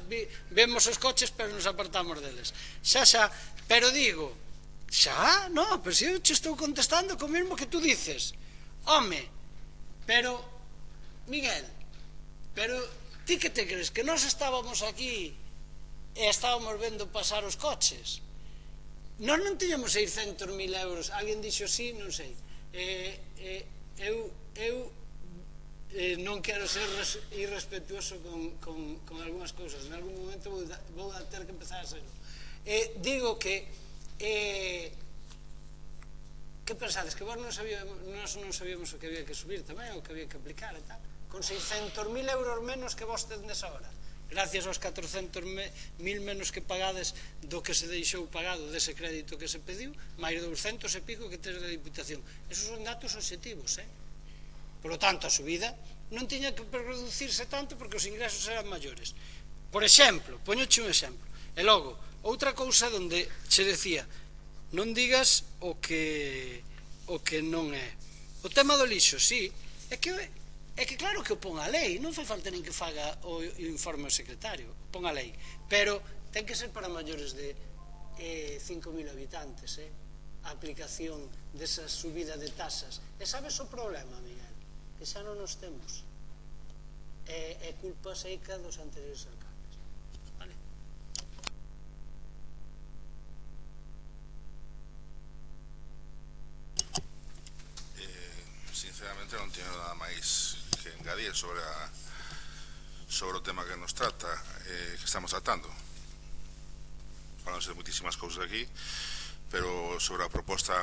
vemos os coches pero nos apartamos deles, xa, pero digo, xa, non, pero se eu te estou contestando co mesmo que tú dices, home, pero, Miguel, pero ti que te crees, que nós estábamos aquí e estábamos vendo pasar os coches? Nós non tiñamos 600.000 euros, alguén dixo sí, non sei. Eu non quero ser irrespetuoso con algunhas cousas, en algún momento vou a ter que empezar a serlo. Digo que pensades, que vos non sabíamos o que había que subir tamén, o que había que aplicar e tal, con 600.000 euros menos que vos tendes agora, gracias aos 400.000 menos que pagades do que se deixou pagado dese crédito que se pediu, máis 200 e pico que tes da Diputación. Esos son datos obxectivos, Por lo tanto, a subida non tiña que reducirse tanto porque os ingresos eran maiores. Por exemplo, poñoche un exemplo. E logo, outra cousa onde se decía, non digas o que non é. O tema do lixo, sí, é que claro que o pon a lei, non fai falta nin que faga o informe ao secretario, pon a lei, pero ten que ser para maiores de 5.000 habitantes, a aplicación desa subida de tasas. E sabes o problema, Miguel? Que xa non nos temos. É culpa seica dos anteriores alcaldes. Vale? sobre o tema que nos trata, que estamos tratando. Falamos de muitísimas cousas aquí, pero sobre a proposta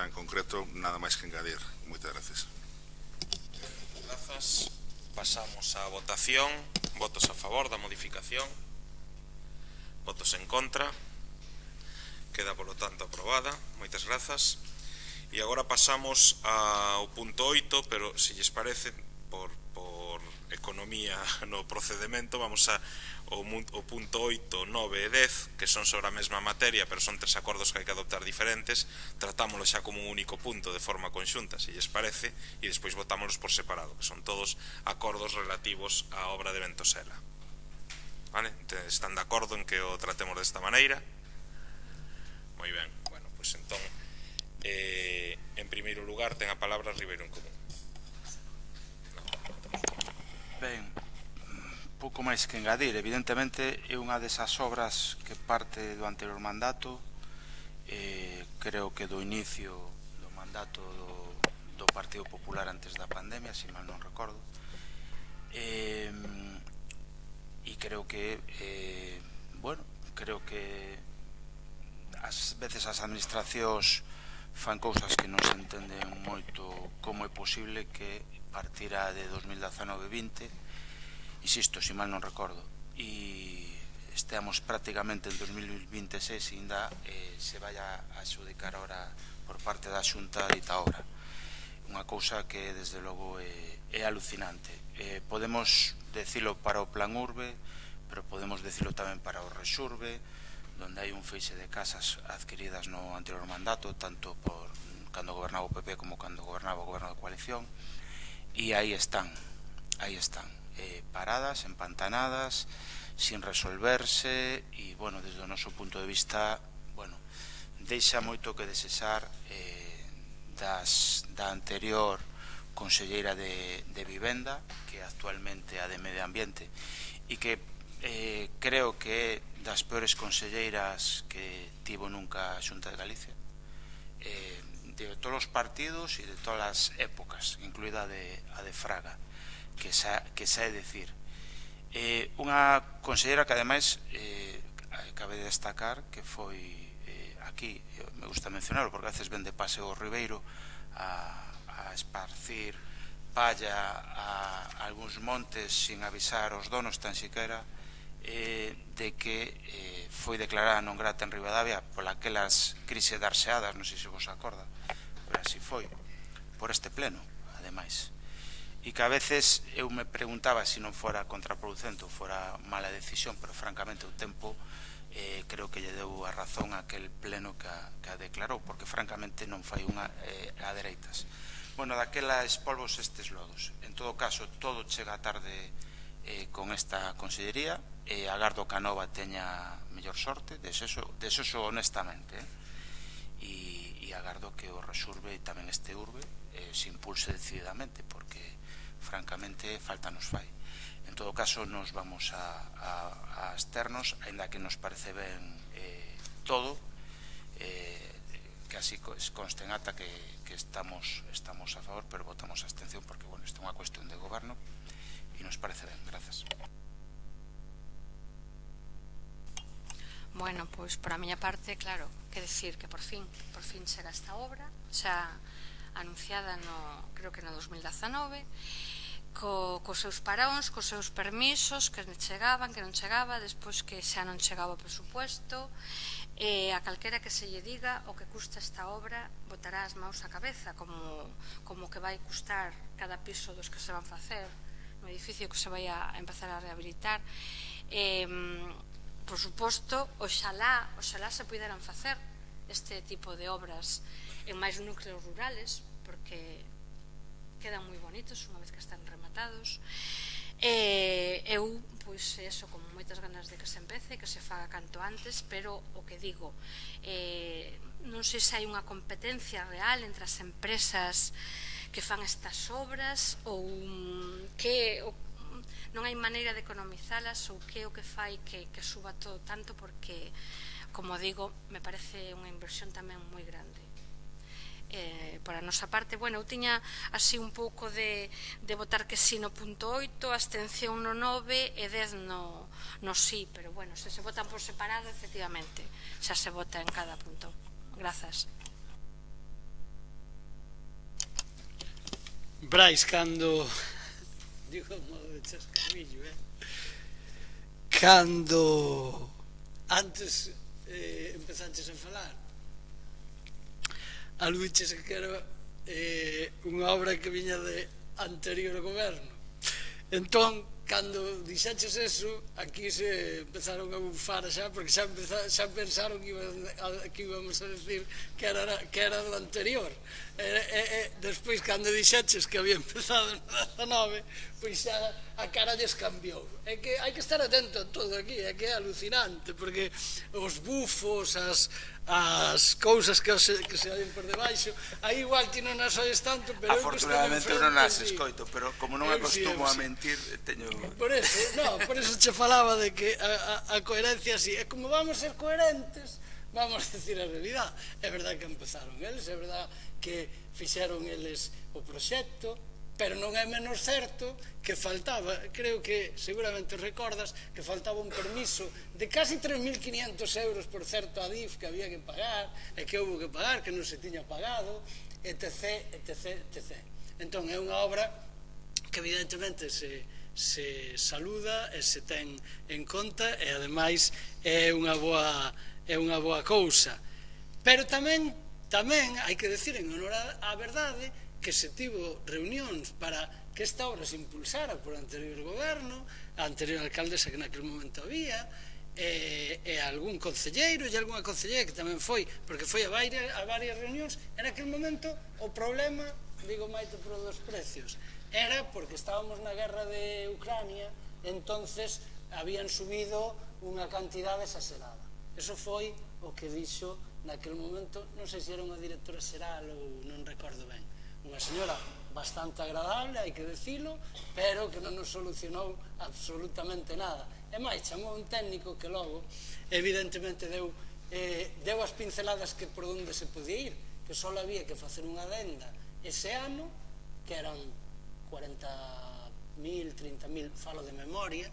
en concreto, nada máis que engadir. Moitas gracias. Grazas. Pasamos á votación. Votos a favor da modificación. Votos en contra. Queda, polo tanto, aprobada. Moitas grazas. E agora pasamos ao punto 8, pero se lles parece, por economía no procedimento, vamos ao punto 8, 9 e 10, que son sobre a mesma materia, pero son 3 acordos que hai que adoptar diferentes. Tratámoslo xa como un único punto de forma conxunta, se lles parece, e despois votámoslos por separado, que son todos acordos relativos á obra de Ventosela. Vale? Están de acordo en que o tratemos desta maneira? Moi ben, bueno, pois entón en primeiro lugar ten a palabra Ribeiro en Común. Ben, pouco máis que engadir. Evidentemente é unha desas obras que parte do anterior mandato, creo que do inicio do mandato do Partido Popular antes da pandemia, se mal non recordo, e creo que creo que ás veces as administracións fan cousas que non se entenden moito como é posible que partira de 2019-20, insisto, se mal non recordo, e estamos prácticamente en 2026 e ainda se vai a adxudicar ahora por parte da Xunta dita obra. Unha cousa que desde logo é alucinante. Podemos decilo para o Plan Urbe, pero podemos decilo tamén para o Resurbe, donde hai un feixe de casas adquiridas no anterior mandato, tanto por cando gobernaba o PP como cando gobernaba o goberno de coalición, e aí están paradas, empantanadas, sin resolverse, e, bueno, desde o noso punto de vista, bueno, deixa moito que desexar da anterior conselleira de Vivenda, que actualmente a de Medio Ambiente, e que creo que é das peores conselleiras que tivo nunca a Xunta de Galicia, de todos os partidos e de todas as épocas, incluída a de Fraga, que xa é dicir, unha conselleira que ademais cabe de destacar que foi aquí, me gusta mencionarlo porque a veces ven de paseo o Ribeiro a esparcir palla a algúns montes sin avisar os donos tan siquera, de que foi declarada non grata en Ribadavia pola aquelas crises de arseadas, non sei se vos acorda, pero así foi, por este pleno, ademais, e que a veces eu me preguntaba se non fora contraproducente ou fora mala decisión, pero francamente o tempo creo que lle deu a razón a aquel pleno que a declarou, porque francamente non fai unha a dereitas. Bueno, daquelas polvos estes lodos. En todo caso, todo chega tarde con esta consellería, e agardo que a nova teña mellor sorte, desexo honestamente, e agardo que o Resurbe e tamén este Urbe se impulse decididamente, porque francamente falta nos fai. En todo caso, nos vamos a externos, aínda que nos parece ben todo, que así conste en ata que estamos a favor, pero votamos a abstención porque, bueno, isto é unha cuestión de goberno e nos parece ben. Grazas. Bueno, pois por a miña parte, claro, que decir que por fin chega esta obra, xa anunciada creo que no 2019, cos seus paróns, cos seus permisos, que chegaban, que non chegaba, despois que xa non chegaba o presupuesto, e a calquera que se lle diga o que custa esta obra botará as maus á cabeza, como que vai custar cada piso dos que se van facer no edificio que se vai a empezar a rehabilitar. Por suposto, oxalá se puderan facer este tipo de obras en máis núcleos rurales, porque quedan moi bonitos unha vez que están rematados. Eu, pois, eso, con moitas ganas de que se empece, que se faga canto antes, pero o que digo, non sei se hai unha competencia real entre as empresas que fan estas obras ou que non hai maneira de economizalas, ou que o que fai que suba todo tanto, porque, como digo, me parece unha inversión tamén moi grande. por a nosa parte, bueno, eu tiña así un pouco de votar que sí no punto 8, abstención no 9 e 10 no sí, pero bueno, se votan por separado, efectivamente, xa se vota en cada punto. Grazas. Brais, cando digo modo de chascarrillo, cando antes empezaches a falar, aludiches que era unha obra que viña de anterior goberno. Entón, cando dixaches eso, aquí se empezaron a bufar xa, porque xa pensaron que íbamos a decir que era do anterior. Despois, cando dixaches que había empezado no 19, pois xa a cara lles cambiou. É que hai que estar atento a todo aquí, é que é alucinante, porque os bufos, as cousas que se oyen por debaixo, aí igual ti non as oes tanto, pero afortunadamente non as escoito, pero como non acostumo a mentir, teño... Por eso che falaba de que a coherencia así, é como vamos ser coherentes, vamos a decir a realidad. É verdad que empezaron eles, é verdad que fixeron eles o proxecto, pero non é menos certo que faltaba, creo que seguramente recordas, que faltaba un permiso de casi 3.500 euros por certo a DIF que había que pagar, e que houve que pagar, que non se tiña pagado, etc, etc, etc. Entón é unha obra que evidentemente se saluda e se ten en conta, e ademais é unha boa cousa. Pero tamén hai que decir en honor á verdade que se tivo reunións para que esta obra se impulsara por o anterior goberno, a anterior alcaldesa que naquele momento había, e algún concelleiro e algunha concelleira que tamén foi, porque foi a varias reunións, e naquele momento o problema, digo Maite por dos precios, era porque estábamos na guerra de Ucrania, entonces habían subido unha cantidade exagerada. Eso foi o que dixo naquele momento, non sei se era unha directora xeral ou non recordo ben, unha señora bastante agradable, hai que decilo, pero que non nos solucionou absolutamente nada. E máis, chamou un técnico que logo evidentemente deu as pinceladas que por onde se podía ir, que só había que facer unha adenda ese ano, que eran 40.000, 30.000, falo de memoria,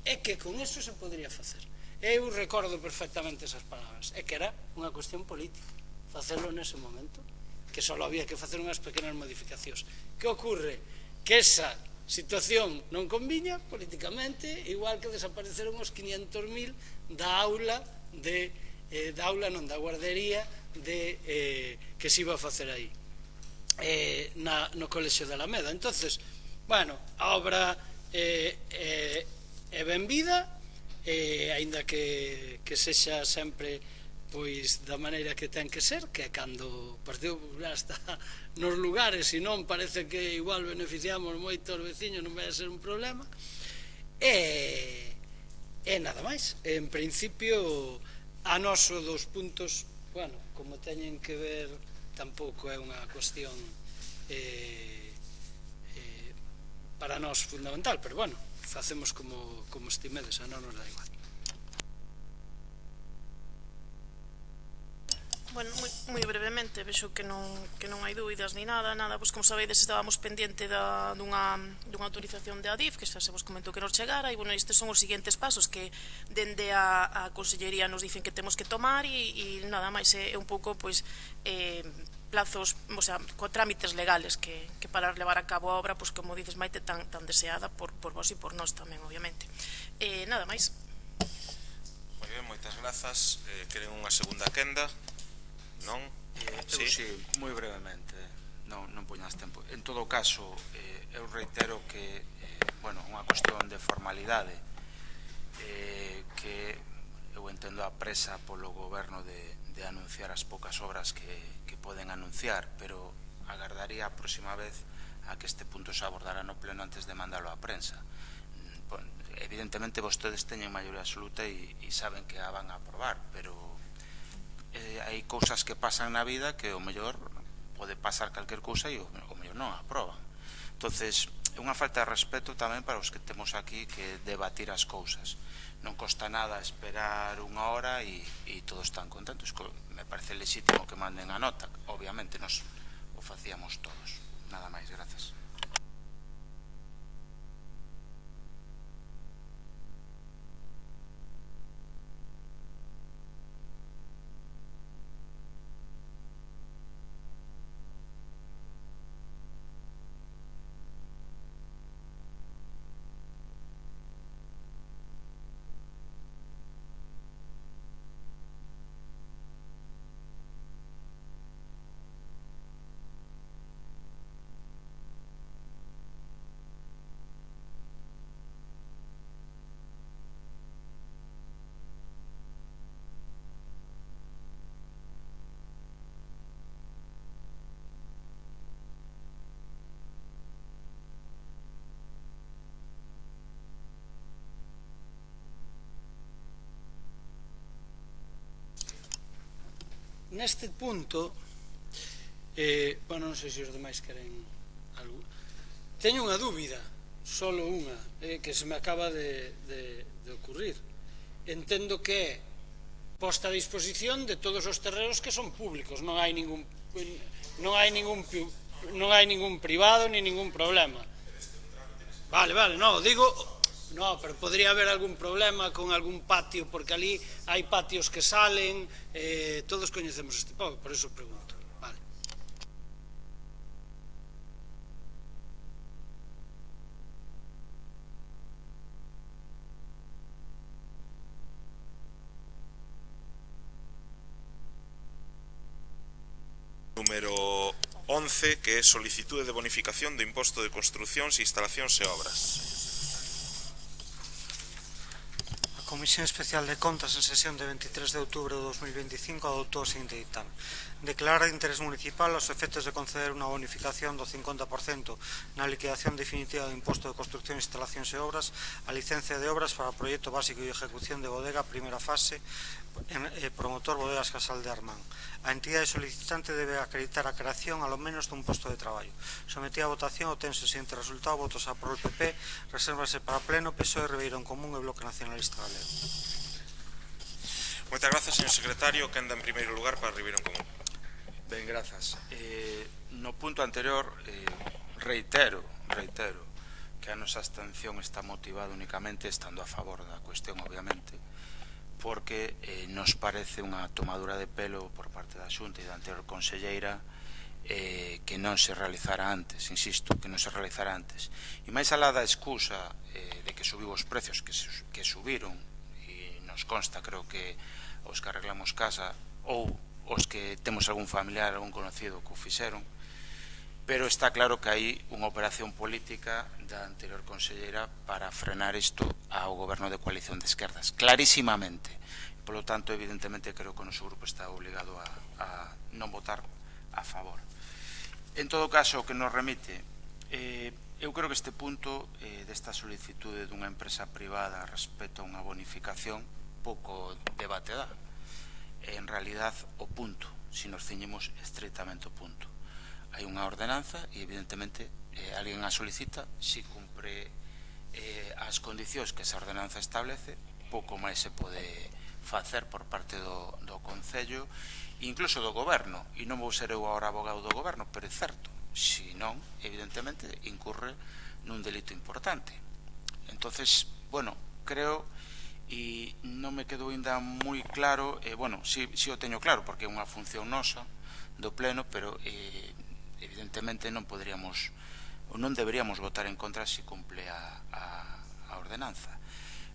e que con eso se podría facer. Eu recordo perfectamente esas palabras, e que era unha cuestión política facerlo nese momento, que só había que facer unhas pequenas modificacións. Que ocurre? Que esa situación non conviña políticamente, igual que desapareceron os 500.000 da aula da guardería que se iba a facer aí no colexio de Alameda. Entonces, bueno, a obra é benvida, aínda que sexa sempre pois da maneira que ten que ser, que é cando o Partido Popular está nos lugares e non parece que igual beneficiamos moito aos veciños, non vai a ser un problema, e nada máis. En principio, a noso dos puntos, bueno, como teñen que ver, tampouco é unha cuestión para nós fundamental, pero bueno, facemos como estimedes, a non nos dá igual. Bueno, moi brevemente, vexo que non hai dúbidas ni nada, pois como sabedes estábamos pendente dunha autorización de ADIF, que xa se vos comentou que nos chegara, e bueno, estes son os seguintes pasos que dende a Consellería nos dicen que temos que tomar, e nada máis é un pouco, pois, plazos, o sea, trámites legales que para levar a cabo a obra, pois como dices Maite, tan deseada por vos e por nós tamén, obviamente. Nada máis. Moi ben, moitas grazas. Queren unha segunda quenda? Non? Sí, moi brevemente, non poñas tempo. En todo caso, eu reitero que, bueno, unha cuestión de formalidade, que eu entendo a presa polo goberno de anunciar as poucas obras que poden anunciar, pero agardaría a próxima vez a que este punto se abordara no pleno antes de mandalo á prensa. Evidentemente vostedes teñen maioría absoluta e saben que a van a aprobar, pero hai cousas que pasan na vida que o mellor pode pasar calquer cousa e o mellor non a aproban. Entonces, unha falta de respeto tamén para os que temos aquí que debatir as cousas. Non costa nada esperar unha hora e todos están contentos. Me parece legítimo que manden a nota, obviamente nos o facíamos todos. Nada máis, grazas. Neste punto, bueno, non sei se os demais queren algo. Teño unha dúbida, solo unha, que se me acaba de ocurrir. Entendo que é posta a disposición de todos os terreos que son públicos, non hai ningún privado ni ningún problema. Vale, non, digo... No, pero podría haber algún problema con algún patio, porque ali hai patios que salen, todos coñecemos este povo, por eso pregunto. Vale. Número 11, que é solicitude de bonificación do imposto de construcións, instalacións e obras. A Comisión Especial de Contas en sesión de 23 de outubro de 2025 adoptou o seguinte dictamen: declarar de interés municipal os efectos de conceder unha bonificación do 50% na liquidación definitiva do imposto de construcción, instalacións e obras a licencia de obras para o proxecto básico e ejecución de bodega primeira fase promotor Bodegas Casal de Armán. A entidade solicitante debe acreditar a creación alo menos dun posto de traballo. Sometida a votación obtense o seguinte resultado: votos a por o PP, resérvase para pleno PSOE, Ribeirón Común e Bloque Nacionalista Galego. Moitas grazas, señor secretario. Que anda en primeiro lugar para Ribeirón Común? Ben, grazas. No punto anterior reitero que a nosa abstención está motivada únicamente estando a favor da cuestión, obviamente, porque nos parece unha tomadura de pelo por parte da Xunta e da anterior conselleira que non se realizara antes, insisto, que non se realizara antes. E máis alá da excusa de que subiu os precios, que subiron, e nos consta, creo que os que arreglamos casa ou os que temos algún familiar, algún conocido que o fixeron, pero está claro que hai unha operación política da anterior conselleira para frenar isto ao goberno de coalición de esquerdas, clarísimamente. Por lo tanto, evidentemente, creo que o noso grupo está obligado a non votar a favor. En todo caso, o que nos remite, eu creo que este punto desta solicitude dunha empresa privada respecto a unha bonificación pouco debate dá. En realidad, o punto, se nos ceñimos estreitamente o punto. Hai unha ordenanza e, evidentemente, alguén a solicita, se cumpre as condicións que esa ordenanza establece, pouco máis se pode facer por parte do Concello e incluso do Goberno. E non vou ser eu agora abogado do Goberno, pero é certo, se non, evidentemente, incurre nun delito importante. Entonces, bueno, creo, e non me quedou ainda moi claro, bueno, si o teño claro, porque é unha función nosa do Pleno, pero evidentemente non poderíamos ou non deberíamos votar en contra se cumple a ordenanza.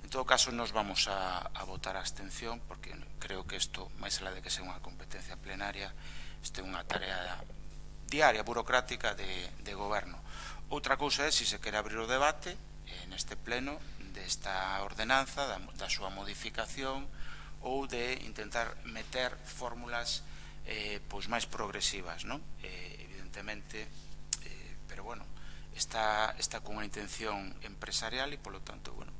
En todo caso, nos vamos a votar a abstención, porque creo que isto, máis alá de que sea unha competencia plenaria, isto é unha tarea diaria, burocrática de goberno. Outra cousa é se se quere abrir o debate neste pleno desta ordenanza, da súa modificación, ou de intentar meter fórmulas máis progresivas, non? Evidentemente, pero bueno, está con unha intención empresarial e, polo tanto, bueno,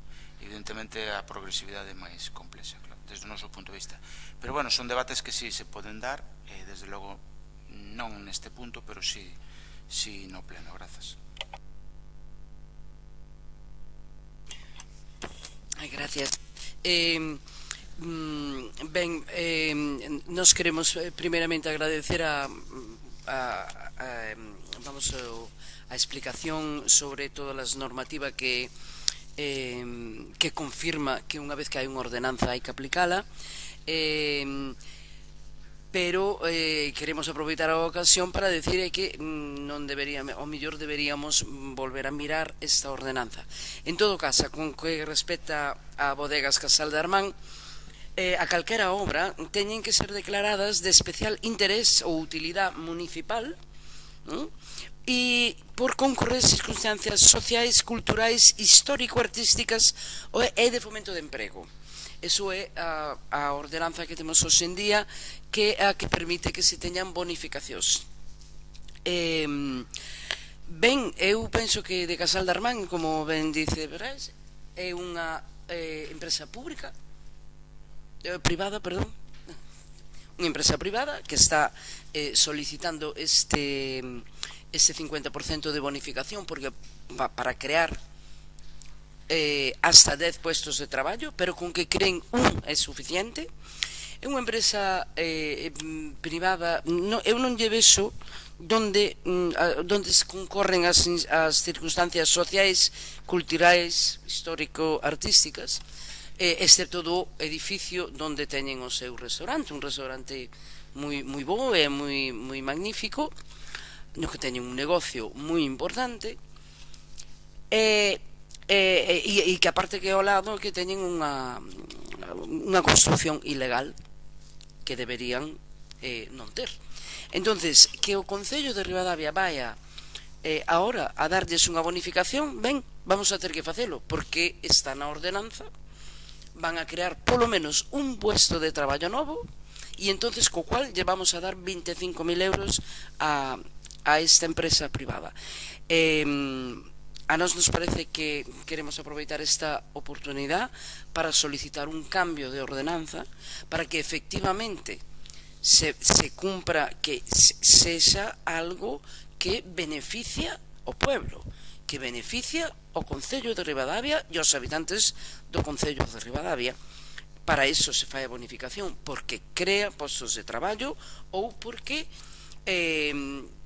evidentemente a progresividade é máis complexa, claro, desde o noso punto de vista. Pero bueno, son debates que sí se poden dar, desde logo non neste punto, pero sí no pleno. Grazas. Gracias. Nos queremos primeiramente agradecer a explicación sobre toda a normativa que confirma que unha vez que hai unha ordenanza hai que aplicala, pero queremos aproveitar a ocasión para decir que non deberíamos, ou mellor deberíamos volver a mirar esta ordenanza. En todo caso, con que respecta a bodegas Casal de Armán, a calquera obra teñen que ser declaradas de especial interés ou utilidade municipal, e por concorrer circunstancias sociais, culturais, histórico-artísticas e de fomento de emprego. Eso é a ordenanza que temos hoxe en día, que é a que permite que se teñan bonificacións. Ben, eu penso que de Casal de Armán, como ben dice Brais, é unha empresa pública, privada, perdón, unha empresa privada que está solicitando este 50% de bonificación porque para crear hasta 10 puestos de traballo, pero con que creen un é suficiente. É unha empresa privada, eu non lle vexo donde concorren as circunstancias sociais, culturais, histórico-artísticas, excepto do edificio onde teñen o seu restaurante, un restaurante moi bo e moi magnífico, no que teñen un negocio moi importante, e que aparte que ao lado que teñen unha construcción ilegal que deberían non ter. Entonces, que o Concello de Ribadavia vaya agora a darlles unha bonificación, ben, vamos a ter que facelo, porque está na ordenanza, van a crear polo menos un puesto de traballo novo, e entonces co cual lle vamos a dar 25.000 euros a esta empresa privada. A nós nos parece que queremos aproveitar esta oportunidade para solicitar un cambio de ordenanza para que efectivamente se cumpra, que sexa algo que beneficia o pueblo, que beneficia o Concello de Ribadavia e os habitantes do Concello de Ribadavia. Para iso se fai a bonificación, porque crea postos de traballo ou porque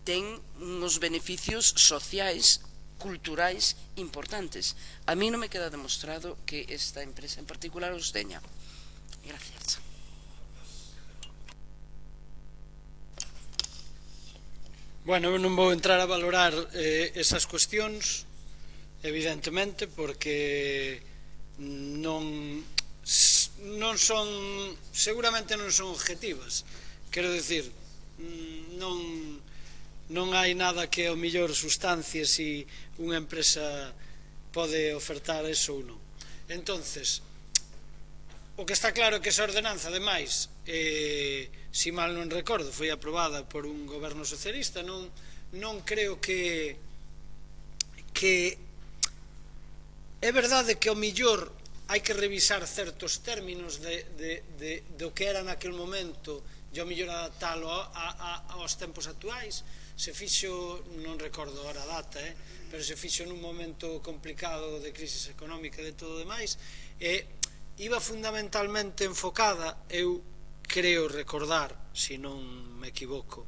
ten uns beneficios sociais, culturais importantes. A mí non me queda demostrado que esta empresa en particular os teña. Gracias. Bueno, eu non vou entrar a valorar esas cuestións, evidentemente, porque non son, seguramente non son objetivas. Quero dicir, non hai nada que ao mellor sustancie se unha empresa pode ofertar eso ou non. Entonces, o que está claro é que esa ordenanza, ademais, si mal non recordo, foi aprobada por un goberno socialista. Non creo que é verdade que ao mellor hai que revisar certos términos do que era naquele momento e ao mellor adaptalo aos tempos actuais. Se fixo, non recordo agora a data, pero se fixo nun momento complicado de crisis económica e de todo o demais, iba fundamentalmente enfocada, eu creo recordar, se non me equivoco,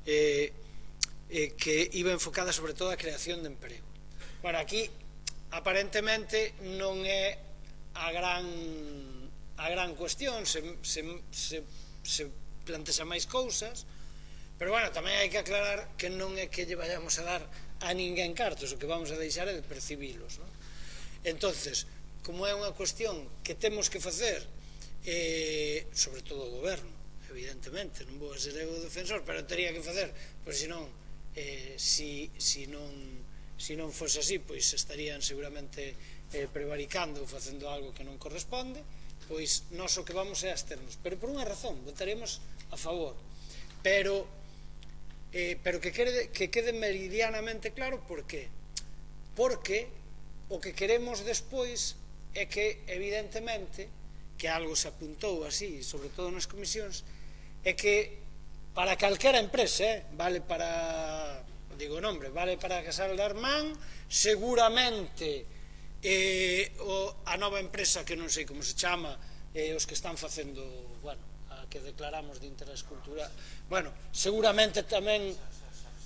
que iba enfocada sobre todo a creación de emprego. Bueno, aquí aparentemente non é a gran cuestión, se plantexa máis cousas, pero bueno, tamén hai que aclarar que non é que lle vayamos a dar a ninguén cartos, o que vamos a deixar é de percibilos, non? Entonces, como é unha cuestión que temos que facer, sobre todo o goberno, evidentemente, non vou a ser eu o defensor, pero teria que facer, pois senón, se non fose así, pois estarían seguramente prevaricando ou facendo algo que non corresponde, pois nós o que vamos é absternos, pero por unha razón, votaremos a favor, pero que quede meridianamente claro por qué. Porque o que queremos despois é que, evidentemente, que algo se apuntou así, sobre todo nas comisións, é que para calquera empresa, vale para, digo nombre, vale para Casal de Armán, seguramente a nova empresa que non sei como se chama, os que están facendo, bueno, a que declaramos de interés cultural, bueno, seguramente tamén,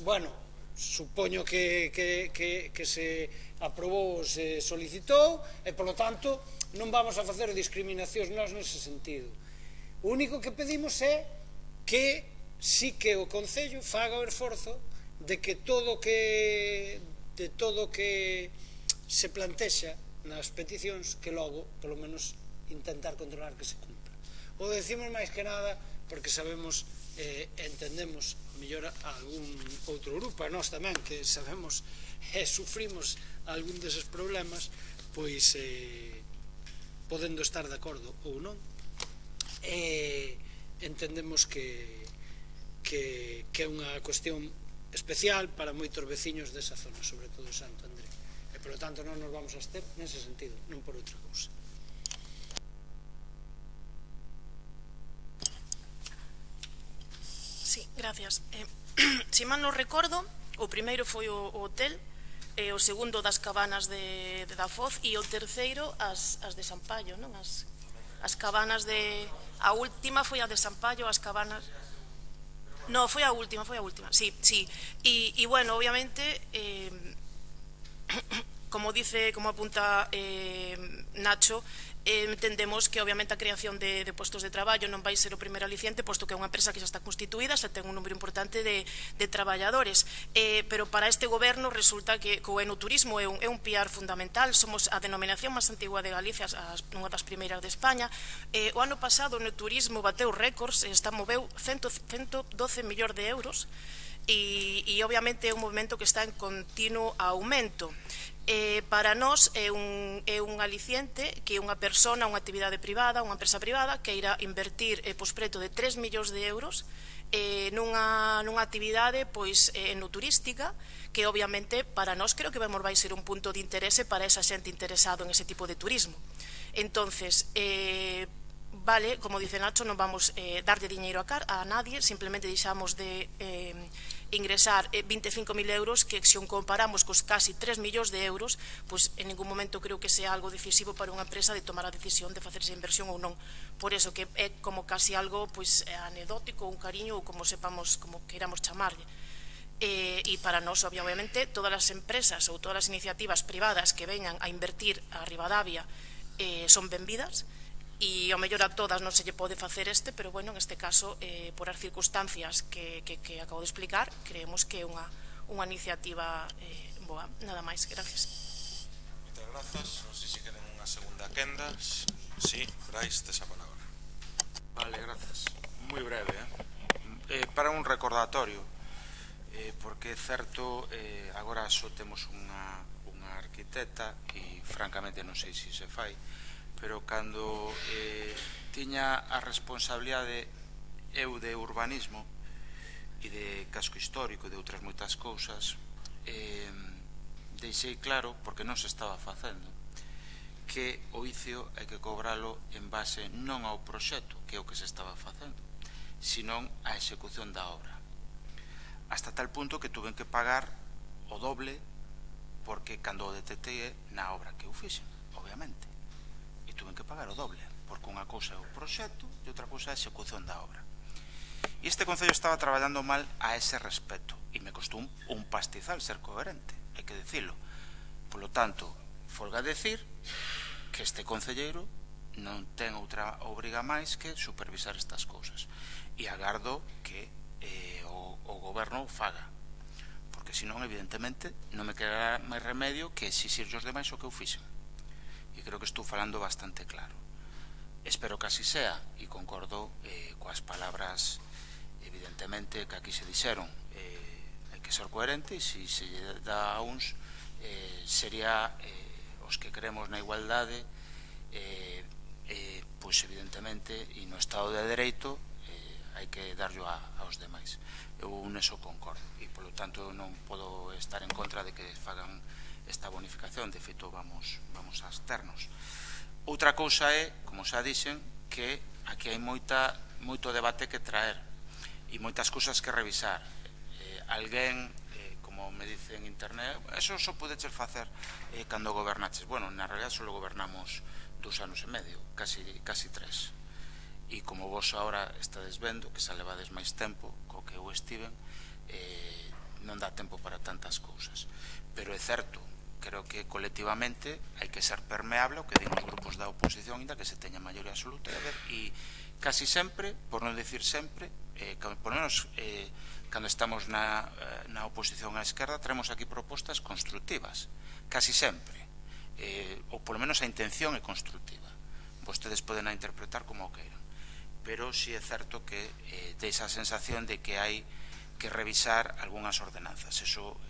bueno, supoño que se aprobou, se solicitou, e polo tanto non vamos a facer discriminacións nós nese sentido. O único que pedimos é que sí que o Concello faga o esforzo de que todo que se plantexa nas peticións, que logo, polo menos, intentar controlar que se cumpra. O decimos máis que nada porque sabemos, entendemos mellor a algún outro grupo, a nós tamén, que sabemos e sufrimos algún deses problemas, pois podendo estar de acordo ou non, entendemos que é unha cuestión especial para moitos veciños desa zona, sobre todo Santo André, e polo tanto non nos vamos a abster nese sentido, non por outra cousa. Sí, gracias. Se mal non recordo, o primeiro foi o hotel, o segundo das cabanas de Dafoz, e o terceiro as de Sampaio, non? As cabanas de... A última foi a de Sampaio, as cabanas... No, foi a última, sí. E bueno, obviamente, como apunta Nacho, entendemos que obviamente a creación de puestos de traballo non vai ser o primeiro aliciente, posto que é unha empresa que xa está constituída, xa ten un número importante de traballadores, pero para este goberno resulta que o enoturismo é un piar fundamental. Somos a denominación máis antigua de Galicia, unha das primeiras de España. O ano pasado o enoturismo bateu récords, moveu 112 millóns de euros, e obviamente é un movimento que está en continuo aumento. Para nós é un aliciente que unha persona, unha actividade privada, unha empresa privada que irá invertir preto de 3 millóns de euros nunha actividade enoturística, que obviamente para nós creo que vai ser un punto de interese para esa xente interesado en ese tipo de turismo. Entonces, vale, como dice Nacho, non vamos darlle diñeiro a nadie, simplemente deixamos de ingresar 25.000 euros, que se comparamos cos casi 3 millóns de euros, pois en ningún momento creo que sea algo decisivo para unha empresa de tomar a decisión de facer esa inversión ou non. Por eso que é como casi algo anecdótico, un cariño, ou como sepamos, como queiramos chamarlle. E para nós, obviamente, todas as empresas ou todas as iniciativas privadas que veñan a invertir a Ribadavia son benvidas, e ao mellor a todas non se lle pode facer pero bueno, en este caso, por as circunstancias que acabo de explicar, creemos que é unha iniciativa boa. Nada máis, gracias. Moitas grazas. Non sei se queren unha segunda quenda. Sí, Brais, tes a palabra. Vale, grazas. Moi breve, para un recordatorio, porque é certo, agora só temos unha arquitecta e francamente non sei se se fai, pero cando tiña a responsabilidade eu de urbanismo e de casco histórico e de outras moitas cousas, deixei claro, porque non se estaba facendo, que o ICIO hai que cobralo en base non ao proxecto, que é o que se estaba facendo, senón á execución da obra. Hasta tal punto que tuven que pagar o doble, porque cando o detectei na obra que eu fixen, obviamente, e tuven que pagar o doble, porque unha cousa é o proxecto e outra cousa é a execución da obra. E este Concello estaba traballando mal a ese respecto, e me costou un pastizal ser coherente, hai que dicilo. Polo tanto, folga decir que este concelleiro non ten outra obriga máis que supervisar estas cousas, e agardo que o goberno faga, porque senón, evidentemente, non me quedará máis remedio que exixirlle os demais o que eu fixen. E creo que estou falando bastante claro. Espero que así sea, e concordo coas palabras, evidentemente, que aquí se dixeron. Hai que ser coherente, e se se dá a uns, sería os que creemos na igualdade, pois evidentemente, e no Estado de Dereito, hai que darlo aos demais. Eu neso concordo, e polo tanto non podo estar en contra de que fagan esta bonificación. De feito, vamos a absternos. Outra cousa é, como xa dixen, que aquí hai moito debate que traer e moitas cousas que revisar. Alguén, como como me dice en internet, eso só podeches facer cando gobernaches. Bueno, na realidad só gobernamos 2 anos e medio, casi 3. E como vos agora estades vendo, que xa levades máis tempo co que eu estiven, non dá tempo para tantas cousas. Pero é certo, creo que colectivamente hai que ser permeable o que din os grupos da oposición, ainda que se teña maioría absoluta, e casi sempre, por non decir sempre, por menos cando estamos na oposición á esquerda, traemos aquí propostas constructivas, casi sempre, ou polo menos a intención é constructiva. Vostedes poden a interpretar como queiran, pero si é certo que deixa a sensación de que hai que revisar algunhas ordenanzas, eso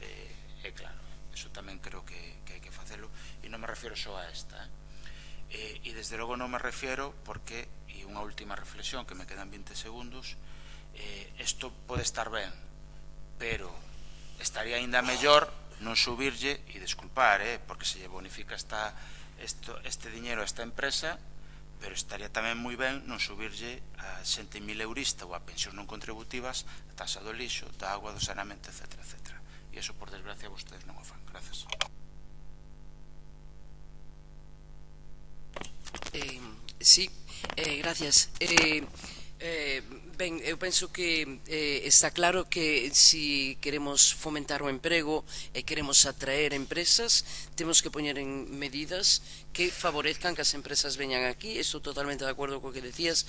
é claro, eso tamén creo que hai que facelo, e non me refiero só a esta, e desde logo non me refiero porque, e unha última reflexión que me quedan 20 segundos, isto pode estar ben, pero estaría aínda mellor non subirlle, e desculpar, porque se lle bonifica este diñeiro a esta empresa, pero estaría tamén moi ben non subirlle a xente mileurista ou a pensións non contributivas a taxa do lixo, da agua, do saneamento, etc. E iso, por desgracia, vostedes non o fan. Grazas. Sí, gracias. Ben, eu penso que está claro que si queremos fomentar o emprego e queremos atraer empresas, temos que poñer en medidas que favorezcan que as empresas veñan aquí. Estou totalmente de acordo co que decías.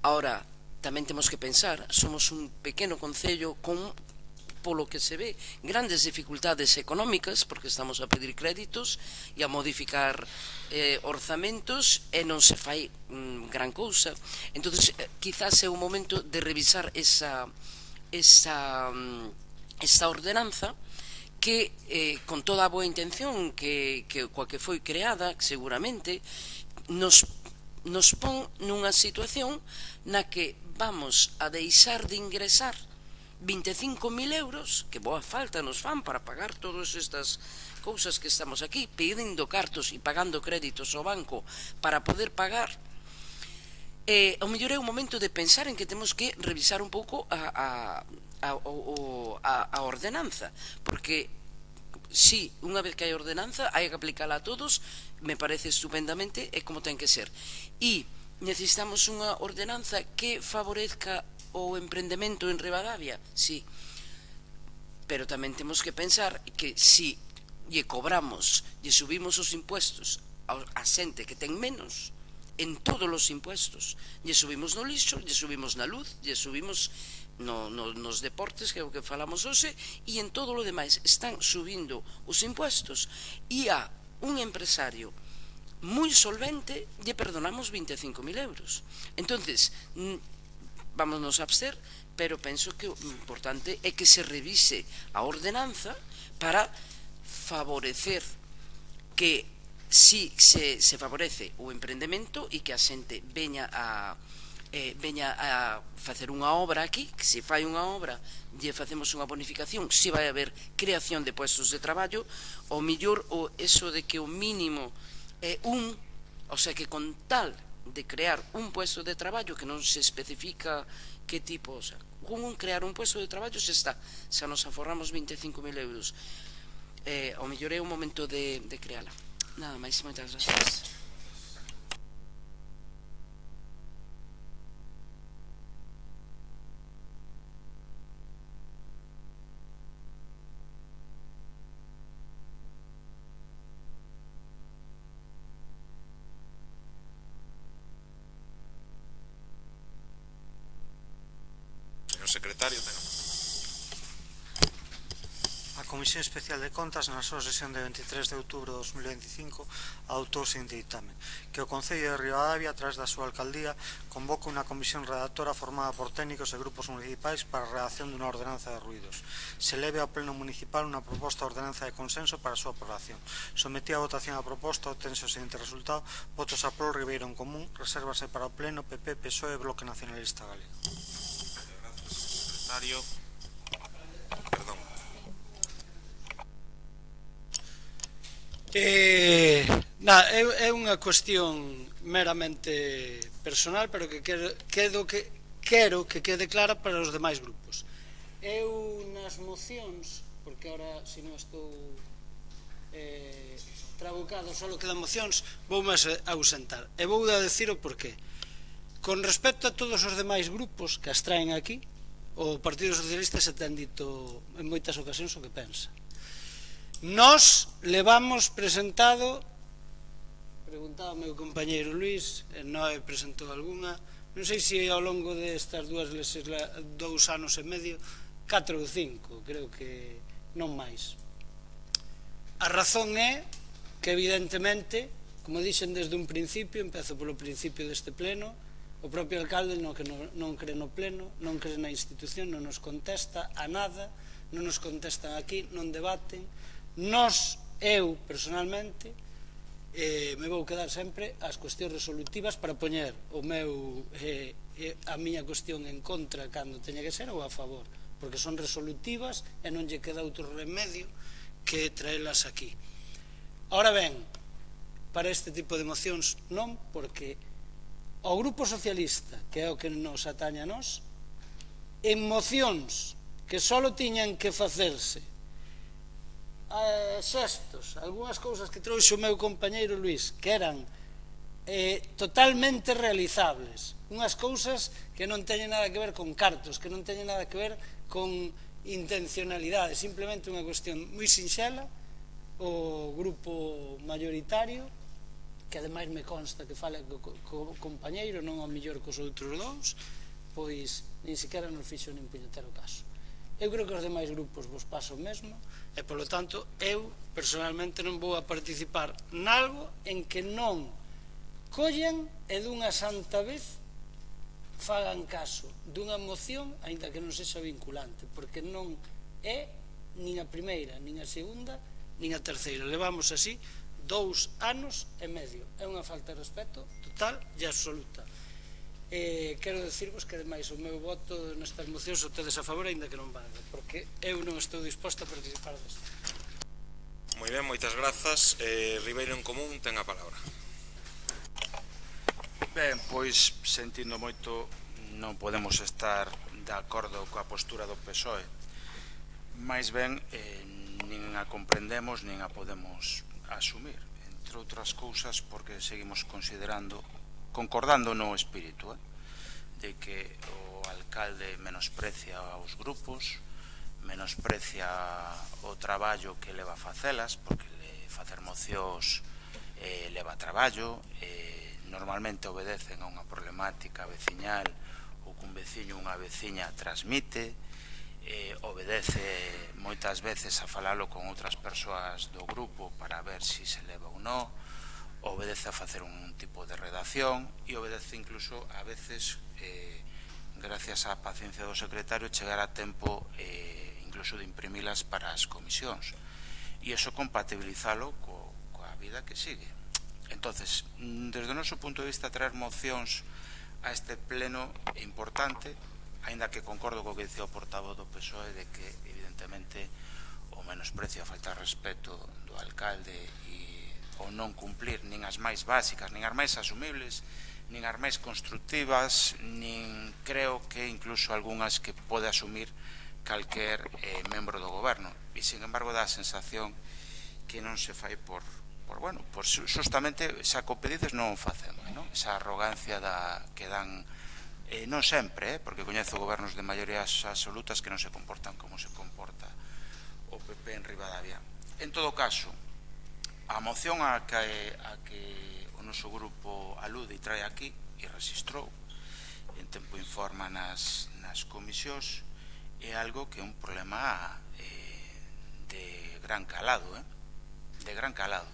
Ahora, tamén temos que pensar, somos un pequeno concello con, polo que se ve, grandes dificultades económicas, porque estamos a pedir créditos e a modificar orzamentos e non se fai gran cousa. Entonces, quizás é o momento de revisar esa ordenanza que, con toda a boa intención coa que foi creada, seguramente, nos pon nunha situación na que vamos a deixar de ingresar 25.000 euros, que boa falta nos fan para pagar todas estas cousas que estamos aquí, pedindo cartos e pagando créditos ao banco para poder pagar. Ao mellor é o momento de pensar en que temos que revisar un pouco a ordenanza, porque si unha vez que hai ordenanza hai que aplicala a todos, me parece estupendamente, é como ten que ser. E necesitamos unha ordenanza que favorezca o emprendemento en Ribadavia, sí, pero tamén temos que pensar que si lle cobramos, lle subimos os impuestos a xente que ten menos, en todos os impuestos, lle subimos no lixo, lle subimos na luz, lle subimos nos deportes, que é o que falamos hoxe, e en todo o demais están subindo os impuestos, e a un empresario moi solvente lle perdonamos 25.000 euros. Entonces, vámonos a abster, pero penso que o importante é que se revise a ordenanza para favorecer que si se favorece o emprendemento e que a xente veña a facer unha obra aquí, que se fai unha obra lle facemos unha bonificación, si vai haber creación de puestos de traballo, o mellor eso de que o mínimo é o sea que con tal de crear un puesto de traballo que non se especifica que tipo, o sea, con crear un puesto de traballo se nos aforramos 25.000 euros. O mellor é o momento de creala. Nada máis, moitas gracias. Secretario, A Comisión Especial de Contas, na súa sesión de 23 de outubro de 2025, adoptou o seguinte ditame: que o Concello de Ribadavia, a través da súa alcaldía, convoca unha comisión redactora formada por técnicos e grupos municipais para a redacción dunha ordenanza de ruídos. Se leve ao Pleno Municipal unha proposta de ordenanza de consenso para a súa aprobación. Sometida a votación a proposta, obtense o seguinte resultado: votos a prol, Ribeiro en Común, resérvase para o Pleno, PP, PSOE e Bloque Nacionalista Galego. Perdón. É unha cuestión meramente personal, pero que quero que quede clara para os demais grupos. Eu nas mocións, porque ahora se non estou trabucado, só quedan mocións, voume ausentar. E vou a decir o porqué. Con respecto a todos os demais grupos que as traen aquí, o Partido Socialista se ten dito en moitas ocasións o que pensa. Nós levamos presentado, preguntaba o meu compañeiro Luís, non presentou algunha, non sei se ao longo destas 2 anos e medio, 4 ou 5, creo que non máis. A razón é que evidentemente, como dixen desde un principio, empezo polo principio deste pleno, o propio alcalde non cree no pleno, non cree na institución, non nos contesta a nada, non nos contestan aquí, non debaten. Nós, eu, personalmente, me vou quedar sempre ás cuestións resolutivas para poñer a miña cuestión en contra cando teña que ser ou a favor, porque son resolutivas e non lle queda outro remedio que traelas aquí. Ahora ben, para este tipo de mocións non, porque o Grupo Socialista, que é o que nos atañe a nós, en mocións que só tiñan que facerse xestos, algunhas cousas que trouxe o meu compañeiro Luís, que eran totalmente realizables, unhas cousas que non teñen nada que ver con cartos, que non teñen nada que ver con intencionalidade, simplemente unha cuestión moi sinxela. O grupo mayoritario, que ademais me consta que fala co compañeiro, non ao mellor cos outros dous, pois nin sequera nos fixo nin puñetero caso. Eu creo que os demais grupos vos paso o mesmo e, polo tanto, eu personalmente non vou a participar nalgo en que non collen e dunha santa vez fagan caso dunha moción, aínda que non sexa vinculante, porque non é nin a primeira, nin a segunda, nin a terceira. Levamos así 2 anos e medio. É unha falta de respeto total e absoluta. Quero decirvos que, ademais, o meu voto nestas mocións o tedes a favor, aínda que non valga, porque eu non estou disposto a participar desto. Moi ben, moitas grazas. Ribeiro en Común ten a palabra. Ben, pois, sentindo moito, non podemos estar de acordo coa postura do PSOE. Mais ben, nin a comprendemos, nin a podemos asumir, entre outras cousas porque seguimos concordando no espírito de que o alcalde menosprecia os grupos, menosprecia o traballo que leva a facelas, porque facer mocións leva traballo, normalmente obedecen a unha problemática veciñal ou que un veciño ou unha veciña transmite, obedece moitas veces a falalo con outras persoas do grupo para ver se se leva ou non, obedece a facer un tipo de redacción e obedece incluso a veces, gracias á paciencia do secretario, chegar a tempo incluso de imprimilas para as comisións e iso compatibilizalo coa vida que sigue. Entonces, desde o noso punto de vista, traer mocións a este pleno é importante, aínda que concordo co que dicía o portavoz do PSOE de que, evidentemente, o menosprecio, a falta de respeto do alcalde e o non cumplir nin as máis básicas, nin as máis asumibles, nin as máis constructivas, nin creo que incluso algunhas que pode asumir calquer membro do goberno. E, sin embargo, dá a sensación que non se fai por justamente, xa co pedices non o facemos, esa arrogancia que dan. Non sempre, porque coñezo gobernos de maiorías absolutas que non se comportan como se comporta o PP en Ribadavia. En todo caso, a moción a que o noso grupo alude e trae aquí e registrou, en tempo informa nas comisións, é algo que é un problema de gran calado, de gran calado.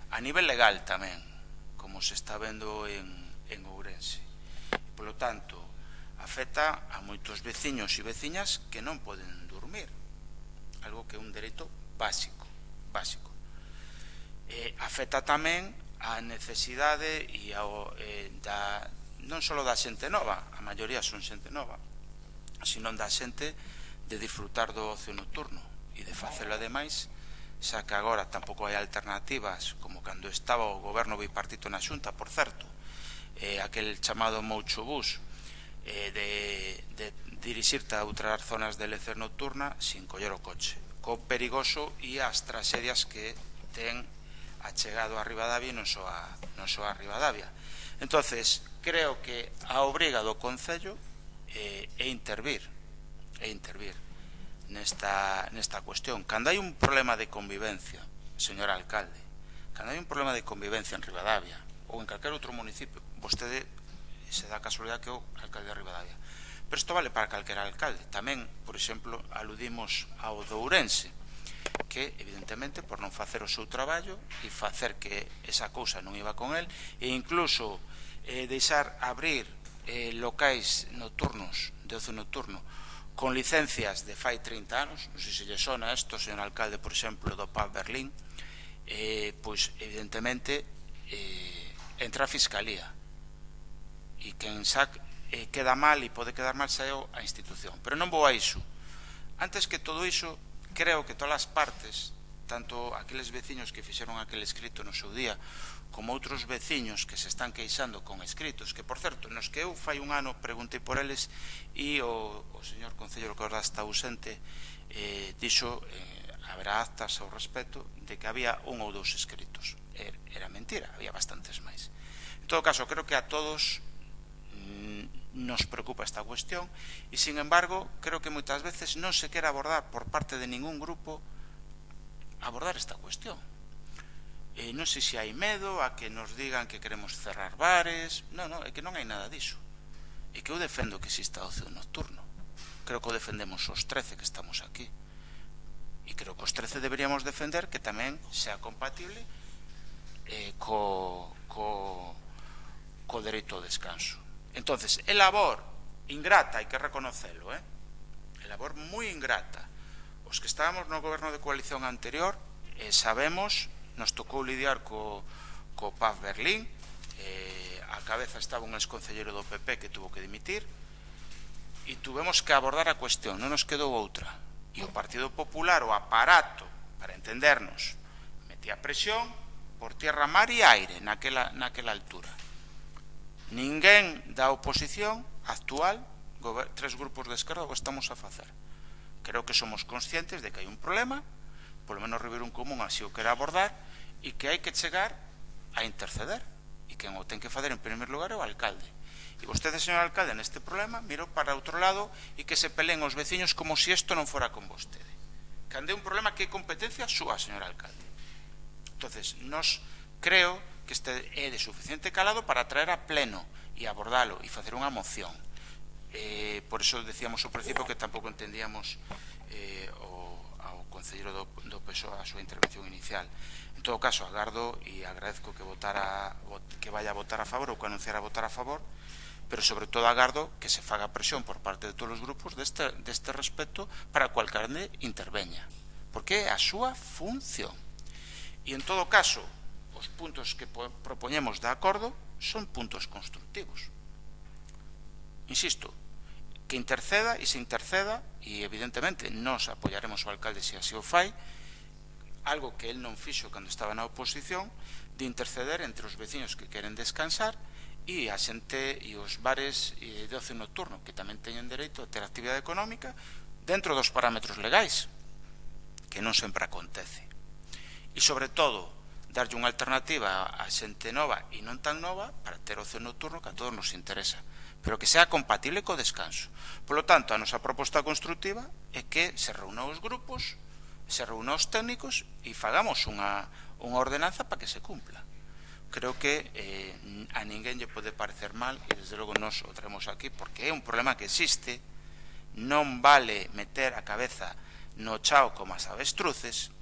A nivel legal tamén, como se está vendo en Ourense. Polo tanto, afecta a moitos veciños e veciñas que non poden dormir, algo que é un dereito básico. Afecta tamén a necesidade non só da xente nova, a maioría son xente nova, sino da xente de disfrutar do ocio nocturno e de facelo ademais, xa que agora tampouco hai alternativas como cando estaba o goberno bipartito na Xunta, por certo, aquel chamado Moucho Bus, de dirixirte a outras zonas de lecer nocturna sin coller o coche, co perigoso e as tragedias que ten achegado a Ribadavia e non só a Ribadavia. Entonces, creo que a obriga do Concello é intervir nesta cuestión. Cando hai un problema de convivencia, señor alcalde, cando hai un problema de convivencia en Ribadavia ou en calquer outro municipio, vostede se dá casualidade que é o alcalde de Ribadavia, pero isto vale para calquera alcalde. Tamén, por exemplo, aludimos ao de Ourense, que evidentemente por non facer o seu traballo e facer que esa cousa non iba con el, e incluso deixar abrir locais nocturnos de ocio nocturno con licencias de fai 30 anos, non sei se lle sona isto, señor alcalde, por exemplo, do Pub Berlín, pois evidentemente entra a Fiscalía e quen queda mal e pode quedar mal xa é a institución, pero non vou a iso. Antes que todo iso, creo que todas as partes, tanto aqueles veciños que fixeron aquel escrito no seu día, como outros veciños que se están queixando con escritos, que, por certo, nos que eu fai un ano preguntei por eles e o señor Concelleiro, que agora está ausente, dixo, haberá actas ao respecto, de que había un ou dous escritos. Era mentira, había bastantes máis. En todo caso, creo que a todos nos preocupa esta cuestión e, sin embargo, creo que moitas veces non se quere abordar por parte de ningún grupo abordar esta cuestión. Non sei se hai medo a que nos digan que queremos cerrar bares. Non, é que non hai nada diso. É que eu defendo que exista ocio nocturno. Creo que o defendemos os 13 que estamos aquí. E creo que os 13 deberíamos defender que tamén sea compatible co dereito ao descanso. Entonces, é labor ingrata, hai que reconocelo, é labor moi ingrata. Os que estábamos no goberno de coalición anterior sabemos, nos tocou lidiar co Pub Berlín, a cabeza estaba un exconcelleiro do PP que tuvo que dimitir, e tuvemos que abordar a cuestión, non nos quedou outra. E o Partido Popular, o aparato, para entendernos, metía presión por tierra, mar e aire naquela altura. Ninguén da oposición actual, tres grupos de esquerda, o estamos a facer. Creo que somos conscientes de que hai un problema, polo menos Ribeiro en Común así o quere abordar, e que hai que chegar a interceder, e quen o ten que fazer en primer lugar é o alcalde. E vostede, señor alcalde, neste problema mirou para outro lado e que se peleen os veciños como se isto non fora con vostede. Cando é un problema que é competencia súa, señor alcalde. Entonces, nos creo que este é de suficiente calado para traer a pleno e abordalo e facer unha moción. Por iso decíamos ao principio que tampouco entendíamos ao concelleiro do PSOE a súa intervención inicial. En todo caso, agardo e agradezco que vaya a votar a favor ou que anunciara a votar a favor, pero sobre todo agardo que se faga presión por parte de todos os grupos deste respecto para cualquiera interveña, porque é a súa función. E en todo caso, os puntos que propoñemos de acordo son puntos constructivos. Insisto, que interceda e se interceda, e evidentemente nos apoiaremos ao alcalde se así o fai, algo que el non fixo cando estaba na oposición, de interceder entre os veciños que queren descansar e a xente e os bares de ocio nocturno, que tamén teñen dereito a ter actividade económica dentro dos parámetros legais, que non sempre acontece. E sobre todo, darlle unha alternativa a xente nova e non tan nova para ter ocio nocturno que a todos nos interesa, pero que sea compatible co descanso. Por lo tanto, a nosa proposta constructiva é que se reúnan os grupos, se reúnan os técnicos e fagamos unha ordenanza para que se cumpla. Creo que a ninguén lle pode parecer mal e desde logo nos o traemos aquí porque é un problema que existe. Non vale meter a cabeza no chao como as avestruces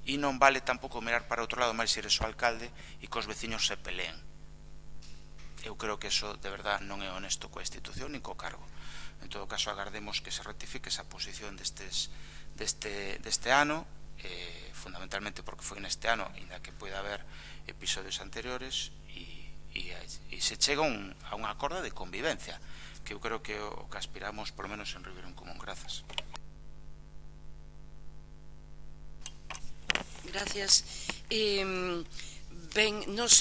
e non vale tampouco mirar para outro lado máis se eres o alcalde e que os veciños se peleen. Eu creo que eso de verdad non é honesto coa institución nin co cargo. En todo caso, agardemos que se rectifique esa posición deste ano, fundamentalmente porque foi neste ano, ainda que poida haber episodios anteriores, e se chega a un acordo de convivencia, que eu creo que o que aspiramos, polo menos en Ribeiro en Común. Grazas. Gracias. Ben, nos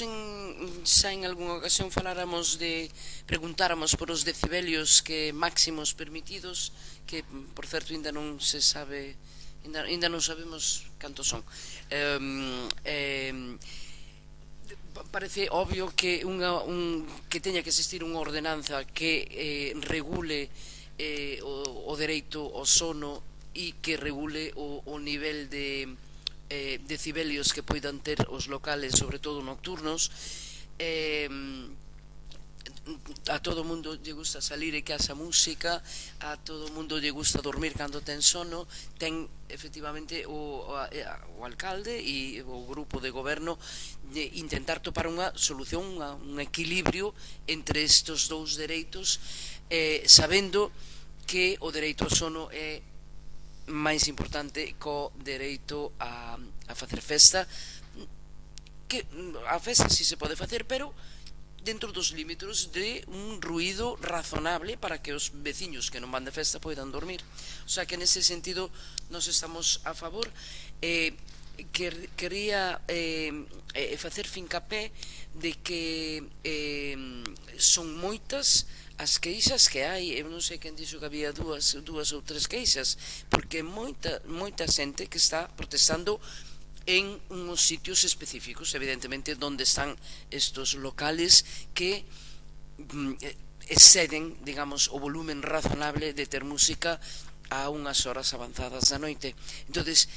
xa en algunha ocasión preguntáramos por os decibelios que máximos permitidos, que, por certo, ainda non se sabe, ainda non sabemos cantos son. Parece obvio que teña que existir unha ordenanza que regule o dereito ao sono e que regule o nivel de decibelios que poidan ter os locales, sobre todo nocturnos. A todo mundo lle gusta salir e que haxa música, a todo mundo lle gusta dormir cando ten sono. Ten efectivamente o alcalde e o grupo de goberno de intentar topar unha solución, un equilibrio entre estes dous dereitos, sabendo que o dereito ao sono é máis importante co dereito a facer festa, que a festa si se pode facer, pero dentro dos límites de un ruído razonable para que os veciños que non van de festa poidan dormir. O sea que nese sentido nos estamos a favor. Quería facer fincapé de que son moitas as queixas que hai. Eu non sei quen dixo que había dúas ou tres queixas, porque moita xente que está protestando en uns sitios específicos, evidentemente, donde están estos locales que exceden, digamos, o volumen razonable de ter música a unhas horas avanzadas da noite. Entonces,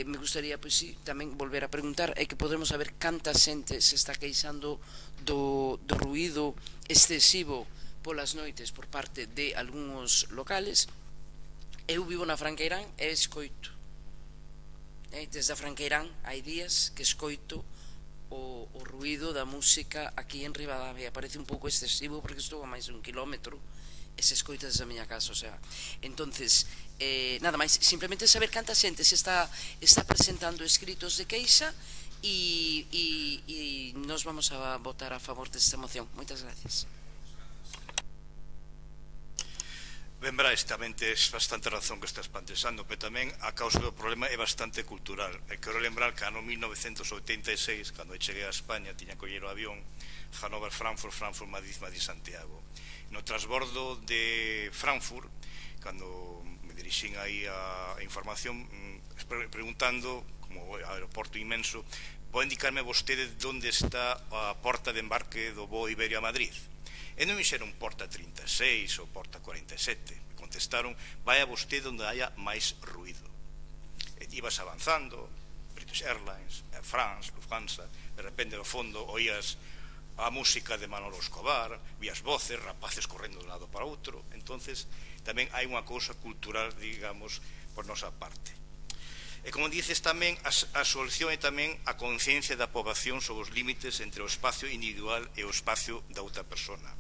me gustaría, pois sí, tamén volver a preguntar, é que podemos saber canta xente se está queixando do ruído excesivo polas noites por parte de algúns locales. Eu vivo na Franqueirán e escoito, desde a Franqueirán hai días que escoito o ruído da música aquí en Ribadavia. Parece un pouco excesivo porque estou a máis de 1 kilómetro e se escoita desde a miña casa, o sea, entonces nada máis, simplemente saber canta xente se está presentando escritos de queixa e nos vamos a votar a favor desta moción. Moitas gracias. Ben, Brais, tamén tes bastante razón que estás pantexando, pero tamén a causa do problema é bastante cultural. E quero lembrar que ano 1986, cando cheguei a España, tiña que coller o avión Hannover-Frankfurt, Frankfurt-Madrid, Madrid-Santiago. No transbordo de Frankfurt, cando me dirixín aí a información, preguntando, como o aeroporto inmenso, pode indicarme vostede onde está a porta de embarque do voo Iberia-Madrid? E non me dixeron porta 36 ou porta 47, me contestaron, vai a vostede onde haya máis ruido. E ibas avanzando, British Airlines, Air France, Lufthansa, de repente ao fondo oías a música de Manolo Escobar, vías voces, rapaces correndo de un lado para outro. Entonces tamén hai unha cousa cultural, digamos, por nosa parte. E como dices tamén, a solución é tamén a conciencia da poboación sobre os límites entre o espacio individual e o espacio da outra persona.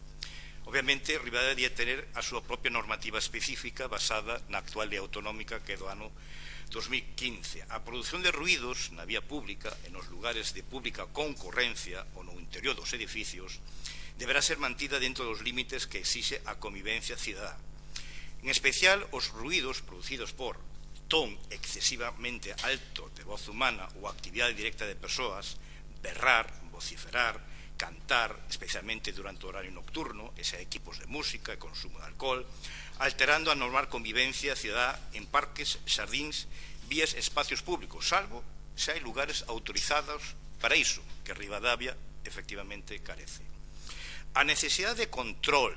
Obviamente, Ribadavia debe ter a súa propia normativa específica basada na actual lei autonómica que é do ano 2015. A produción de ruídos na vía pública e nos lugares de pública concorrencia ou no interior dos edificios deberá ser mantida dentro dos límites que exixe a convivencia cidadá. En especial, os ruídos producidos por ton excesivamente alto de voz humana ou actividade directa de persoas, berrar, vociferar, cantar, especialmente durante o horario nocturno, ese equipos de música e consumo de alcohol, alterando a normal convivencia cidadá en parques, xardíns, vías e espacios públicos, salvo se hai lugares autorizados para iso, que Ribadavia efectivamente carece. A necesidade de control,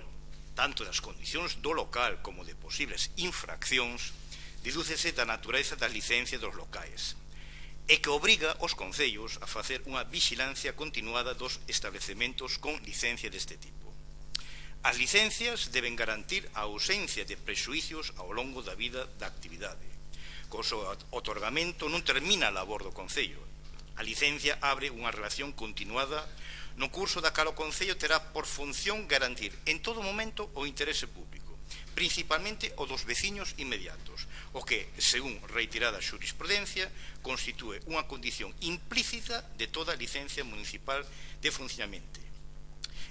tanto das condicións do local como de posibles infraccións, dedúcese da natureza das licencias dos locais, e que obriga os concellos a facer unha vixilancia continuada dos establecementos con licencia deste tipo. As licencias deben garantir a ausencia de prexuicios ao longo da vida da actividade. Co seu otorgamento non termina a labor do concello. A licencia abre unha relación continuada no curso da cal o concello terá por función garantir en todo momento o interese público, principalmente o dos veciños inmediatos, o que, según reiterada xurisprudencia, constitúe unha condición implícita de toda licencia municipal de funcionamento.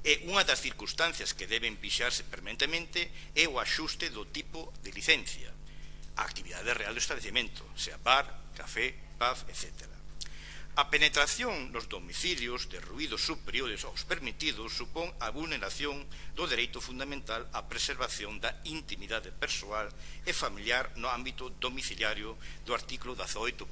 E unha das circunstancias que deben pixarse permanentemente é o axuste do tipo de licencia, a actividade real do establecemento, sea bar, café, pub, etc. A penetración nos domicilios de ruídos superiores aos permitidos supón a vulneración do dereito fundamental á preservación da intimidade persoal e familiar no ámbito domiciliario do artículo 18.1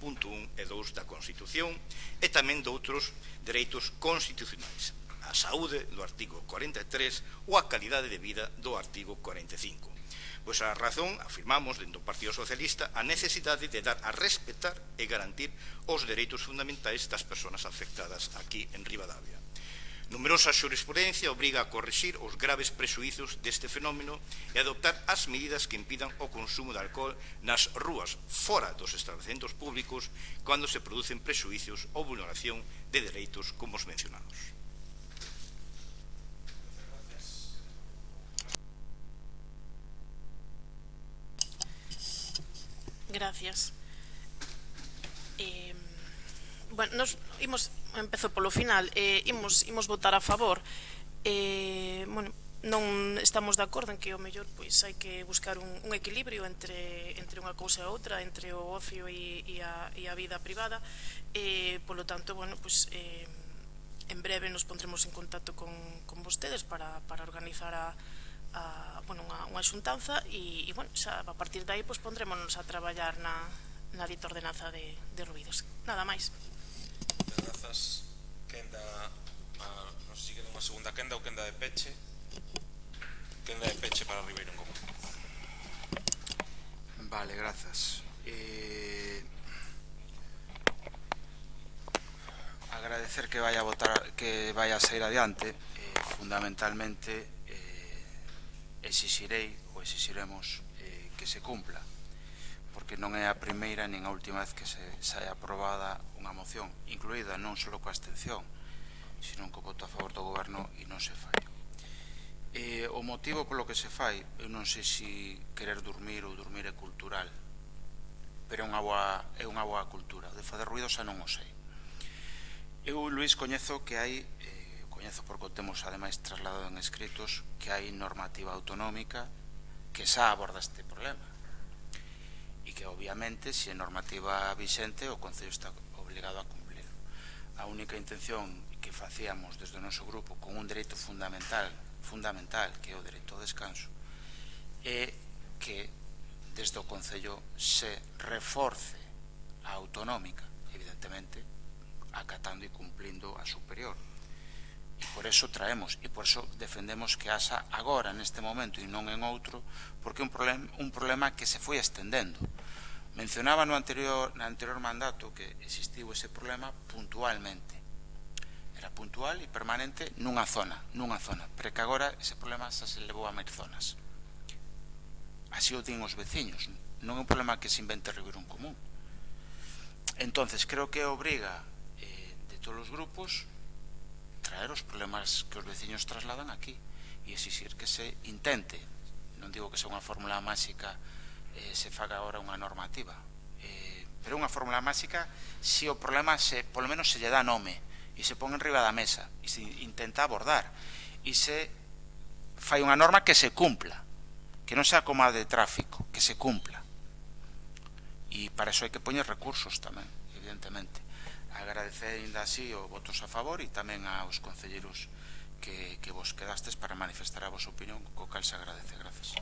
e 2 da Constitución e tamén doutros dereitos constitucionais, a saúde do artigo 43 ou a calidade de vida do artigo 45. Pois a razón, afirmamos dentro do Partido Socialista, a necesidade de dar a respetar e garantir os dereitos fundamentais das persoas afectadas aquí en Ribadavia. Numerosa xurisprudencia obriga a corrixir os graves prexuízos deste fenómeno e adoptar as medidas que impidan o consumo de alcohol nas rúas fora dos establecementos públicos cando se producen prexuízos ou vulneración de dereitos como os mencionados. Gracias. Bueno, nos empezo polo final. Imos votar a favor. Bueno, non estamos de acordo en que o mellor pois hai que buscar un equilibrio entre unha cousa e outra, entre o ocio e a vida privada. Polo tanto, bueno, pois en breve nos pondremos en contacto con vostedes para organizar unha xuntanza e bueno, xa a partir de aí pues, pondrémonos a traballar na dita ordenanza de ruidos. Nada máis. Grazas. Quenda, non sei se queda unha segunda quenda ou quenda de peche. Quenda de peche para Ribeiro en Común. Vale, grazas. Agradecer que vaya a votar, que vaya a sair adiante. Fundamentalmente exixiremos que se cumpla, porque non é a primeira nin a última vez que se saia aprobada unha moción, incluída non só coa abstención, sino co voto a favor do goberno e non se fai. O motivo polo que se fai, eu non sei se querer dormir ou dormir é cultural, pero é unha boa cultura. O de fazer ruido xa non o sei. Eu, Luís, coñezo que hai coñezo porque o temos ademais trasladado en escritos, que hai normativa autonómica que xa aborda este problema e que obviamente se é normativa vixente o Concello está obligado a cumplir. A única intención que facíamos desde o noso grupo con un dereito fundamental que é o dereito ao descanso é que desde o Concello se reforce a autonómica, evidentemente acatando e cumplindo a superior. E por eso traemos, e por eso defendemos que haxa agora, neste momento, e non en outro, porque é un problema que se foi estendendo. Mencionaba no anterior mandato que existiu ese problema puntualmente. Era puntual e permanente nunha zona, pero que agora ese problema xa se levou a máis zonas. Así o din os veciños, non é un problema que se invente Ribeiro en Común. Entonces, creo que obriga de todos os grupos traer os problemas que os veciños trasladan aquí e exixir que se intente, non digo que sea unha fórmula máxica se faga agora unha normativa, pero unha fórmula máxica se o problema polo menos se lle dá nome e se pon en riba da mesa e se intenta abordar e se fai unha norma que se cumpla, que non sea como a de tráfico, que se cumpla, e para iso hai que poñer recursos tamén, evidentemente. Agradecer ainda así o votos a favor e tamén aos concelleiros que vos quedastes para manifestar a vosa opinión, co cal se agradece. Gracias.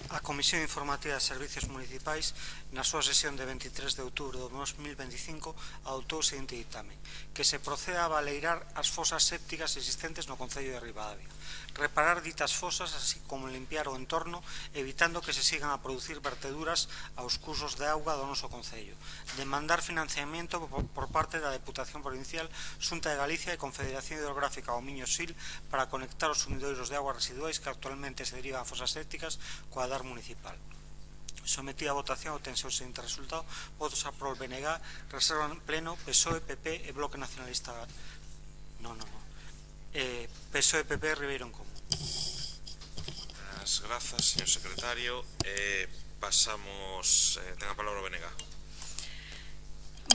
A Comisión Informativa de Servicios Municipais, na súa sesión de 23 de outubro de 2025, adoptou o seguinte ditame: que se proceda a baleirar as fosas sépticas existentes no Concello de Ribadavia, reparar ditas fosas, así como limpiar o entorno, evitando que se sigan a producir verteduras aos cursos de auga do noso Concello, demandar financiamento por parte da Deputación Provincial, Xunta de Galicia e Confederación Hidrográfica ao Miño-Sil para conectar os sumidoiros de augas residuais que actualmente se derivan a fosas sépticas coa DAR municipal. Sometida a votación obtense o seguinte resultado: votos a prol BNG, reserva en pleno PSOE, PP e Bloque Nacionalista PSOE, PP e Ribeiro en Común. Moitas grazas, señor secretario. Pasamos, ten a palabra o BNG.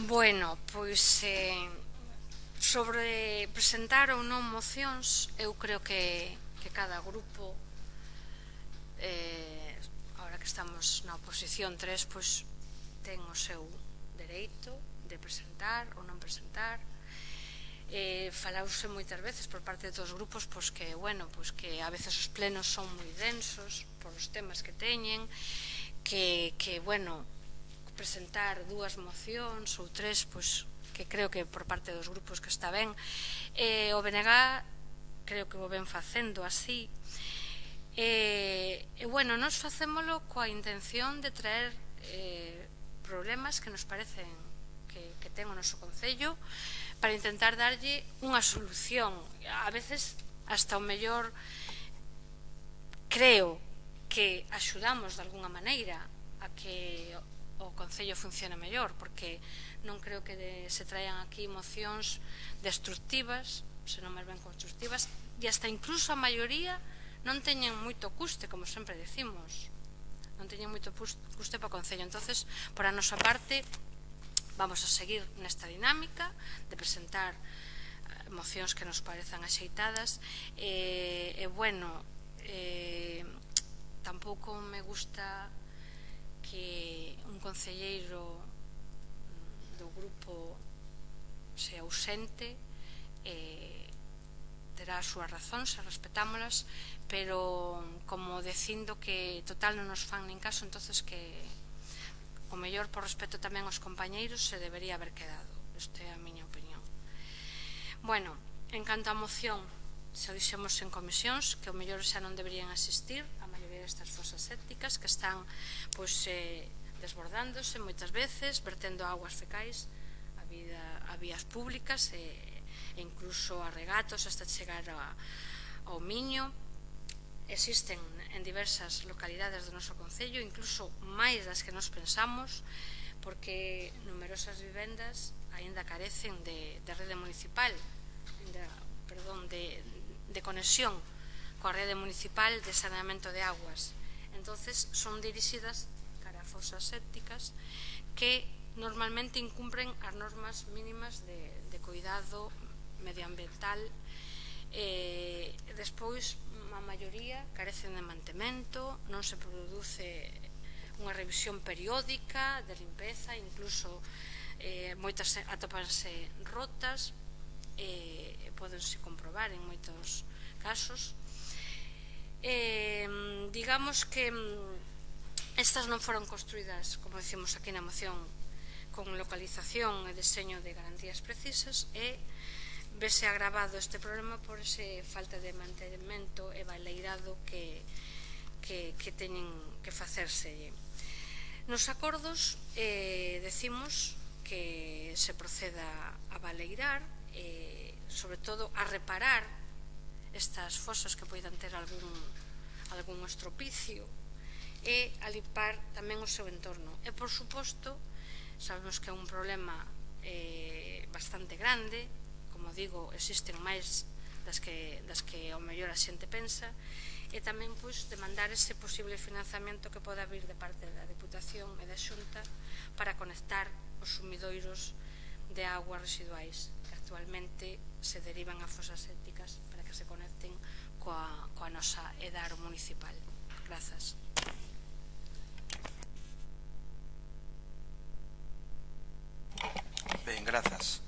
Bueno, pois sobre presentar ou non mocións, eu creo que cada grupo, agora que estamos na oposición 3, pois ten o seu dereito de presentar ou non presentar. Falause moitas veces por parte de todos os grupos pois que, bueno, pois que a veces os plenos son moi densos por os temas que teñen, que bueno, presentar 2 mocións ou 3, pois que creo que por parte dos grupos que está ben. O BNG creo que o ven facendo así. Bueno, nos facémolo coa intención de traer problemas que nos parecen que ten o noso concello, para intentar darlle unha solución. A veces, hasta o mellor, creo que axudamos de alguna maneira a que o concello funcione mellor, porque non creo que se traian aquí mocións destructivas, senón máis ben constructivas, e hasta incluso a maioría non teñen moito custe, como sempre decimos, non teñen moito custe para o concello. Entonces, por a nosa parte, vamos a seguir nesta dinámica de presentar mocións que nos parezan axeitadas. Bueno, tampouco me gusta que un concelleiro do grupo se ausente. Terá as súas razóns, respetámolas, pero como dicindo que total non nos fan nin caso, entonces que o mellor, por respeto tamén aos compañeiros, se debería haber quedado. Esta é a miña opinión. Bueno, en canto á moción, xa dixemos en comisións que o mellor xa non deberían asistir a maioría destas fosas sépticas que están desbordándose moitas veces, vertendo aguas fecais a vías públicas e incluso a regatos hasta chegar ao Miño. Existen en diversas localidades do noso concello, incluso máis das que nos pensamos, porque numerosas vivendas aínda carecen de rede municipal, de conexión coa rede municipal de saneamento de aguas. Entonces son dirixidas cara a fosas sépticas que normalmente incumpren as normas mínimas de cuidado medioambiental. Despois, a maioría carecen de mantemento, non se produce unha revisión periódica de limpeza, incluso moitas atópanse rotas, podense comprobar en moitos casos. Digamos que estas non foron construídas, como decimos aquí na moción, con localización e deseño de garantías precisas, e vese agravado este problema por ese falta de mantemento e baleirado que teñen que facerse. Nos acordos decimos que se proceda a baleirar, sobre todo a reparar estas fosas que poidan ter algún estropicio, e a limpar tamén o seu entorno. E, por suposto, sabemos que é un problema bastante grande. Como digo, existen máis das que ao mellor a xente pensa, e tamén demandar ese posible financiamento que poda vir de parte da Deputación e da Xunta para conectar os sumidoiros de aguas residuais que actualmente se derivan a fosas sépticas, para que se conecten coa nosa EDAR municipal. Grazas. Ben, grazas.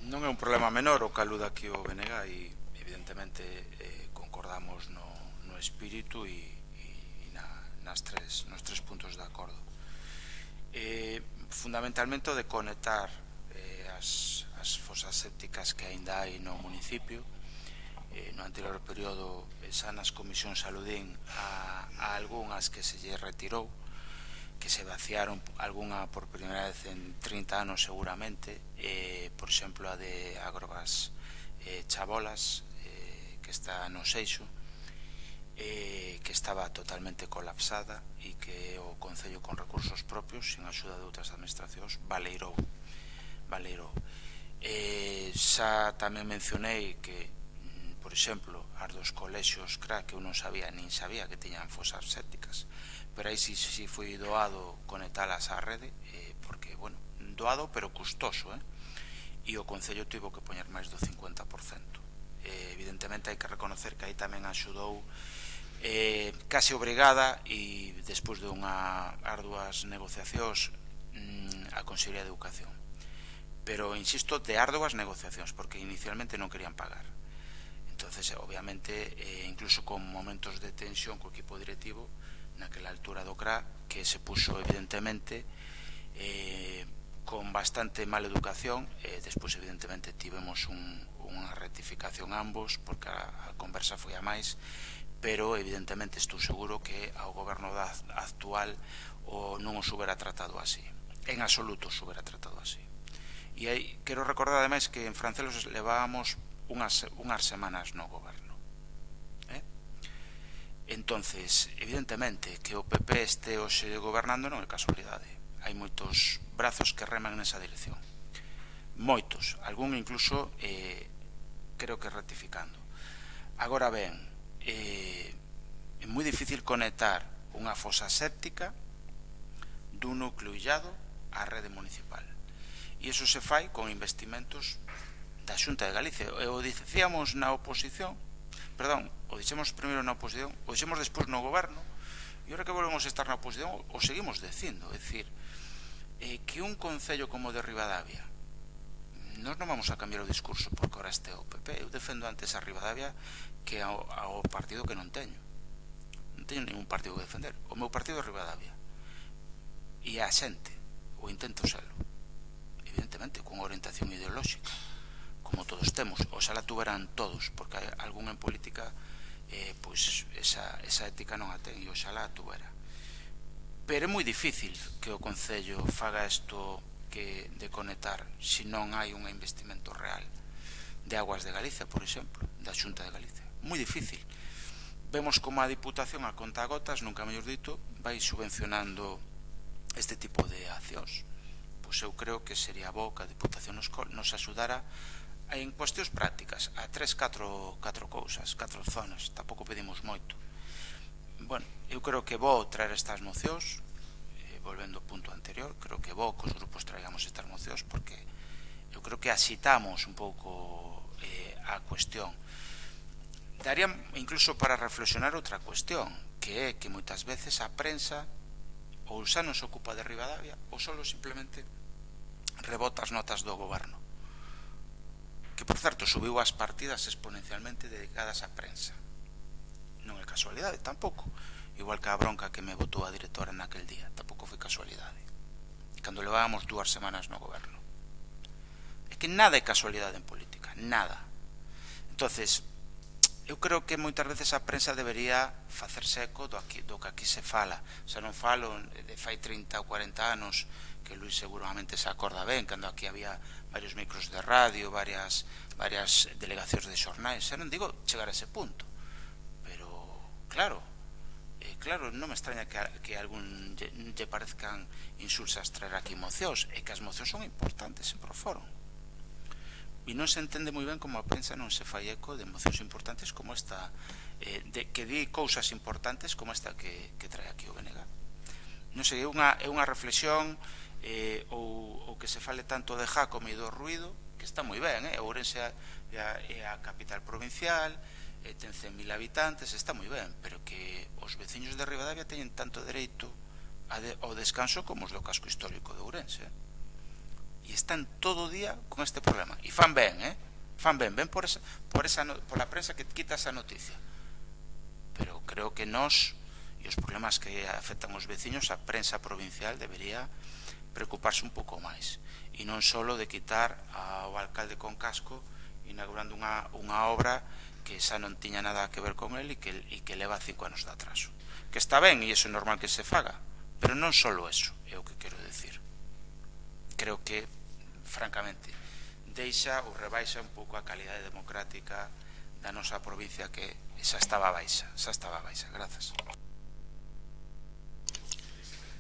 Non é un problema menor o que aluda aquí o BNG, e evidentemente concordamos no espírito e nos tres puntos de acordo. Fundamentalmente o de conectar as fosas sépticas que aínda hai no municipio. No anterior período, xa nas comisións aludín a algunhas que se lle retirou, que se vaciaron, algunha por primeira vez en 30 anos seguramente, por exemplo a de Agrogas Chabolas, que está no Seixo, que estaba totalmente colapsada e que o Concello, con recursos propios, sin axuda de outras administracións, baleirou. Xa tamén mencionei que, por por exemplo, as dos colexios CRA, que eu non sabía, nin sabía que tiñan fosas sépticas, pero aí si foi doado conectalas á rede, porque, bueno, doado pero custoso, e o Concello tivo que poñer máis do 50%. Evidentemente hai que reconocer que aí tamén axudou case obrigada e despois de unha arduas negociacións a Consellería de Educación, pero insisto, de arduas negociacións, porque inicialmente non querían pagar. Entonces, obviamente, incluso con momentos de tensión co equipo directivo naquela altura do CRA, que se puxo evidentemente con bastante mala educación, despois evidentemente tivemos unha rectificación ambos, porque a conversa foi a máis, pero evidentemente estou seguro que ao goberno actual non os hubiera tratado así, en absoluto os hubiera tratado así. E aí quero recordar ademais que en Francelos levábamos unhas semanas no goberno. Entonces, evidentemente, que o PP este hoxe gobernando non é casualidade. Hai moitos brazos que reman nesa dirección. Moitos, algún incluso creo que ratificando. Agora ben, é moi difícil conectar unha fosa séptica dun núcleo illado á rede municipal. E iso se fai con investimentos da Xunta de Galicia. O dicíamos na oposición, perdón, o dixemos primeiro na oposición, o dixemos despois no goberno, e agora que volvemos a estar na oposición o seguimos dicindo, é dicir, que un concello como de Ribadavia, nós non vamos a cambiar o discurso porque ahora este o PP, eu defendo antes a Ribadavia que ao partido que non teño ningún partido que defender, o meu partido é Ribadavia, e a xente o intento selo, evidentemente con orientación ideolóxica, como todos temos, oxalá tuveran todos, porque algún en política pois esa ética non a ten, e oxalá tuvera. Pero é moi difícil que o Concello faga isto de conectar se non hai un investimento real de Aguas de Galicia, por exemplo, da Xunta de Galicia. Moi difícil. Vemos como a Diputación a contagotas, nunca mellor dito, vai subvencionando este tipo de accións. Pois eu creo que sería bo que a Diputación nos axudara en cuestións prácticas, a 4 cousas, 4 zonas, tampouco pedimos moito. Bueno, eu creo que vou traer estas mocións, volvendo ao punto anterior, creo que vou que os grupos traigamos estas mocións, porque eu creo que axitamos un pouco a cuestión. Daría incluso para reflexionar outra cuestión, que é que moitas veces a prensa ou xa non se ocupa de Ribadavia ou solo simplemente rebota as notas do goberno, que por certo subiu as partidas exponencialmente dedicadas á prensa. Non é casualidade tampouco, igual que a bronca que me botou a directora naquel día, tampouco foi casualidade, cando levábamos 2 semanas no goberno. É que nada é casualidade en política, nada. Entonces, eu creo que moitas veces a prensa debería facerse eco do que aquí se fala. Se non falo de fai 30 ou 40 anos, que Luis seguramente se acorda ben, cando aquí había varios micros de radio, varias delegacións de xornais. Eu non digo chegar a ese punto, pero claro, non me extraña que algún lle parezcan insulsas traer aquí mocións, e que as mocións son importantes, sempre o foron. E non se entende moi ben como a prensa non se fai eco de mocións importantes como esta, que di cousas importantes como esta que trae aquí o BNG. Non sei, é unha reflexión, ou que se fale tanto de Jácome e do ruido, que está moi ben, Ourense é a capital provincial, ten 100.000 habitantes, está moi ben, pero que os veciños de Ribadavia teñen tanto dereito ao descanso como os do casco histórico de Ourense, e están todo o día con este problema, e fan ben, ven por la prensa que quita esa noticia, pero creo que nós e os problemas que afectan os veciños, a prensa provincial debería preocuparse un pouco máis, e non só de quitar ao alcalde con casco inaugurando unha obra que xa non tiña nada que ver con el e que leva 5 anos de atraso, que está ben e iso é normal que se faga, pero non só eso é o que quero decir. Creo que francamente deixa ou rebaixa un pouco a calidade democrática da nosa provincia, que xa estaba baixa. Grazas.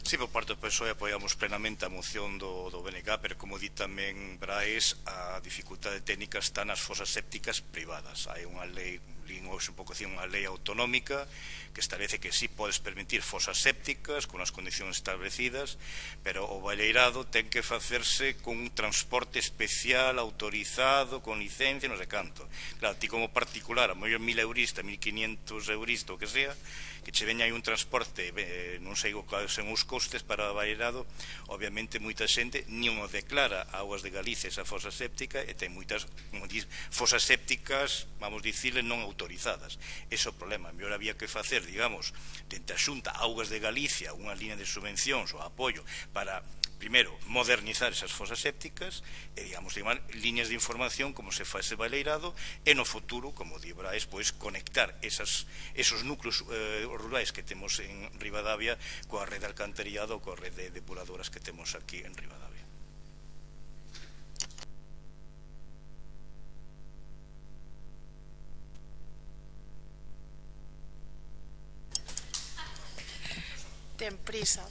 Sí, por parte do PSOE apoiamos plenamente a moción do BNG, pero como di tamén Brais, a dificultade técnica está nas fosas sépticas privadas. Hai unha lei, un pouco así, unha lei autonómica que establece que sí podes permitir fosas sépticas con as condicións establecidas, pero o baleirado ten que facerse con un transporte especial, autorizado, con licencia, non sei canto. Claro, ti como particular, a mellor 1.000 eurista, 1.500 eurista, o que sea, que che veña aí un transporte, non sei cales son os costes para o baleirado, obviamente moita xente non o declara a Augas de Galicia esa fosa séptica e ten moitas fosas sépticas, vamos dicirle, non autorizadas. Ese é o problema. Mellor había que facer, digamos, dentro a Xunta Augas de Galicia unha línea de subvencións ou apoio para, primeiro, modernizar esas fosas sépticas e, digamos, líneas de información como se faz ese baleirado e no futuro, como di Brais, pois conectar esos núcleos rurais que temos en Ribadavia coa rede de alcantarillado ou coa rede de depuradoras que temos aquí en Ribadavia. Ten prisa.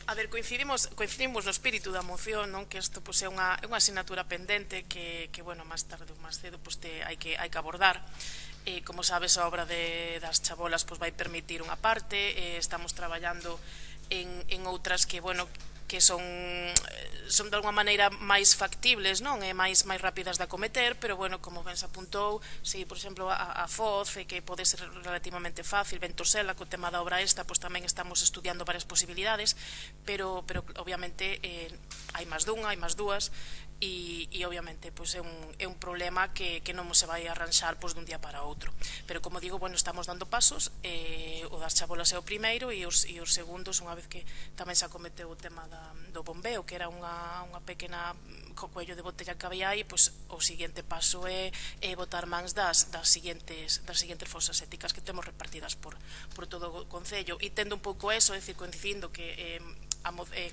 A ver, coincidimos no espírito da moción, non? Que isto é unha asignatura pendente que bueno, máis tarde ou máis cedo hai que abordar. Como sabes, a obra das chabolas vai permitir unha parte, estamos traballando en outras que, bueno, que son de alguma maneira máis factibles, non? E máis rápidas de acometer, pero, bueno, como ben se apuntou, se, por exemplo, a Foz, que pode ser relativamente fácil, Ventosela, co tema da obra esta, pois tamén estamos estudiando varias posibilidades, pero obviamente hai máis dunha, hai máis dúas, e obviamente é un problema que non se vai arranxar dun día para outro, pero como digo, bueno, estamos dando pasos. O das chabolas é o primeiro e os segundos, unha vez que tamén se acometeu o tema do bombeo, que era unha pequena cocuello de botella que había aí, pois o seguinte paso é botar mans das seguintes fosas éticas que temos repartidas por todo o Concello, e tendo un pouco eso, é dicir, coincidindo que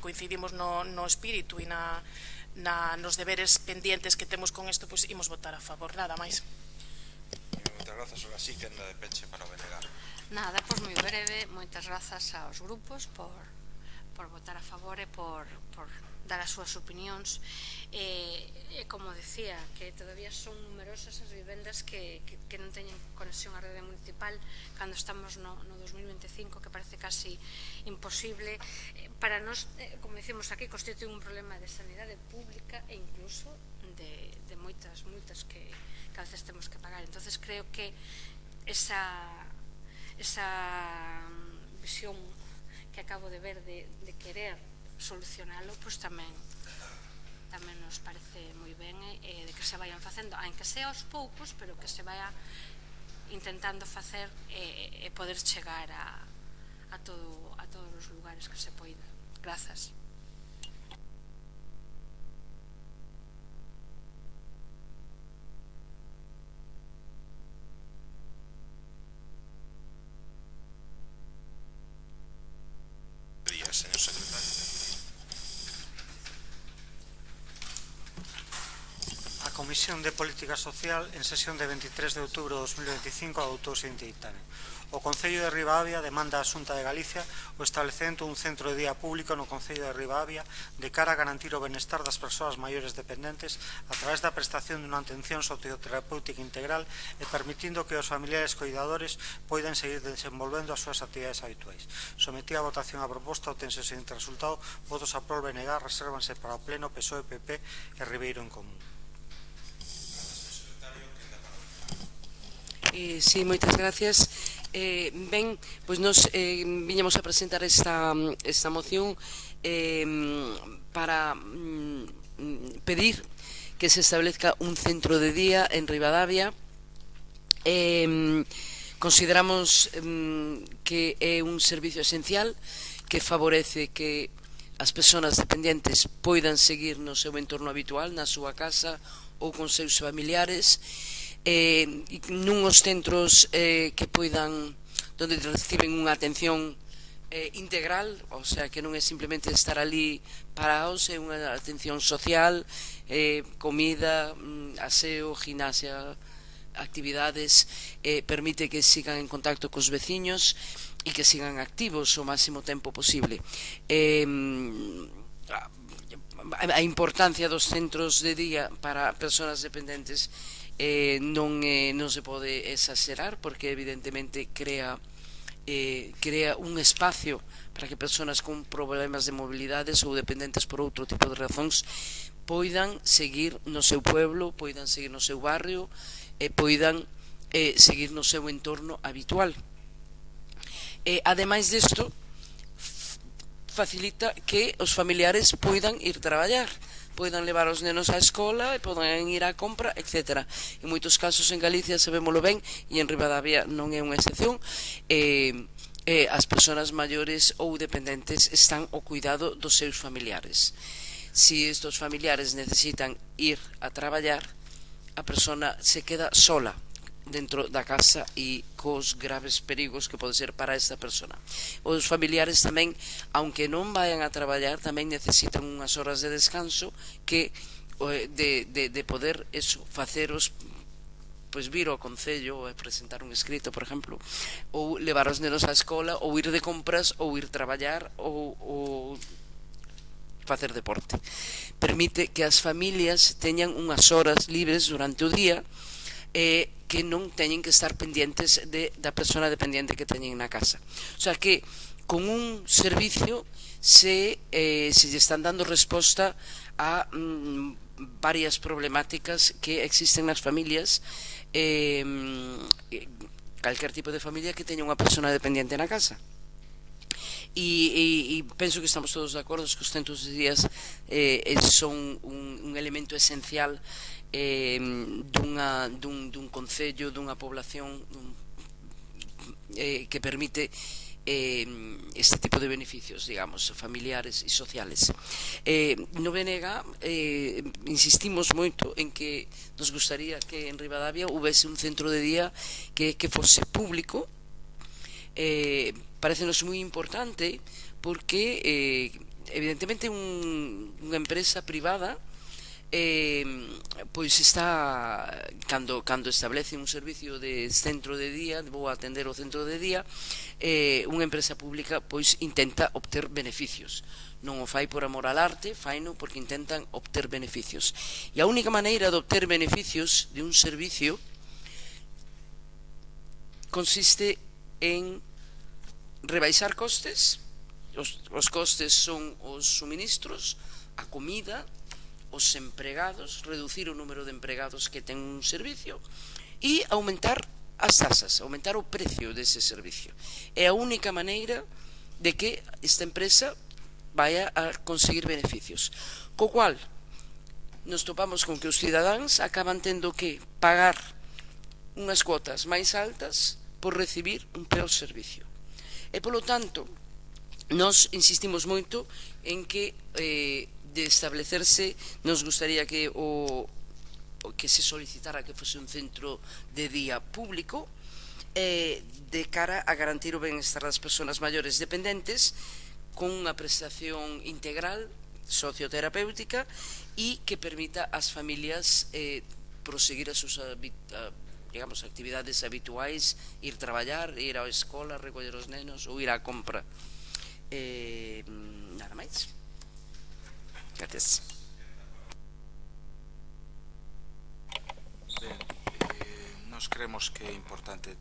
coincidimos no espírito e nos deberes pendientes que temos con isto, pois imos votar a favor, nada máis. Moitas grazas, Olga, sí, que anda de peche para o BNG. Nada, pois moi breve, moitas grazas aos grupos por votar a favor e por dar as súas opinións. E como decía, que todavía son numerosas as vivendas que non teñen conexión á rede municipal cando estamos no 2025, que parece casi imposible. Para nós, como decimos aquí, constituye un problema de sanidade pública e incluso de moitas multas que a veces temos que pagar. Entonces creo que esa visión que acabo de ver de querer solucionalo, pois tamén nos parece moi ben, de que se vayan facendo, aínque sea aos poucos, pero que se vaya intentando facer e poder chegar a todos os lugares que se poida. Grazas. Señor secretario. A Comisión de Política Social, en sesión de 23 de outubro de 2025, adoptou o seguinte ditame. O Concello de Ribadavia demanda á Xunta de Galicia o establecemento dun centro de día público no Concello de Ribadavia de cara a garantir o benestar das persoas maiores dependentes a través da prestación dunha atención socioterapéutica integral e permitindo que os familiares coidadores poidan seguir desenvolvendo as súas actividades habituais. Sometida a votación a proposta, obtense o seguinte resultado: votos a prol BNG, resérvanse para o Pleno, PSOE, PP e Ribeiro en Común. Sí, moitas gracias. Ben, pois nos viñamos a presentar esta moción para pedir que se establezca un centro de día en Ribadavia. Consideramos que é un servicio esencial que favorece que as persoas dependentes poidan seguir no seu entorno habitual, na súa casa ou con seus familiares, nuns centros que poidan, donde reciben unha atención integral, o sea, que non é simplemente estar ali parados, é unha atención social, comida, aseo, gimnasia, actividades, permite que sigan en contacto cos veciños e que sigan activos o máximo tempo posible. A importancia dos centros de día para persoas dependentes non se pode exagerar, porque evidentemente crea un espacio para que persoas con problemas de mobilidades ou dependentes por outro tipo de razóns poidan seguir no seu pueblo, poidan seguir no seu barrio, poidan seguir no seu entorno habitual. Ademais disto, facilita que os familiares poidan ir traballar, poidan levar os nenos á escola, poidan ir á compra, etc. En moitos casos en Galicia, sabémolo ben, e en Ribadavia non é unha excepción, as persoas maiores ou dependentes están ao cuidado dos seus familiares. Si estes familiares necesitan ir a traballar, a persona se queda sola dentro da casa e cos graves perigos que pode ser para esta persona. Os familiares tamén, aunque non vayan a traballar, tamén necesitan unhas horas de descanso que de poder faceros vir ao concello e presentar un escrito, por exemplo, ou levar os nenos á escola, ou ir de compras, ou ir traballar, ou facer deporte. Permite que as familias teñan unhas horas libres durante o día que non teñen que estar pendientes da persona dependiente que teñen na casa. O sea que con un servicio se lle están dando resposta a varias problemáticas que existen nas familias, calquer tipo de familia que teña unha persona dependiente na casa. E penso que estamos todos de acordo que os centros de días son un elemento esencial dun concello, dunha población que permite este tipo de beneficios, digamos, familiares e sociales. No BNG insistimos moito en que nos gustaría que en Ribadavia houvese un centro de día que fose público. Parecenos moi importante porque evidentemente unha empresa privada pois está cando establece un servicio de centro de día, vou atender o centro de día, unha empresa pública pois intenta obter beneficios, non o fai por amor al arte, faino porque intentan obter beneficios, e a única maneira de obter beneficios de un servicio consiste en rebaixar costes. Os costes son os suministros, a comida, os empregados, reducir o número de empregados que ten un servicio e aumentar as tasas, aumentar o precio dese servicio. É a única maneira de que esta empresa vaya a conseguir beneficios. Co cual, nos topamos con que os cidadáns acaban tendo que pagar unhas cuotas máis altas por recibir un peor servicio. E, polo tanto, nos insistimos moito en que de establecerse, nos gustaría que se solicitara que fose un centro de día público de cara a garantir o benestar das persoas maiores dependentes con unha prestación integral socioterapéutica e que permita ás familias proseguir as súas actividades habituais, ir traballar, ir á escola, recoller os nenos ou ir á compra. Nada máis. Gracias. Ben, nos creemos que é importante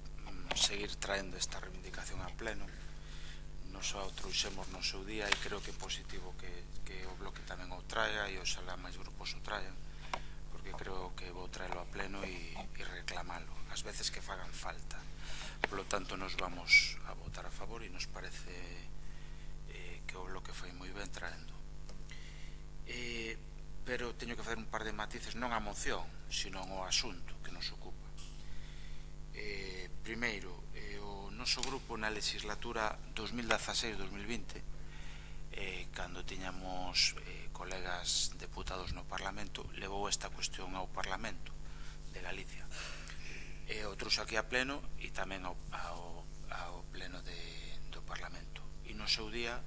seguir traendo esta reivindicación a pleno. Nos o trouxemos no seu día e creo que é positivo que o Bloque tamén o traia e oxalá máis grupos o traian, porque creo que vou traelo a pleno e reclamalo as veces que fagan falta. Por lo tanto, nos vamos a votar a favor e nos parece que o Bloque foi moi ben traendo. Pero teño que facer un par de matices, non a moción, sino ao asunto que nos ocupa. Primeiro, o noso grupo na legislatura 2016-2020, cando tiñamos colegas deputados no Parlamento, levou esta cuestión ao Parlamento de Galicia. O trouxe aquí a pleno e tamén ao pleno do Parlamento. E no seu día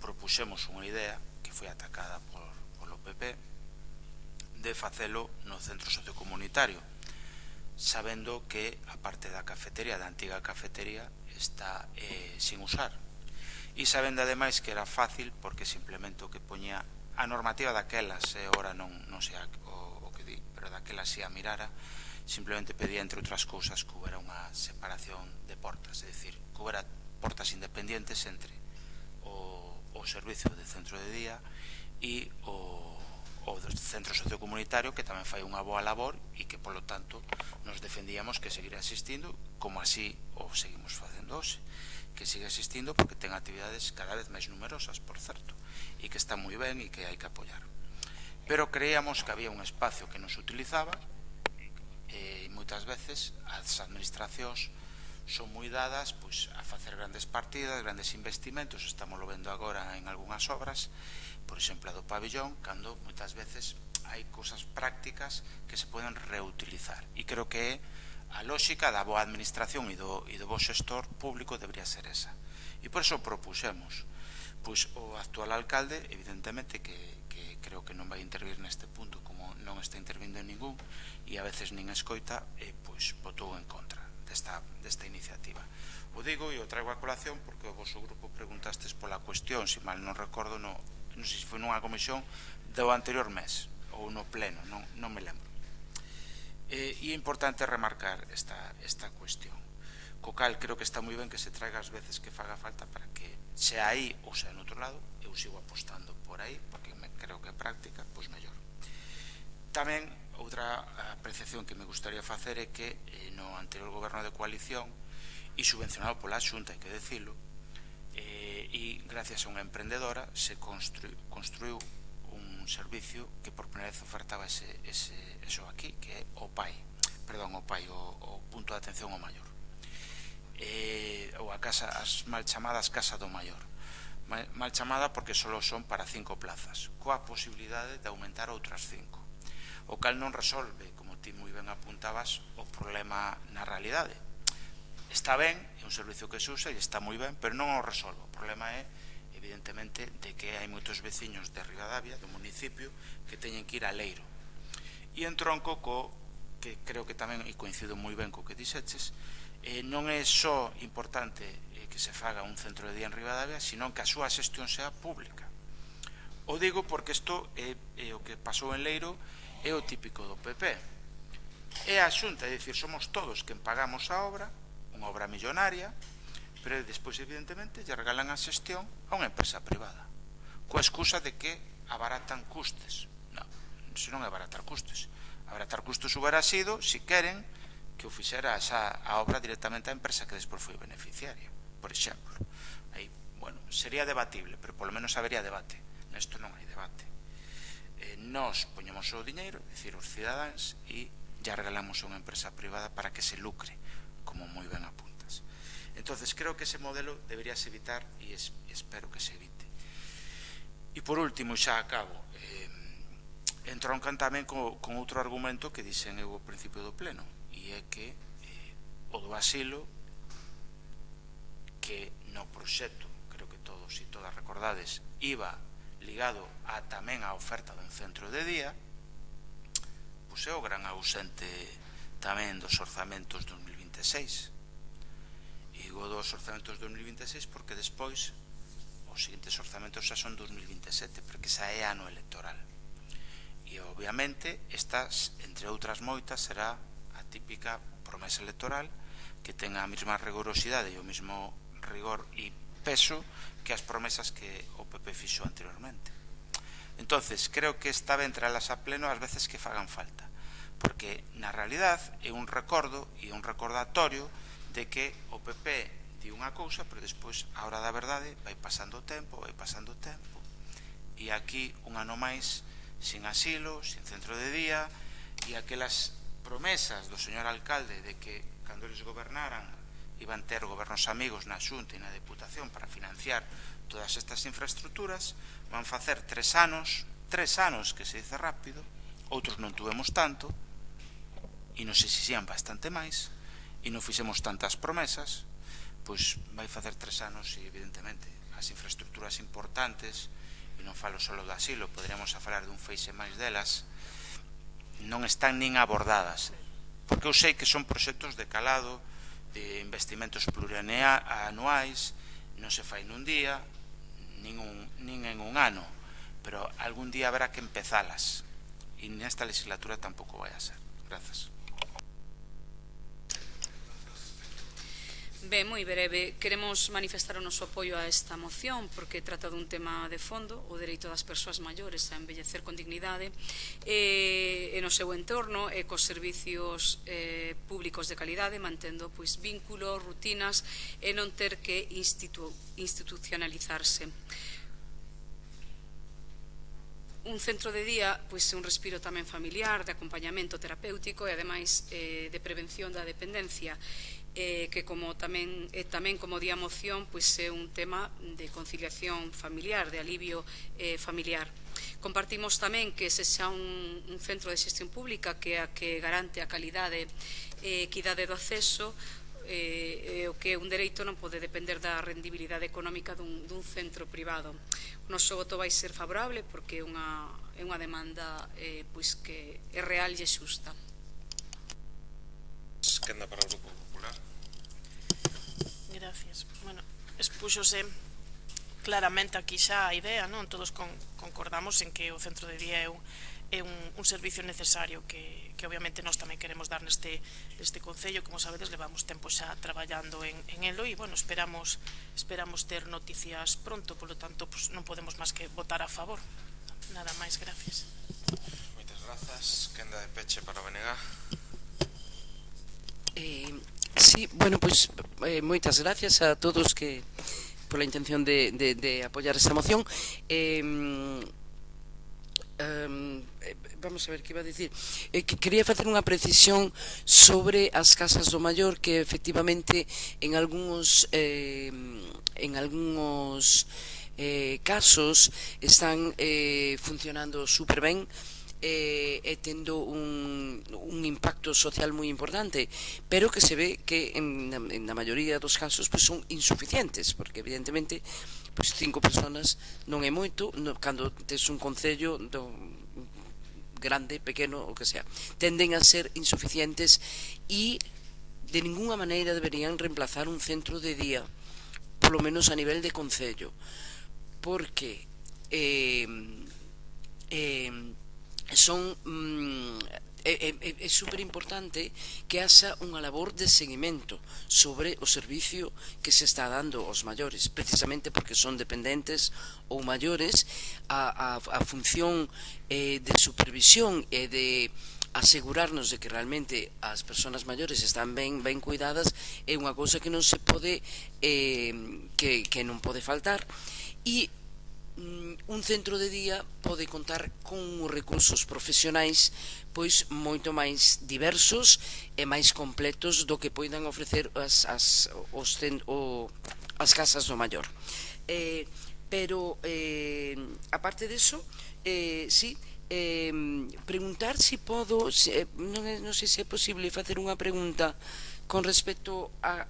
propuxemos unha idea que foi atacada polo PP de facelo no centro sociocomunitario. sabendo que a parte da cafetería, da antiga cafetería, está sin usar, e sabendo ademais que era fácil porque simplemente o que poñía a normativa daquelas, ora non sei o que di, pero daquelas si a mirara, simplemente pedía, entre outras cousas, que houbera unha separación de portas, é dicir, que houbera portas independientes entre o servicio de centro de día e o centro sociocomunitario, que tamén fai unha boa labor e que, polo tanto, nos defendíamos que seguirá existindo, como así o seguimos facendo hoxe, que sigue existindo porque ten actividades cada vez máis numerosas, por certo, e que está moi ben e que hai que apoiar. Pero creíamos que había un espacio que non se utilizaba e moitas veces as administracións son moi dadas a facer grandes partidas, grandes investimentos, estamos lo vendo agora en algunhas obras, por exemplo a do pabillón, cando moitas veces hai cousas prácticas que se poden reutilizar, e creo que a lógica da boa administración e do bo xestor público debería ser esa, e por iso propuxemos o actual alcalde, evidentemente que creo que non vai intervir neste punto, como non está intervindo en ningún e a veces nin escoita, votou en contra desta iniciativa. O digo e o traigo a colación porque o vosso grupo preguntastes pola cuestión, se mal non recordo, non sei se foi nunha comisión do anterior mes ou no pleno, non me lembro. E é importante remarcar esta cuestión, co cal creo que está moi ben que se traiga as veces que faga falta para que, sea aí ou sea en outro lado, eu sigo apostando por aí porque creo que é práctica, pois mellor. Tamén outra apreciación que me gustaría facer é que no anterior goberno de coalición e subvencionado pola Xunta, hai que decilo, e gracias a unha emprendedora se construiu un servicio que por primeira vez ofertaba eso aquí, que é o punto de atención ao maior, ou as mal chamadas Casa do Maior, mal chamada porque só son para 5 plazas, coa posibilidade de aumentar outras 5, o cal non resolve, como ti moi ben apuntabas, o problema na realidade. Está ben, é un servicio que se usa e está moi ben, pero non o resolve. O problema é, evidentemente, de que hai moitos veciños de Ribadavia, do municipio, que teñen que ir a Leiro. E en tronco que creo que tamén, e coincido moi ben co que dixeches, non é só importante que se faga un centro de día en Ribadavia, sino que a súa xestión sea pública. O digo porque isto é o que pasou en Leiro, é o típico do PP. É a Xunta, é dicir, somos todos quen pagamos a obra, unha obra millonaria, pero despois, evidentemente, lle regalan a xestión a unha empresa privada, coa excusa de que abaratan custes. Non, se non é abaratar custes. Abaratar custes hubiera sido, se queren, que o fixera a obra directamente a empresa que despois foi beneficiaria, por exemplo. Aí, bueno, sería debatible, pero polo menos habería debate. Nesto non hai debate. Nós poñemos o diñeiro, é dicir, os cidadáns, e ya regalamos a unha empresa privada para que se lucre, como moi ben apuntas. Entonces creo que ese modelo deberíase evitar e espero que se evite. E por último, xa acabo, entroncan tamén con outro argumento que dixen eu ao principio do pleno, e é que o do asilo, que no proxecto, creo que todos e todas recordades, iba ligado tamén á oferta dun centro de día, pois é o gran ausente tamén dos orzamentos 2026. E digo dos orzamentos 2026 porque despois os seguintes orzamentos xa son 2027, porque xa é ano electoral. E obviamente estas, entre outras moitas, será a típica promesa electoral que ten a mesma rigorosidade e o mesmo rigor e peso que as promesas que o PP fixo anteriormente. Entonces, creo que está ben traelas a pleno as veces que fagan falta, porque na realidad é un recordo e un recordatorio de que o PP di unha cousa, pero despois, a hora da verdade, vai pasando o tempo, e aquí un ano máis sin asilo, sin centro de día, e aquelas promesas do señor alcalde de que cando eles gobernaran iban ter gobernos amigos na Xunta e na Deputación para financiar todas estas infraestructuras, van facer 3 anos que se dice rápido, outros non tuvemos tanto, e nos exixían bastante máis, e non fixemos tantas promesas, pois vai facer 3 anos e evidentemente as infraestructuras importantes, e non falo só do asilo, poderíamos falar dun feixe máis delas, non están nin abordadas porque eu sei que son proxectos de calado, de investimentos plurianuais, non se fai nun día, nin en un ano, pero algún día habrá que empezalas, e nesta legislatura tampouco vai a ser. Grazas. Ben, moi breve, queremos manifestar o noso apoio a esta moción porque trata dun tema de fondo, o dereito das persoas maiores a envellecer con dignidade e no seu entorno e cos servicios públicos de calidade, mantendo vínculos, rutinas e non ter que institucionalizarse. Un centro de día é un respiro tamén familiar, de acompañamento terapéutico e ademais de prevención da dependencia, que tamén como di a moción é un tema de conciliación familiar, de alivio familiar. Compartimos tamén que se xa un centro de xestión pública que é a que garante a calidade e equidade do acceso, o que un dereito non pode depender da rendibilidade económica dun centro privado. O noso voto vai ser favorable porque é unha demanda que é real e xusta. Quenda para o Grupo Popular. Gracias. Bueno, expúxose claramente aquí xa a idea, non? Todos concordamos en que o centro de día é un servicio necesario que obviamente nós tamén queremos dar neste concello. Como sabedes, levamos tempo xa traballando en elo e, bueno, esperamos ter noticias pronto, polo tanto, non podemos máis que votar a favor. Nada máis, gracias. Moitas grazas. Quenda de peche para o BNG. Sí, bueno, moitas gracias a todos que pola intención de apoiar esta moción. Vamos a ver que iba a dicir. Quería facer unha precisión sobre as casas do maior, que efectivamente en algúns casos están funcionando super ben e tendo un impacto social moi importante, pero que se ve que na maioría dos casos son insuficientes, porque evidentemente 5 personas non é moito cando tes un concello grande, pequeno, o que sea. Tenden a ser insuficientes e de ninguna maneira deberían reemplazar un centro de día, polo menos a nivel de concello, porque é super importante que haxa unha labor de seguimento sobre o servicio que se está dando aos maiores, precisamente porque son dependentes ou maiores. A función de supervisión e de asegurarnos de que realmente as persoas maiores están ben cuidadas é unha cousa que non se pode que non pode faltar, e un centro de día pode contar con recursos profesionais moito máis diversos e máis completos do que poidan ofrecer as casas do maior. Pero aparte disso, sí, preguntar se podo, non sei se é posible facer unha pregunta con respecto a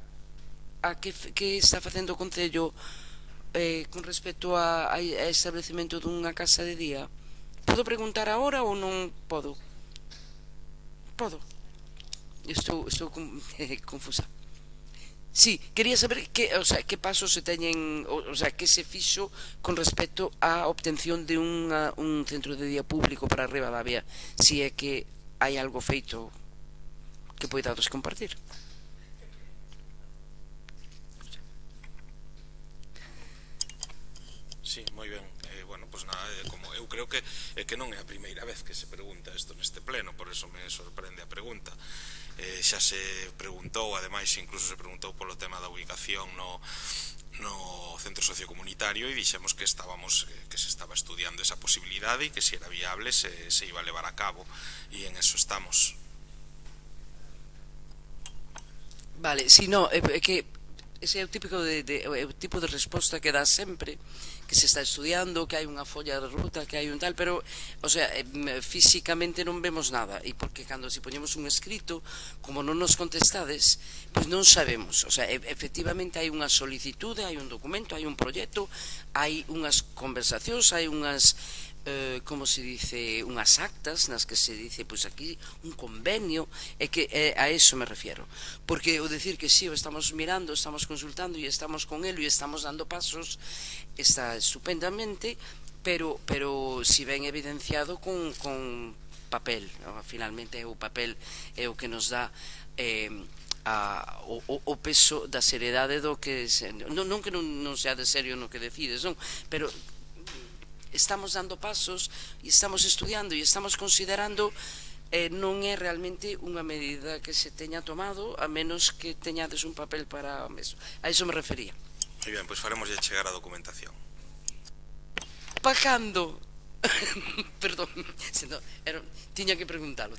que está facendo o Concello con respecto a establecemento dunha casa de día. Podo preguntar agora ou non podo? Podo? Estou confusa. Sí, quería saber que pasos se teñen, que se fixo con respecto á obtención de un centro de día público para Ribadavia, se é que hai algo feito que poidades compartir. Sí, moi ben. Bueno, pois nada, como eu creo que non é a primeira vez que se pregunta isto neste pleno, por eso me sorprende a pregunta. Xa se preguntou, ademais incluso se preguntou polo tema da ubicación no centro sociocomunitario, e dixemos que se estaba estudiando esa posibilidade e que se era viable se iba a levar a cabo, e en eso estamos. Vale, si no, é que ese é o tipo de resposta que dá sempre, que se está estudiando, que hai unha folla de ruta, que hai un tal, pero, físicamente non vemos nada, e porque cando si poñemos un escrito, como non nos contestades, pois non sabemos. Efectivamente hai unha solicitude, hai un documento, hai un proxecto, hai unhas conversacións, hai unhas como se dice, unhas actas nas que se dice, pois aquí un convenio, é que a eso me refiero, porque o decir que sí, o estamos mirando, estamos consultando e estamos con el e estamos dando pasos está estupendamente, pero si ben evidenciado con papel, ¿no? Finalmente o papel é o que nos dá o peso da seriedade do que non que non sea de serio no que decides, non, pero estamos dando pasos e estamos estudiando e estamos considerando, non é realmente unha medida que se teña tomado, a menos que teñades un papel para eso. A eso me refería. Moi ben, pois faremos chegar a documentación. Pa cando? Perdón, tiña que preguntalo.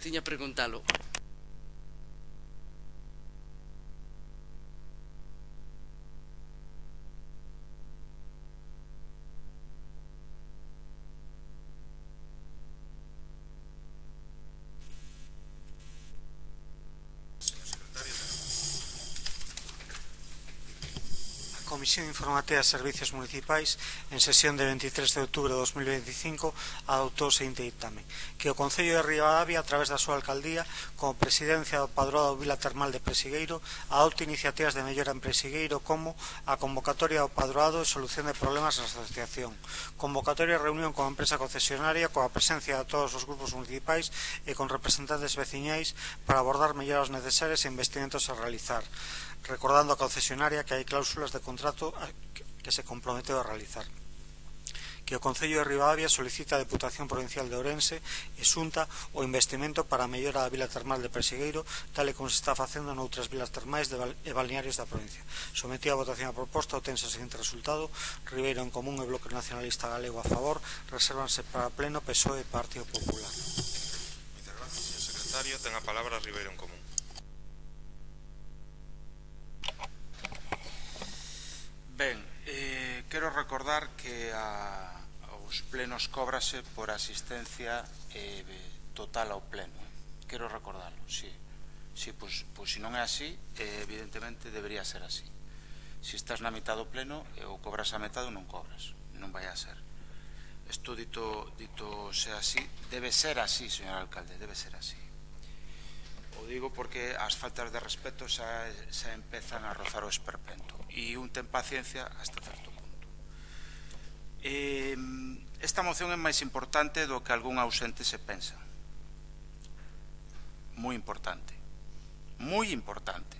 A Comisión Informativa de Servicios Municipais, en sesión de 23 de outubro de 2025, adoptou o seguinte dictamen: que o Concello de Ribadavia, a través da súa alcaldía, como presidencia do Padroado Vila Termal de Presigueiro, adopte iniciativas de mellora en Presigueiro, como a convocatoria do Padroado e solución de problemas na asociación, convocatoria e reunión con a empresa concesionaria, coa presencia de todos os grupos municipais e con representantes veciñais para abordar melloras necesarias e investimentos a realizar, recordando a concesionaria que hai cláusulas de contrato que se comprometeu a realizar. Que o Concello de Ribadavia solicita a Deputación Provincial de Ourense e Xunta o investimento para a mellora da Vila Termal de Presigueiro, tal e como se está facendo noutras vilas termais e balnearios da provincia. Sometido a votación a proposta, obtense o seguinte resultado: Ribeiro en Común e Bloque Nacionalista Galego a favor, resérvanse para pleno PSOE e Partido Popular. Moitas gracias, señor secretario. Ten a palabra Ribeiro en Común. Ben, quero recordar que os plenos cóbrase por asistencia total ao pleno. Quero recordarlo, sí. Sí, pois se non é así, evidentemente debería ser así. Se estás na mitad do pleno, ou cobras a metade ou non cobras. Non vai a ser. Isto dito sea así, debe ser así, señor alcalde, debe ser así. O digo porque as faltas de respeto xa empezan a rozar o esperpento e un ten paciencia hasta certo punto. Esta moción é máis importante do que algún ausente se pensa. Moi importante. Moi importante.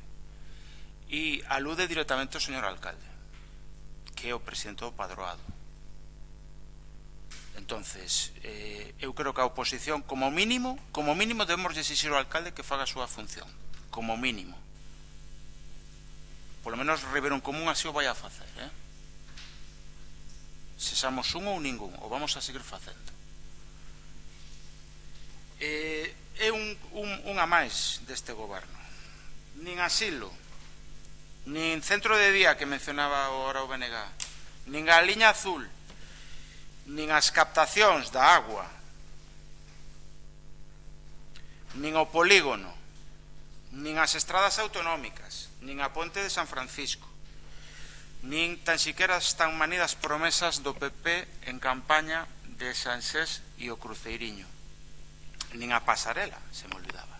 E alude directamente ao señor alcalde, que é o presidente do Padroado. Entonces, eu creo que a oposición, como mínimo debemos exixir ao alcalde que faga a súa función, como mínimo. Polo menos Ribeiro en Común así o vai a facer, se somos un ou ningún, o vamos a seguir facendo. É unha máis deste goberno. Nin asilo, nin centro de día que mencionaba agora o BNG, nin a liña azul, nin as captacións da agua, nin o polígono, nin as estradas autonómicas, nin a ponte de San Francisco, nin tan siquiera están manidas promesas do PP en campaña de Sánchez e o Cruceiriño, nin a pasarela, se me olvidaba.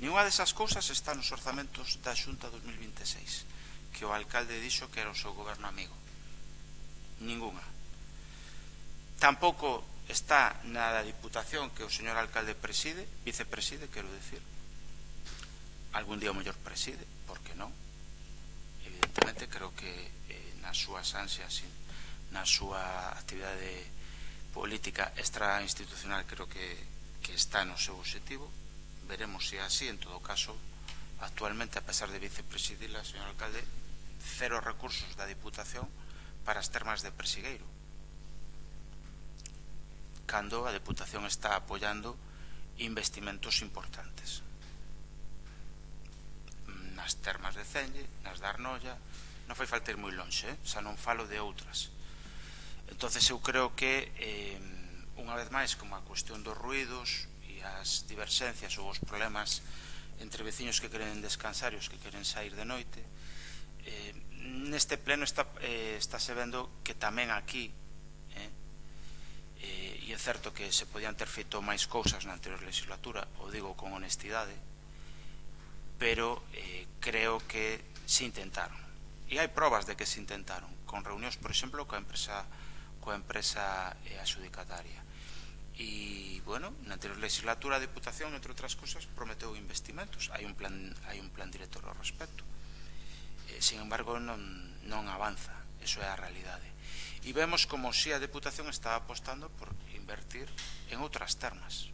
Ninguna desas cousas está nos orzamentos da Xunta 2026, que o alcalde dixo que era o seu goberno amigo. Ninguna. Tampouco está na da Diputación que o señor alcalde preside, vicepreside, quero decir. Algún día o mellor preside, por que non? Evidentemente, creo que nas súas ansias, na súa actividade política extrainstitucional, creo que está no seu objetivo. Veremos se é así. En todo caso, actualmente, a pesar de vicepresidila, señor alcalde, 0 recursos da Diputación para as termas de Presigueiro, cando a Deputación está apoiando investimentos importantes nas termas de Celle, nas da Arnolla. Non fai falta ir moi lonxe, xa non falo de outras. Entonces eu creo que unha vez máis, como a cuestión dos ruídos e as diverxencias ou os problemas entre veciños que queren descansar e os que queren sair de noite, neste pleno está se vendo que tamén aquí certo que se podían ter feito máis cousas na anterior legislatura, o digo con honestidade, pero creo que se intentaron. E hai probas de que se intentaron, con reunións, por exemplo, coa empresa adxudicataria. E, bueno, na anterior legislatura a Diputación, entre outras cousas, prometeu investimentos. Hai un plan director ao respecto. Sin embargo, non avanza. Eso é a realidade. E vemos como si a Deputación está apostando por invertir en outras termas,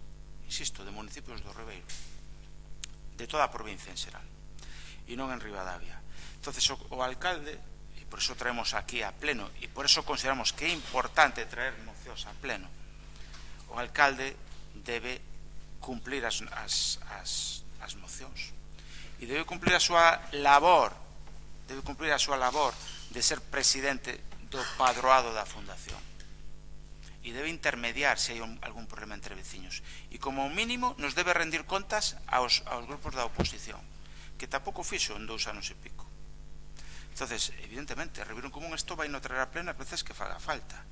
insisto, de municipios do Ribeiro, de toda a provincia en xeral, e non en Ribadavia. Entonces o alcalde, e por iso traemos aquí a pleno, e por iso consideramos que é importante traer mocións a pleno, o alcalde debe cumplir as mocións, e debe cumplir a súa labor, de ser presidente do padroado da Fundación, e debe intermediar se hai algún problema entre veciños, e como mínimo nos debe rendir contas aos grupos da oposición, que tampouco fixo en 2 anos e pico. Entonces, evidentemente, Ribeiro en Común isto vai no traer a plena as veces que faga falta.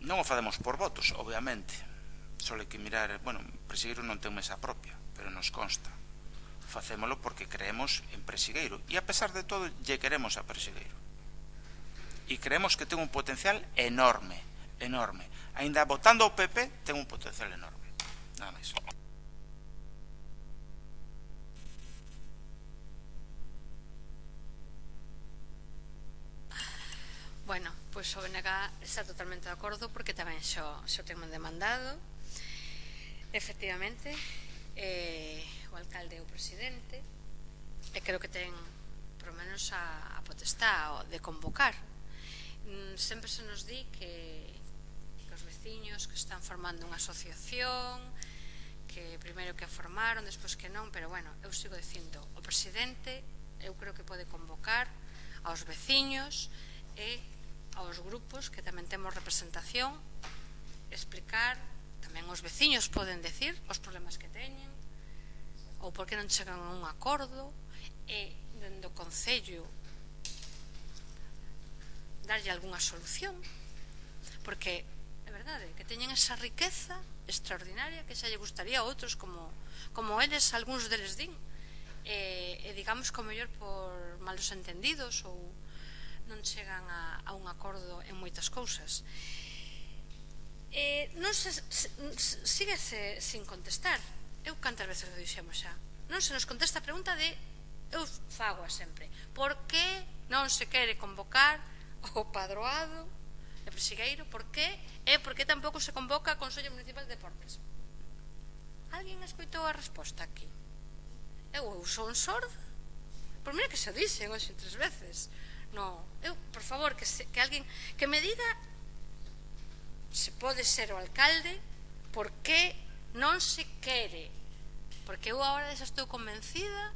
Non o facemos por votos, obviamente, só hai que mirar, bueno, Presigueiro non ten mesa propia, pero nos consta. Facémolo porque creemos en Presigueiro, e a pesar de todo lle queremos a Presigueiro, e creemos que ten un potencial enorme, enorme. Ainda votando o PP ten un potencial enorme. Nada máis. Bueno, pois o BNG está totalmente de acordo, porque tamén xo ten demandado. Efectivamente, o alcalde é o presidente, e creo que ten por lo menos a potestá de convocar. Sempre se nos di que os veciños que están formando unha asociación, que primeiro que a formaron, despois que non, pero bueno, eu sigo dicindo, o presidente eu creo que pode convocar aos veciños e aos grupos que tamén temos representación, explicar, tamén os veciños poden decir os problemas que teñen, ou por que non chegan a un acordo, e dende o Concello darlle algunha solución, porque é verdade que teñen esa riqueza extraordinaria que xa lle gustaría a outros, como eles, algúns deles din, e digamos que o mellor por malos entendidos ou non chegan a un acordo en moitas cousas. Non se síguese sin contestar. Eu cantas veces o dixemos xa, non se nos contesta a pregunta de, eu fago sempre, por que non se quere convocar o padroado de Presigueiro? Por que? E por que tampouco se convoca a Consello Municipal de Deportes? Alguén escoitou a resposta aquí? Eu son sorda? Por mira que se dixen hoxe 3 veces. Non, eu, por favor, que alguén que me diga se pode ser o alcalde por que non se quere, porque eu agora xa estou convencida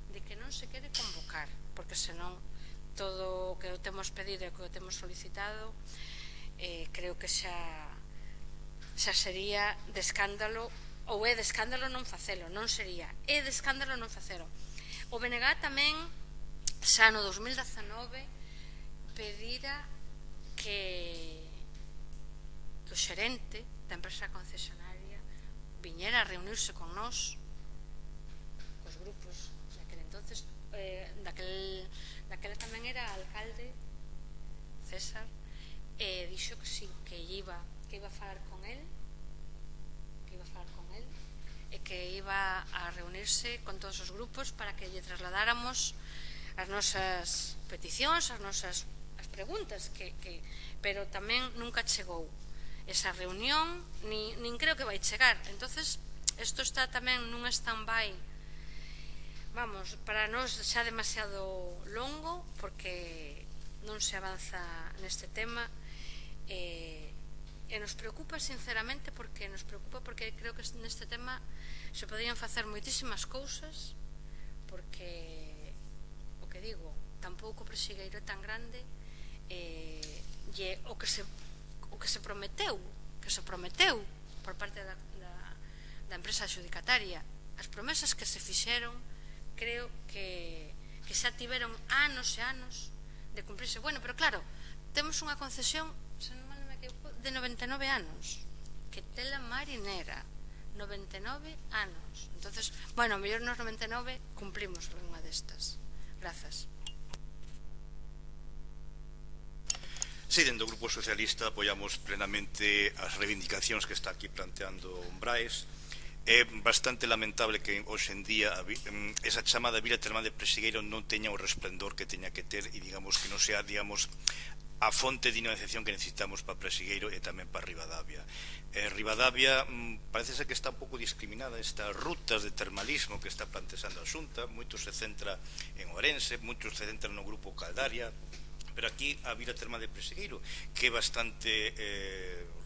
de que non se quere convocar, porque senón todo o que o temos pedido e o que o temos solicitado creo que xa sería de escándalo, ou é de escándalo non facelo, non sería, é de escándalo non facelo. O BNG tamén xa no 2019 pedira que o xerente da empresa concesionaria viñera a reunirse con nós, cos grupos daquele entonces, daquela tamén era alcalde César, e dixo que sí, que iba a falar con él, e que iba a reunirse con todos os grupos para que lle trasladáramos as nosas peticións, as preguntas, pero tamén nunca chegou esa reunión, nin creo que vai chegar. Entonces, isto está tamén nun stand-by, vamos, para nós xa demasiado longo, porque non se avanza neste tema, e nos preocupa sinceramente, porque creo que neste tema se poderían facer moitísimas cousas, porque o que digo, tampouco Presigueiro é tan grande, e o que se prometeu por parte da empresa adxudicataria, as promesas que se fixeron, creo que xa tiveron anos e anos de cumprirse. Bueno, pero claro, temos unha concesión, se non me equivoco, de 99 anos, que tela marinera, 99 anos. Entonces, bueno, mellor nos 99 cumplimos unha destas. Grazas. Sí, dentro do Grupo Socialista apoiamos plenamente as reivindicacións que está aquí planteando Brais. É bastante lamentable que hoxe en día esa chamada vila termal de Presigueiro non teña o resplendor que teña que ter e digamos que non sea, digamos, a fonte de dinamización que necesitamos para Presigueiro e tamén para Ribadavia. Ribadavia parece ser que está un pouco discriminada estas rutas de termalismo que está plantexando a Xunta. Moitos se centra en Ourense, moitos se centran no Grupo Caldaria, pero aquí a vila termal de Presigueiro, que é bastante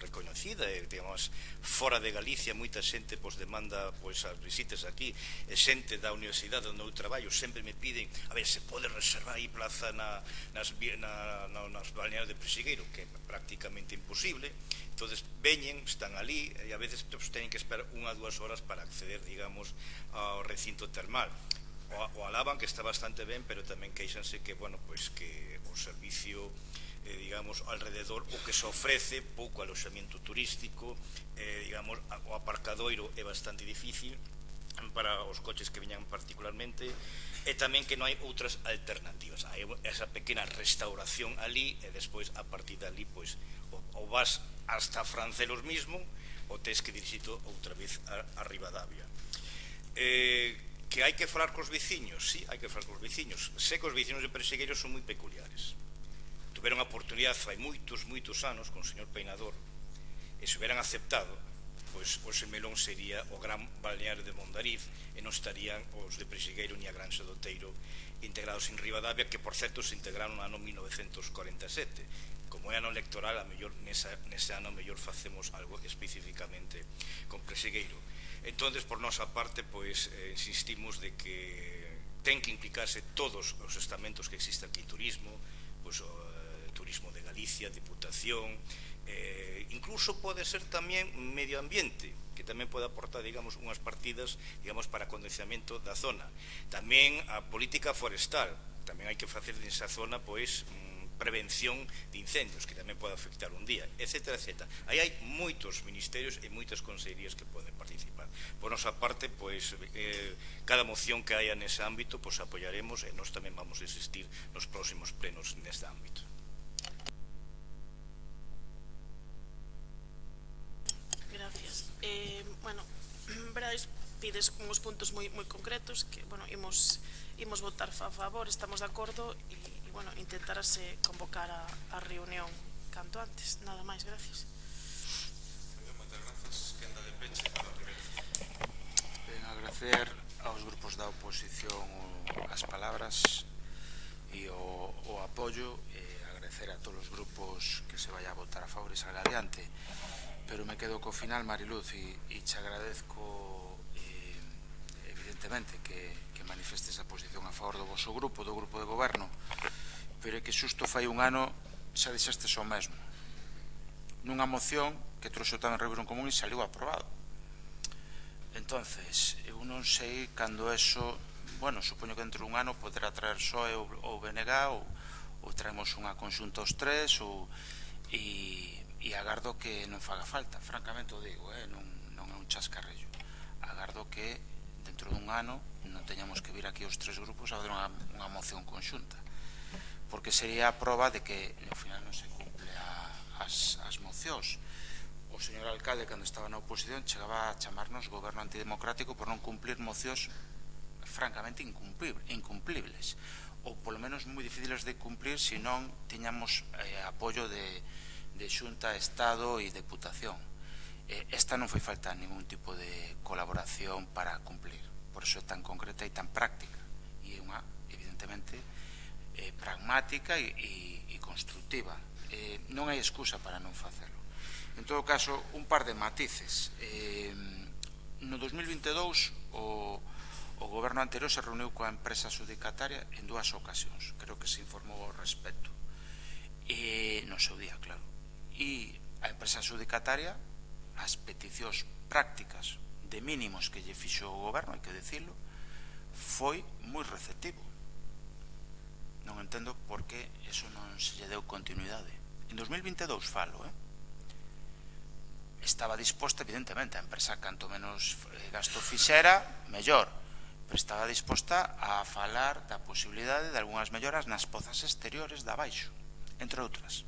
reconocida, digamos, fora de Galicia, moita xente demanda as visitas aquí, e xente da universidade onde eu traballo sempre me piden, a ver, se pode reservar aí plaza nas balnearios de Presigueiro, que é prácticamente imposible. Entonces veñen, están ali, e a veces teñen que esperar 1 a 2 horas para acceder, digamos, ao recinto termal. O alaban que está bastante ben, pero tamén queixanse que, bueno, pois que o servicio, digamos, alrededor, o que se ofrece, pouco aloxamento turístico, digamos, o aparcadoiro é bastante difícil para os coches que viñan particularmente, e tamén que non hai outras alternativas. Hai esa pequena restauración ali, e despois, a partir de ali, pois, ou vas hasta Francelos mismo, ou tens que dirixito outra vez a Ribadavia. Que hai que falar cos veciños, sí, hai que falar cos veciños. Sei que os veciños de Presigueiro son moi peculiares. Tuveron a oportunidade fai moitos anos con o señor Peinador, e se hubieran aceptado, pois o Semelón sería o gran balneario de Mondariz, e non estarían os de Presigueiro ni a Granxa do Teiro integrados en Ribadavia, que por certo se integraron no ano 1947. Como é ano electoral, a mellor nese ano mellor facemos algo especificamente con Presigueiro. Entonces, por nosa parte, pois insistimos de que ten que implicarse todos os estamentos que existe aquí, turismo, pois o turismo de Galicia, Diputación, incluso pode ser tamén medio ambiente, que tamén pode aportar, digamos, unhas partidas, digamos, para condicionamento da zona. Tamén a política forestal, tamén hai que facer nesa zona, pois, prevención de incendios, que tamén pode afectar un día, etcétera, etcétera. Aí hai moitos ministerios e moitas consellerías que poden participar. Por nosa parte, pois, cada moción que haya nese ámbito, pois apoiaremos, e nós tamén vamos a insistir nos próximos plenos neste ámbito. Gracias. Bueno, Brais pides uns puntos moi concretos que, bueno, imos votar a favor, estamos de acordo, e bueno, intentarase convocar a reunión canto antes. Nada máis, gracias. Moitas grazas. Quenda de peche para a primeira. Ben, agradecer aos grupos da oposición as palabras e o apoio, e agradecer a todos os grupos que se vaya a votar a favor e salga adiante. Pero me quedo co final, Mariluz, e te agradezco evidentemente que manifestes a posición a favor do vosso grupo, do grupo de goberno, pero é que xusto fai un ano xa dixestes o mesmo nunha moción que trouxo tamén Rebelión Común e saliu aprobado. Entonces, eu non sei cando eso, bueno, supoño que dentro dun ano poderá traer SOE ou BNG, ou traemos unha conxunta os tres, e agardo que non faga falta, francamente o digo, non é un chascarrillo. Agardo que dentro dun ano non teñamos que vir aquí os tres grupos a fazer unha moción conxunta, porque sería a prova de que ao final non se cumple as mocións. O señor alcalde, cando estaba na oposición, chegaba a chamarnos goberno antidemocrático por non cumplir mocións francamente incumplibles, ou polo menos moi difíciles de cumplir se non tiñamos apoio de Xunta, Estado e Deputación. Esta non foi falta ningún tipo de colaboración para cumplir, por iso é tan concreta e tan práctica, e é unha, evidentemente, pragmática e constructiva. Non hai excusa para non facelo. En todo caso, un par de matices. No 2022 o goberno anterior se reuniu coa empresa adxudicataria en 2 ocasións, creo que se informou ao respecto, no seu día, claro, e a empresa adxudicataria, as peticións prácticas de mínimos que lle fixo o goberno, hai que dicilo, foi moi receptivo. Non entendo por que eso non se lle deu continuidade. En 2022 falo, estaba disposta, evidentemente, a empresa canto menos gasto fixera, mellor, pero estaba disposta a falar da posibilidade de algunhas melloras nas pozas exteriores de abaixo, entre outras.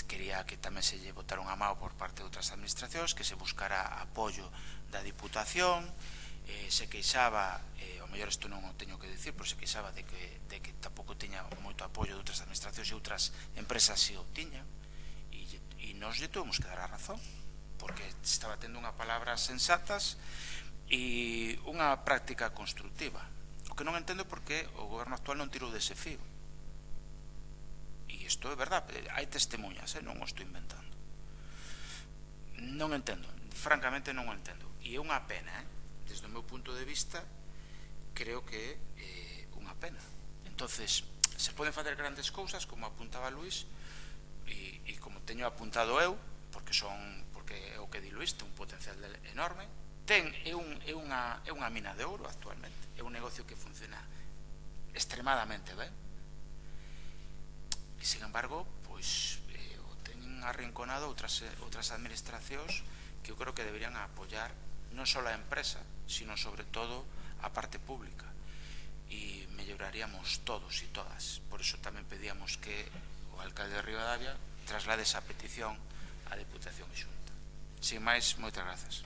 Quería que tamén se lle botara unha mão por parte de outras administracións, que se buscara apoio da Diputación, se queixaba, ao mellor isto non o teño que dicir, pero se queixaba de que tampouco tiña moito apoio de outras administracións e outras empresas si o tiñan, e nos lle tuvemos que dar a razón, porque estaba tendo unha palabra sensatas e unha práctica constructiva. O que non entendo é porque o goberno actual non tirou dese fío. E isto é verdade, hai testemunhas, non o estou inventando. Non entendo, francamente non o entendo. E é unha pena, desde o meu punto de vista, creo que é unha pena. Entonces, se poden facer grandes cousas, como apuntaba Luís, e como teño apuntado eu, porque é o que di Luís, ten un potencial enorme, é unha mina de ouro actualmente, é un negocio que funciona extremadamente ben, e sin embargo, pois o teñen arrinconado outras administracións que eu creo que deberían apoiar non só a empresa, sino sobre todo a parte pública, e melloraríamos todos e todas. Por iso tamén pedíamos que o alcalde de Ribadavia traslade esa petición á Deputación e Xunta. Sin máis, moitas grazas.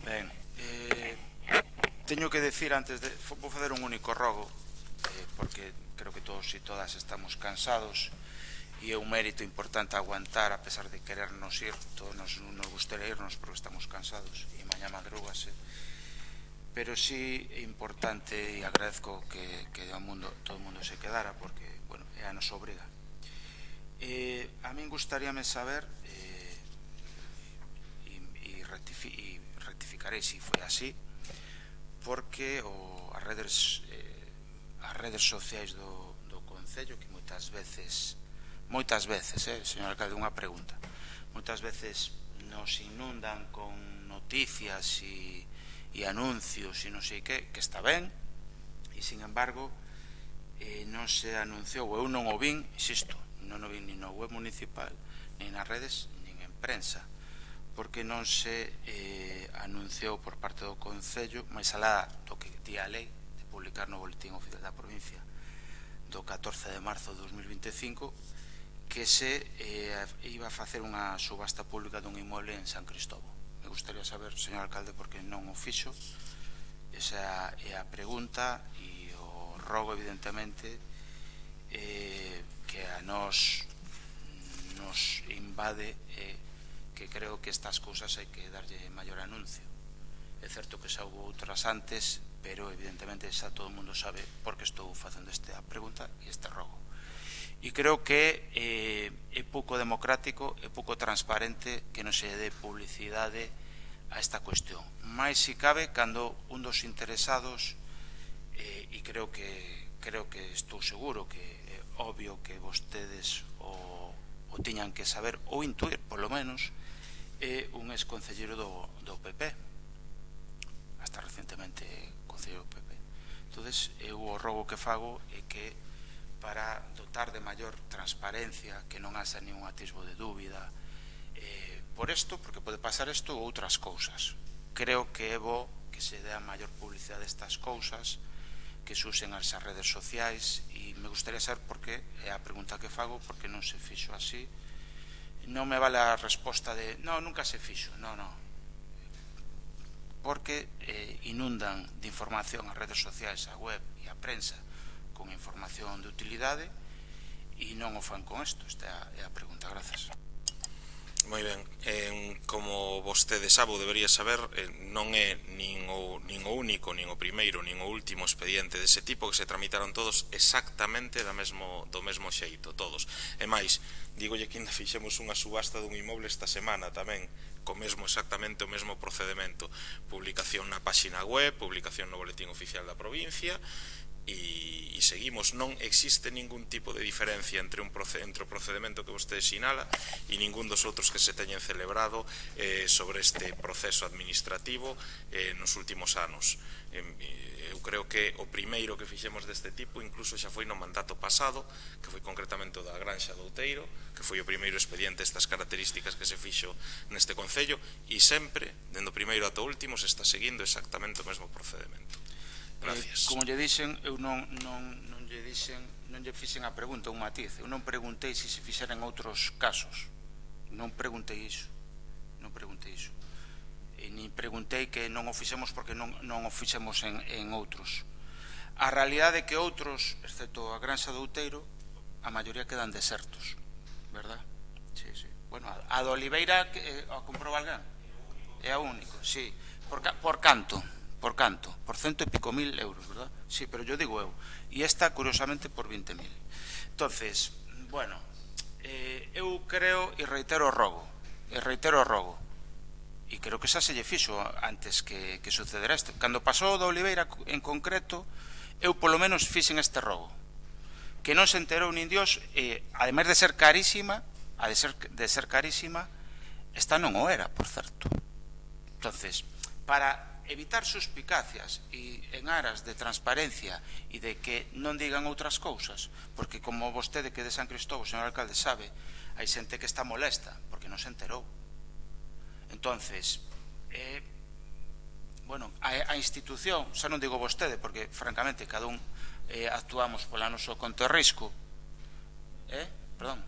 Ben, teño que decir antes de... Vou facer un único rogo, porque creo que todos e todas estamos cansados e é un mérito importante aguantar a pesar de querernos ir. Todos nos gustaría irnos porque estamos cansados e mañá madrúgase, pero sí é importante e agradezco que todo o mundo se quedara, porque é a nosa obriga. A min gustaríame saber, e rectificarei se foi así, porque as redes sociais do Concello, que moitas veces, señor alcalde, unha pregunta, moitas veces nos inundan con noticias e anuncios e non sei que está ben, e sin embargo non se anunciou, eu non o vin, insisto, non o vin nin no web municipal, nin nas redes, nin en prensa, porque non se anunciou por parte do Concello, máis alá do que di a lei de publicar no Boletín Oficial da Provincia do 14 de marzo de 2025, que se iba a facer unha subasta pública dun inmueble en San Cristóbal. Me gustaría saber, señor alcalde, porque non o fixo. Esa é a pregunta, e o rogo, evidentemente, que a nos invade, que creo que estas cousas hai que darlle maior anuncio. É certo que xa houve outras antes, pero evidentemente xa todo o mundo sabe por que estou facendo esta pregunta e este rogo. E creo que é pouco democrático, é pouco transparente que non se dé publicidade a esta cuestión. Mais si cabe cando un dos interesados, e creo que estou seguro que é obvio que vostedes o tiñan que saber ou intuir, polo menos, é un exconcelleiro do PP, hasta recentemente concelleiro do PP. Entonces, eu o rogo que fago é que, para dotar de maior transparencia, que non haxa ningún atisbo de dúbida por isto, porque pode pasar isto ou outras cousas. Creo que é bo que se dé a maior publicidade destas cousas, que se usen as redes sociais, e me gustaría saber por que, é a pregunta que fago, porque non se fixo así. Non me vale a resposta de non, nunca se fixo, non, porque inundan de información as redes sociais, a web e a prensa con información de utilidade, e non o fan con isto. Esta é a pregunta. Grazas. Moi ben, como vostede sabe ou debería saber, non é nin o único, nin o primeiro, nin o último expediente dese tipo que se tramitaron todos exactamente do mesmo xeito, todos. E máis, dígolle que ainda fixemos unha subasta dun inmoble esta semana tamén, exactamente o mesmo procedimento: publicación na páxina web, publicación no Boletín Oficial da Provincia, e seguimos, non existe ningún tipo de diferencia entre o procedimento que vostede sinala e ningún dos outros que se teñen celebrado sobre este proceso administrativo nos últimos anos. Eu creo que o primeiro que fixemos deste tipo incluso xa foi no mandato pasado, que foi concretamente o da Granxa do Outeiro, que foi o primeiro expediente estas características que se fixo neste concello, e sempre, dende o primeiro ata o último, se está seguindo exactamente o mesmo procedimento. Gracias. Como lle dixen, eu non lle fixen a pregunta, un matiz. Eu non preguntei se fixera en outros casos. Non preguntei iso. E nin preguntei que non o fixemos porque non o fixemos en outros. A realidade é que outros, excepto a Granxa do Outeiro, a maioría quedan desertos, verdad? Sí. Bueno, a do Oliveira a comprou alguén? É a único, sí. Por canto? Por 100 e pico mil euros, verdad? Sí, pero yo digo eu. E esta, curiosamente, por 20.000. Entonces, bueno, eu creo e reitero o rogo. E creo que xa se lle fixo antes que sucedera isto. Cando pasou do Oliveira en concreto, eu polo menos fixen este rogo. Que non se enterou nin Dios, e ademais de ser carísima, esta non o era, por certo. Entonces, para evitar suspicacias e en aras de transparencia e de que non digan outras cousas, porque como vostede que é de San Cristóbal, señor alcalde, sabe, hai xente que está molesta porque non se enterou. Entonces, bueno, a institución, xa non digo vostede, porque francamente cada un actuamos pola noso conto e risco. Perdón.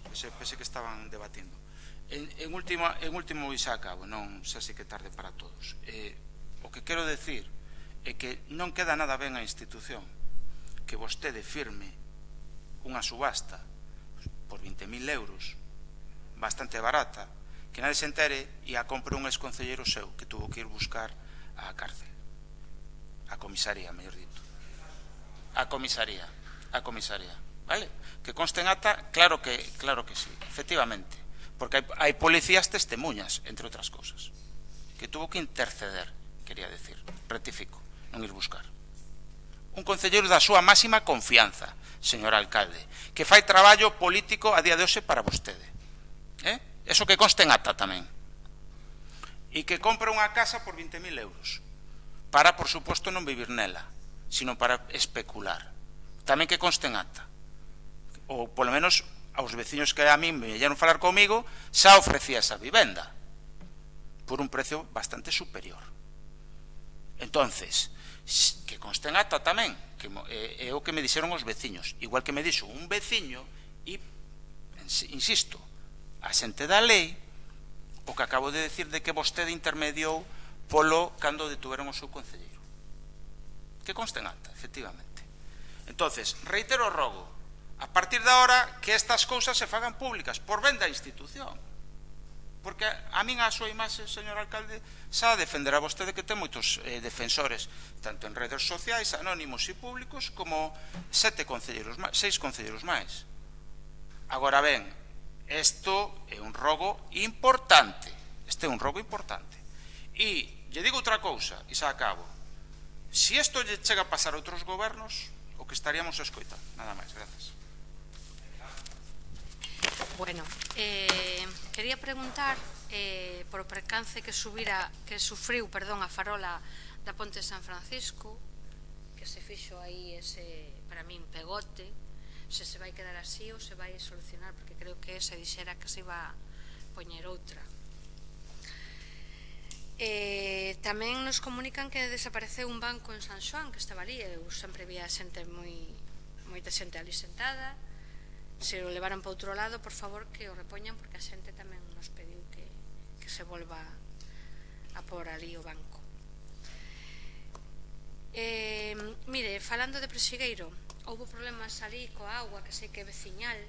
Pensei que estaban debatindo. En último e xa acabo, non sei se que tarde para todos. O que quero decir é que non queda nada ben a institución que vostede firme unha subasta por 20.000 euros, bastante barata, que nadie se entere e a compre un exconcelleiro seu que tuvo que ir buscar á cárcel, a comisaría, mellor dito, a comisaría, vale? Que conste en ata, claro que sí, efectivamente, porque hai policías testemunhas, entre outras cousas, que tuvo que interceder, quería decir, rectifico, non ir buscar. Un concelleiro da súa máxima confianza, señor alcalde, que fai traballo político a día de hoxe para vostede. Eso que conste en ata tamén. E que compra unha casa por 20.000 euros, para, por suposto, non vivir nela, sino para especular. Tamén que conste en ata. Ou, polo menos, aos veciños que a mí me vieron falar comigo, xa ofrecía esa vivenda por un precio bastante superior. Entonces, que conste en ata tamén, que é o que me dixeron os veciños, igual que me dixo un veciño, e, insisto, a xente da lei, o que acabo de decir de que vostede intermediou polo cando detuveron o seu concelleiro. Que conste en ata, efectivamente. Entonces, reitero o rogo, a partir de ahora que estas cousas se fagan públicas por ben da institución, porque a min a súa imaxe, señor alcalde, xa defenderá vostede que ten moitos defensores, tanto en redes sociais, anónimos e públicos, como 6 concelleiros máis. Agora ben, isto é un rogo importante, e lle digo outra cousa, e xa acabo, se isto lle chega a pasar a outros gobernos, o que estaríamos a escoitar, nada máis, gracias. Bueno, quería preguntar por o percance que sufriu a farola da Ponte de San Francisco, que se fixo aí ese, para min, pegote, se vai quedar así ou se vai solucionar, porque creo que se dixera que se iba a poñer outra. Tamén nos comunican que desapareceu un banco en San Xoán que estaba ali, eu sempre vía moita xente ali sentada. Se o levaron para outro lado, por favor que o repoñan, porque a xente tamén nos pediu que se volva a por ali o banco. Mire, falando de Presigueiro, houve problemas ali coa auga, que sei que é veciñal,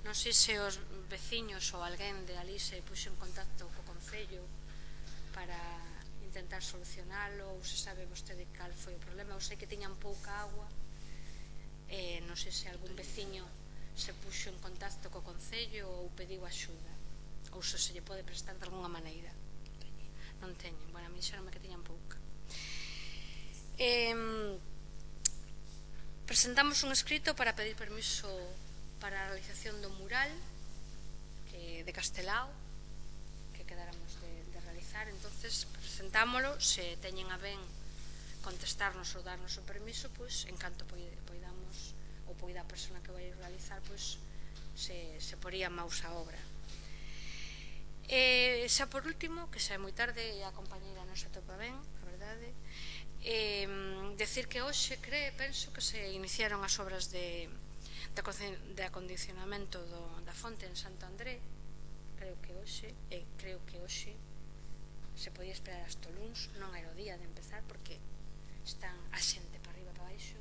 non sei se os veciños ou alguén de ali se puxo en contacto co concello para intentar solucionalo, ou se sabe vostede cal foi o problema. Eu sei que tiñan pouca agua, non sei se algún veciño se puxo en contacto co concello ou pediu axuda, ou se lle pode prestar de alguna maneira. Non teñen, bueno, a mí xeronme que tiñan pouca. Presentamos un escrito para pedir permiso para a realización do mural de Castelao que quedáramos de realizar. Entonces presentámolo, se teñen a ben contestarnos ou darnos o permiso, pois en canto poidamos ou poida a persona que vai realizar, pois se poría maus a obra. Xa por último, que xa é moi tarde e a compañeira non se topa ben, a verdade, decir que hoxe penso que se iniciaron as obras de acondicionamento da fonte en Santo André. Creo que hoxe se podía esperar hasta o luns, non era o día de empezar porque están a xente para arriba e para baixo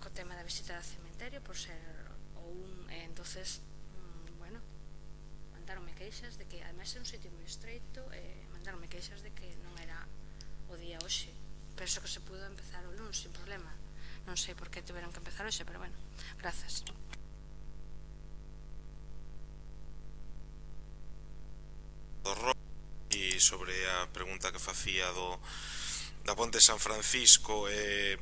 co tema da visita ao cemiterio por ser entonces mandaronme queixas de que ademais é un sitio moi estreito, mandaronme queixas de que non era o día hoxe. Penso que se pudo empezar o luns sin problema. Non sei por que tiveron que empezar hoxe, pero bueno, grazas. E sobre a pregunta que facía da Ponte San Francisco,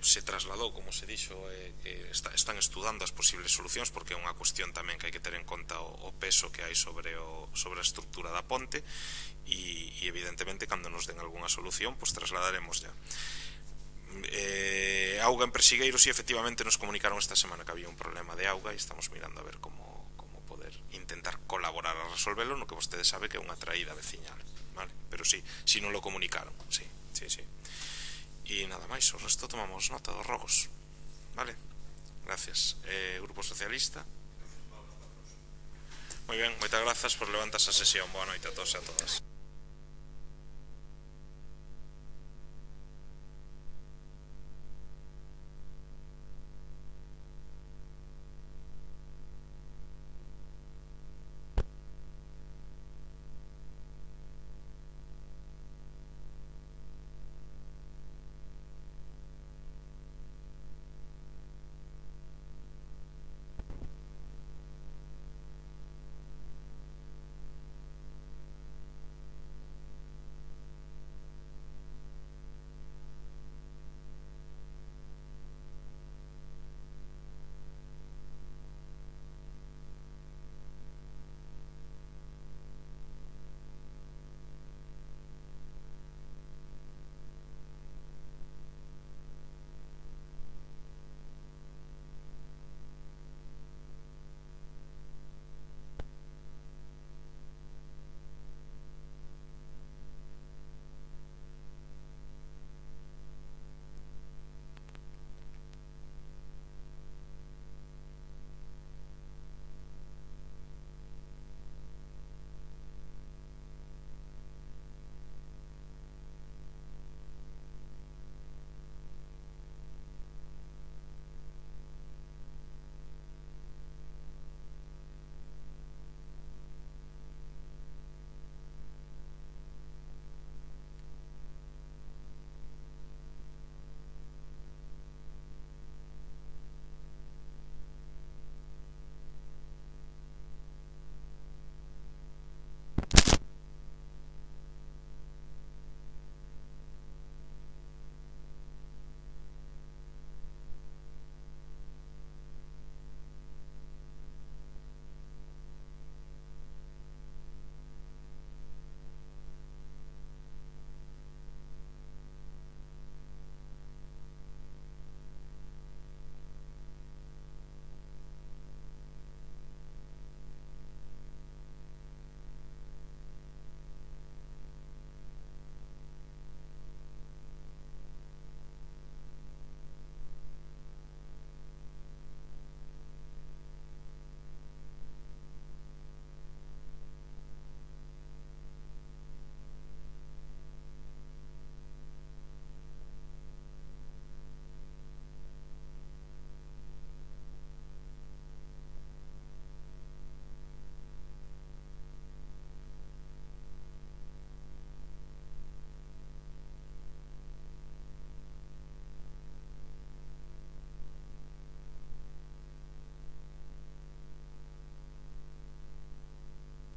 se trasladou, como se dixo, que están estudando as posibles solucións, porque é unha cuestión tamén que hai que ter en conta o peso que hai sobre a estructura da ponte, e evidentemente cando nos den algunha solución, pois trasladaremos ya. Auga en Persigueiros, e efectivamente nos comunicaron esta semana que había un problema de auga e estamos mirando a ver como poder intentar colaborar a resolverlo, no que vostede sabe que é unha traída veciñal, vale? Pero sí, si non lo comunicaron, sí. E nada máis, o resto tomamos nota dos rogos, vale? Gracias. Grupo Socialista. Moi ben, moitas grazas por levantar esa sesión. Boa noite a todos e a todas.